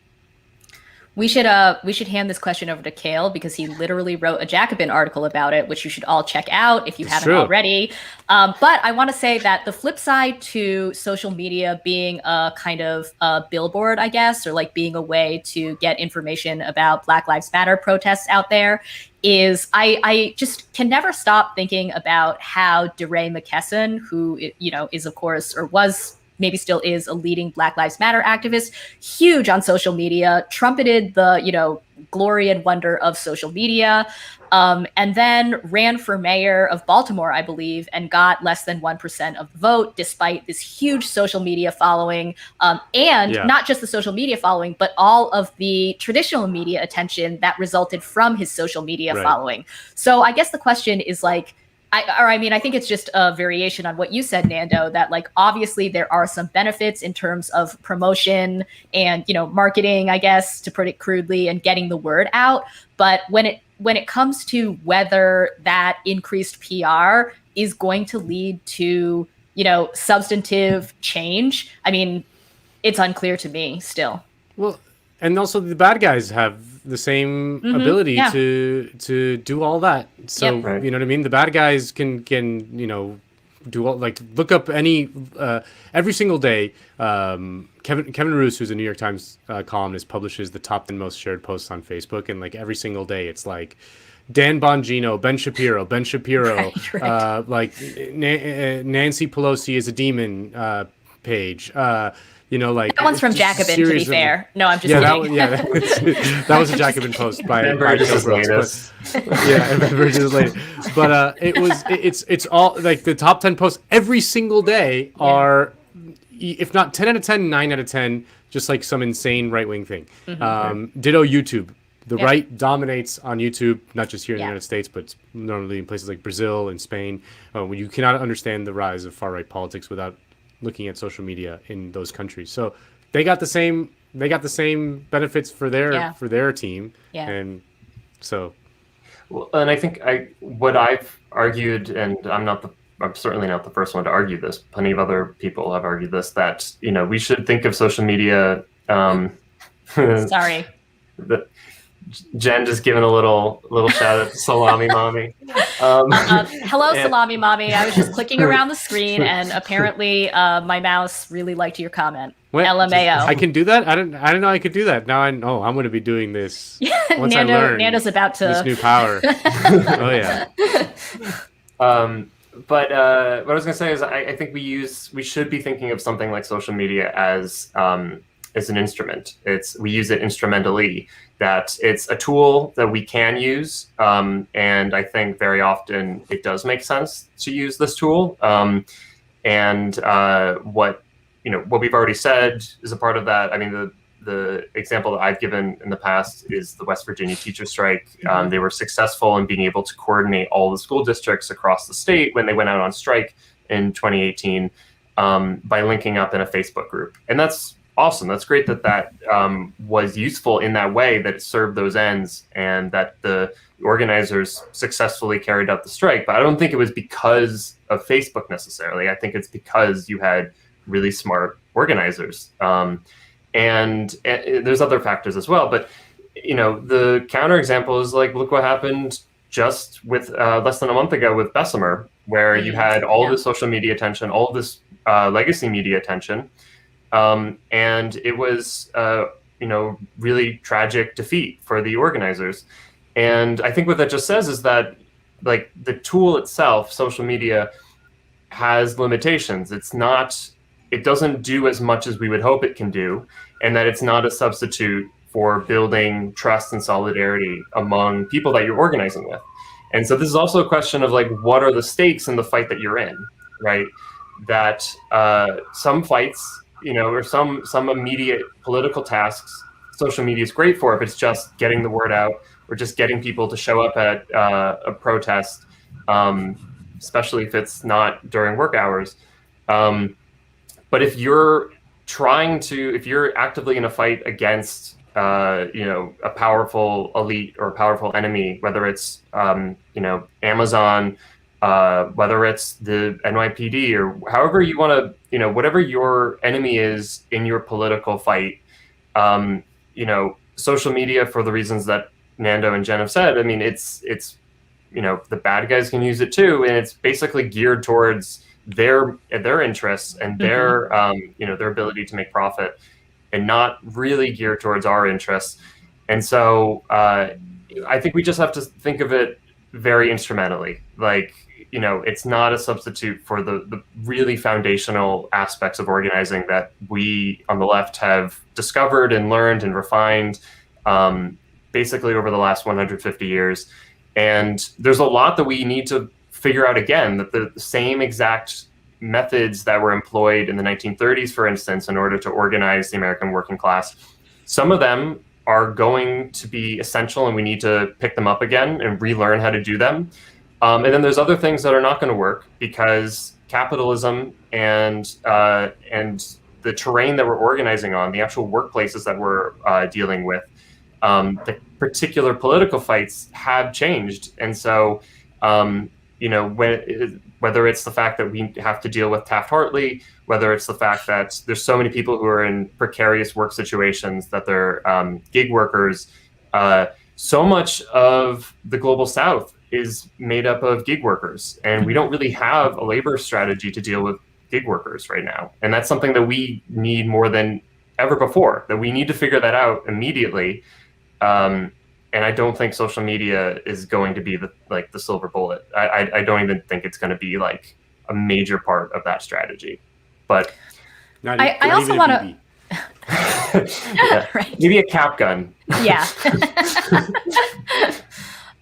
We should hand this question over to Kale because he literally wrote a Jacobin article about it, which you should all check out if you haven't already. But I want to say that the flip side to social media being a kind of a billboard, I guess, or like being a way to get information about Black Lives Matter protests out there is I just can never stop thinking about how DeRay McKesson, who, is of course, or was maybe still is a leading Black Lives Matter activist, huge on social media, trumpeted the, glory and wonder of social media, and then ran for mayor of Baltimore, I believe, and got less than 1% of the vote, despite this huge social media following, not just the social media following, but all of the traditional media attention that resulted from his social media following. So I guess the question is like, I think it's just a variation on what you said, Nando, that like obviously there are some benefits in terms of promotion and, marketing, I guess, to put it crudely, and getting the word out. But when it comes to whether that increased PR is going to lead to, substantive change, I mean, it's unclear to me still. Well, and also the bad guys have the same ability to do all that. So, you know what I mean? The bad guys can look up any every single day. Kevin Roos, who's a New York Times columnist, publishes the top 10 most shared posts on Facebook, and like every single day, it's like Dan Bongino, Ben Shapiro, Nancy Pelosi is a demon page. Like that one's from Jacobin, to be fair. No, I'm just kidding. That was a Jacobin post by Ben Burgis' latest. Yeah, Ben Burgis' latest. But it's all like the top 10 posts every single day are, if not 10 out of 10, 9 out of 10, just like some insane right-wing thing. Ditto YouTube. The right dominates on YouTube, not just here in the United States, but normally in places like Brazil and Spain. When you cannot understand the rise of far-right politics without looking at social media in those countries. So they got the same benefits for their team. Yeah. And so and I think what I've argued, and I'm certainly not the first one to argue this, plenty of other people have argued this, that we should think of social media sorry. Jen just giving a little shout out to Salami Mommy. Hello, Salami Mommy. I was just clicking around the screen, and apparently my mouse really liked your comment. LMAO. I can do that? I didn't know I could do that. Now I know I'm going to be doing this once I learn Nando's about to this new power. Oh yeah. But what I was going to say is I think we should be thinking of something like social media as an instrument. We use it instrumentally. That it's a tool that we can use, and I think very often it does make sense to use this tool. And what we've already said is a part of that. I mean, the example that I've given in the past is the West Virginia teacher strike. They were successful in being able to coordinate all the school districts across the state when they went out on strike in 2018 by linking up in a Facebook group, and that's awesome. That's great that was useful in that way, that it served those ends, and that the organizers successfully carried out the strike. But I don't think it was because of Facebook necessarily. I think it's because you had really smart organizers. And there's other factors as well. But, the counterexample is like, look what happened just with less than a month ago with Bessemer, where you had all this social media attention, all this legacy media attention. And it was, really tragic defeat for the organizers. And I think what that just says is that, like, the tool itself, social media, has limitations. It doesn't do as much as we would hope it can do, and that it's not a substitute for building trust and solidarity among people that you're organizing with. And so this is also a question of, like, what are the stakes in the fight that you're in, right? That some fights, or some immediate political tasks, social media is great for if it's just getting the word out or just getting people to show up at a protest, especially if it's not during work hours. But if you're actively in a fight against, a powerful elite or a powerful enemy, whether it's, Amazon, whether it's the NYPD or however you want to, whatever your enemy is in your political fight, social media, for the reasons that Nando and Jen have said, I mean, it's the bad guys can use it too, and it's basically geared towards their interests and their their ability to make profit, and not really geared towards our interests. And so I think we just have to think of it very instrumentally. Like, it's not a substitute for the really foundational aspects of organizing that we on the left have discovered and learned and refined basically over the last 150 years. And there's a lot that we need to figure out again, that the same exact methods that were employed in the 1930s, for instance, in order to organize the American working class, some of them are going to be essential, and we need to pick them up again and relearn how to do them. And then there's other things that are not going to work because capitalism and the terrain that we're organizing on, the actual workplaces that we're dealing with, the particular political fights have changed. And so, whether it's the fact that we have to deal with Taft-Hartley, whether it's the fact that there's so many people who are in precarious work situations, that they're gig workers, so much of the global South is made up of gig workers, and we don't really have a labor strategy to deal with gig workers right now. And that's something that we need more than ever before, that we need to figure that out immediately. And I don't think social media is going to be the silver bullet. I don't even think it's going to be like a major part of that strategy. But I also want to yeah, right. Maybe a cap gun. Yeah.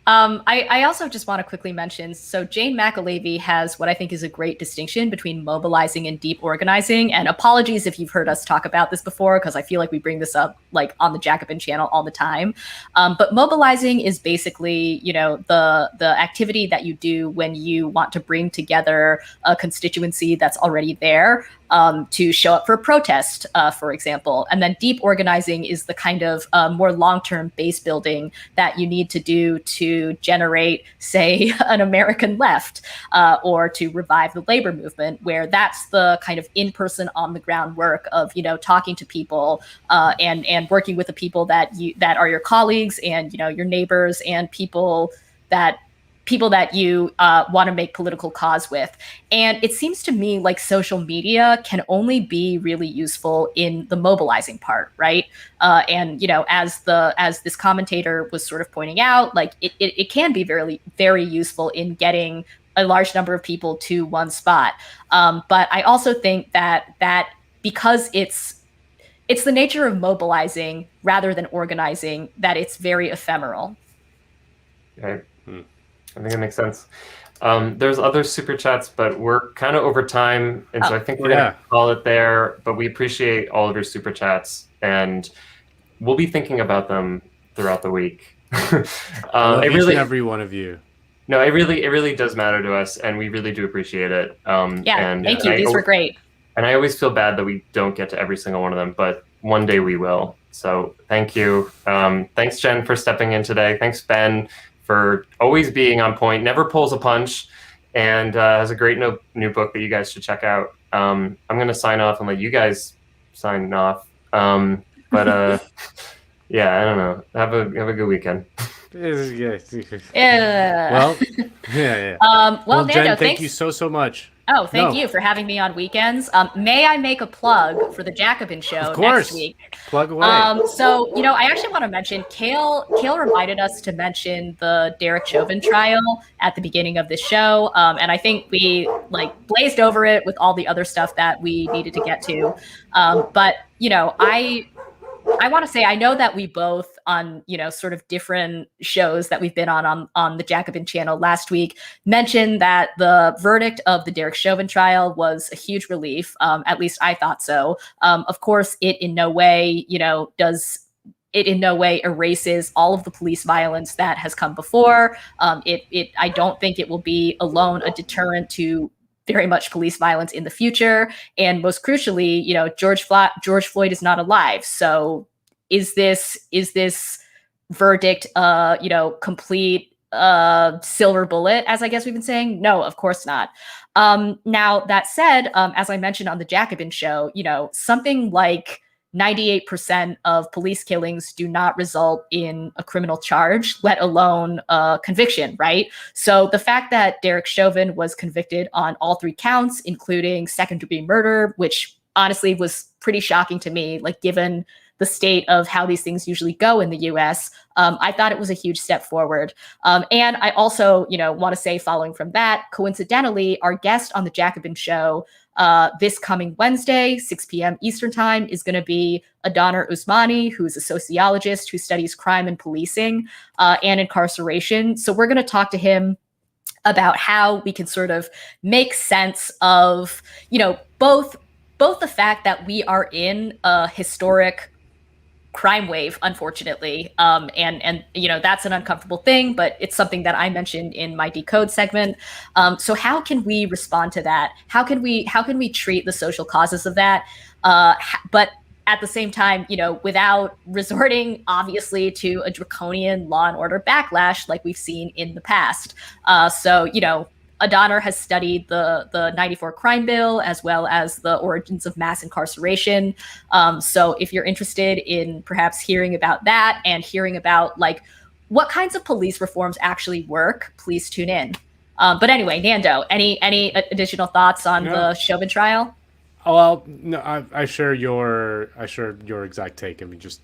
I also just want to quickly mention, so Jane McAlevey has what I think is a great distinction between mobilizing and deep organizing. And apologies if you've heard us talk about this before, because I feel like we bring this up like on the Jacobin channel all the time. But mobilizing is basically, you know, the activity that you do when you want to bring together a constituency that's already there to show up for a protest, for example. And then deep organizing is the kind of more long-term base building that you need to do to generate, say, an American left, or to revive the labor movement, where that's the kind of in-person, on-the-ground work of, you know, talking to people and working with the people that are your colleagues and, you know, your neighbors and people that you want to make political cause with. And it seems to me like social media can only be really useful in the mobilizing part, right? And, you know, as this commentator was sort of pointing out, like it can be very, very useful in getting a large number of people to one spot. But I also think that because it's the nature of mobilizing rather than organizing, that it's very ephemeral. Right. I think it makes sense. There's other super chats, but we're kind of over time, and so I think we're gonna call it there. But we appreciate all of your super chats, and we'll be thinking about them throughout the week. Every one of you. No, it really does matter to us, and we really do appreciate it. Thank you. These were great. And I always feel bad that we don't get to every single one of them, but one day we will. So thank you. Thanks, Jen, for stepping in today. Thanks, Ben, for always being on point, never pulls a punch, and has a great new book that you guys should check out. I'm going to sign off and let you guys sign off. Yeah, I don't know. Have a good weekend. Yeah. Well, Nando, Jen, thank you so much. Oh, thank you for having me on weekends. May I make a plug for the Jacobin show next week? Plug away. So, you know, I actually want to mention, Kale reminded us to mention the Derek Chauvin trial at the beginning of this show. And I think we blazed over it with all the other stuff that we needed to get to. But, you know, I want to say, I know that we both on, you know, sort of different shows that we've been on the Jacobin channel last week mentioned that the verdict of the Derek Chauvin trial was a huge relief. At least I thought so. Of course, it in no way, you know, erases all of the police violence that has come before. I don't think it will be alone a deterrent to very much police violence in the future. And most crucially, you know, George Floyd is not alive. So is this verdict, you know, complete silver bullet, as I guess we've been saying? No, of course not. Now that said, as I mentioned on the Jacobin show, you know, something like 98% of police killings do not result in a criminal charge, let alone a conviction, right? So the fact that Derek Chauvin was convicted on all 3 counts, including second-degree murder, which honestly was pretty shocking to me, like given the state of how these things usually go in the US, I thought it was a huge step forward. And I also, you know, want to say, following from that, coincidentally, our guest on the Jacobin show this coming Wednesday, 6 p.m. Eastern time, is going to be Adaner Usmani, who's a sociologist who studies crime and policing and incarceration. So we're going to talk to him about how we can sort of make sense of, you know, both the fact that we are in a historic crime wave, unfortunately, and you know, that's an uncomfortable thing, but it's something that I mentioned in my Decode segment. So how can we respond to that? How can we treat the social causes of that, but at the same time, you know, without resorting obviously to a draconian law and order backlash like we've seen in the past? So, you know, Adaner has studied the 94 crime bill as well as the origins of mass incarceration. So if you're interested in perhaps hearing about that and hearing about like what kinds of police reforms actually work, please tune in. But anyway, Nando, any additional thoughts on the Chauvin trial? Oh, well, no, I share your exact take. I mean, just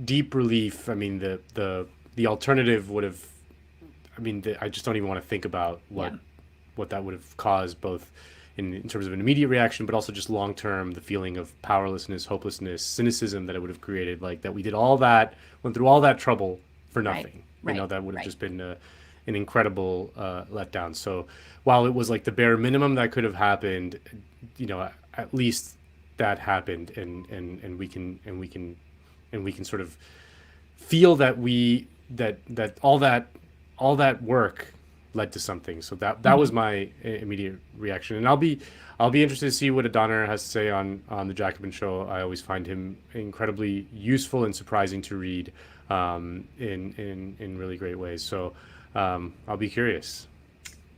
deep relief. I mean, the alternative would have. I mean, I just don't even want to think about what that would have caused, both in terms of an immediate reaction, but also just long term, the feeling of powerlessness, hopelessness, cynicism that it would have created. Like that we did all that, went through all that trouble for nothing. Right. You know, that would have just been an incredible letdown. So while it was like the bare minimum that could have happened, you know, at least that happened, and we can sort of feel that that all that work led to something. So that was my immediate reaction, and I'll be interested to see what Adoner has to say on the Jacobin show. I always find him incredibly useful and surprising to read in really great ways. So I'll be curious.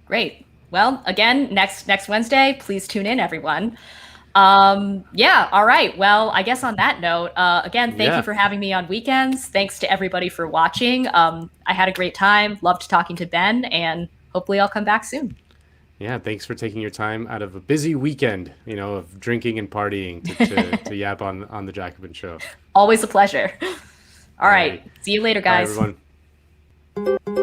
Great. Well, again, next Wednesday, please tune in, everyone. Yeah. All right. Well, I guess on that note, again, thank you for having me on Weekends. Thanks to everybody for watching. I had a great time. Loved talking to Ben, and hopefully I'll come back soon. Yeah. Thanks for taking your time out of a busy weekend, you know, of drinking and partying to yap on the Jacobin show. Always a pleasure. All right. See you later, guys. Bye, everyone.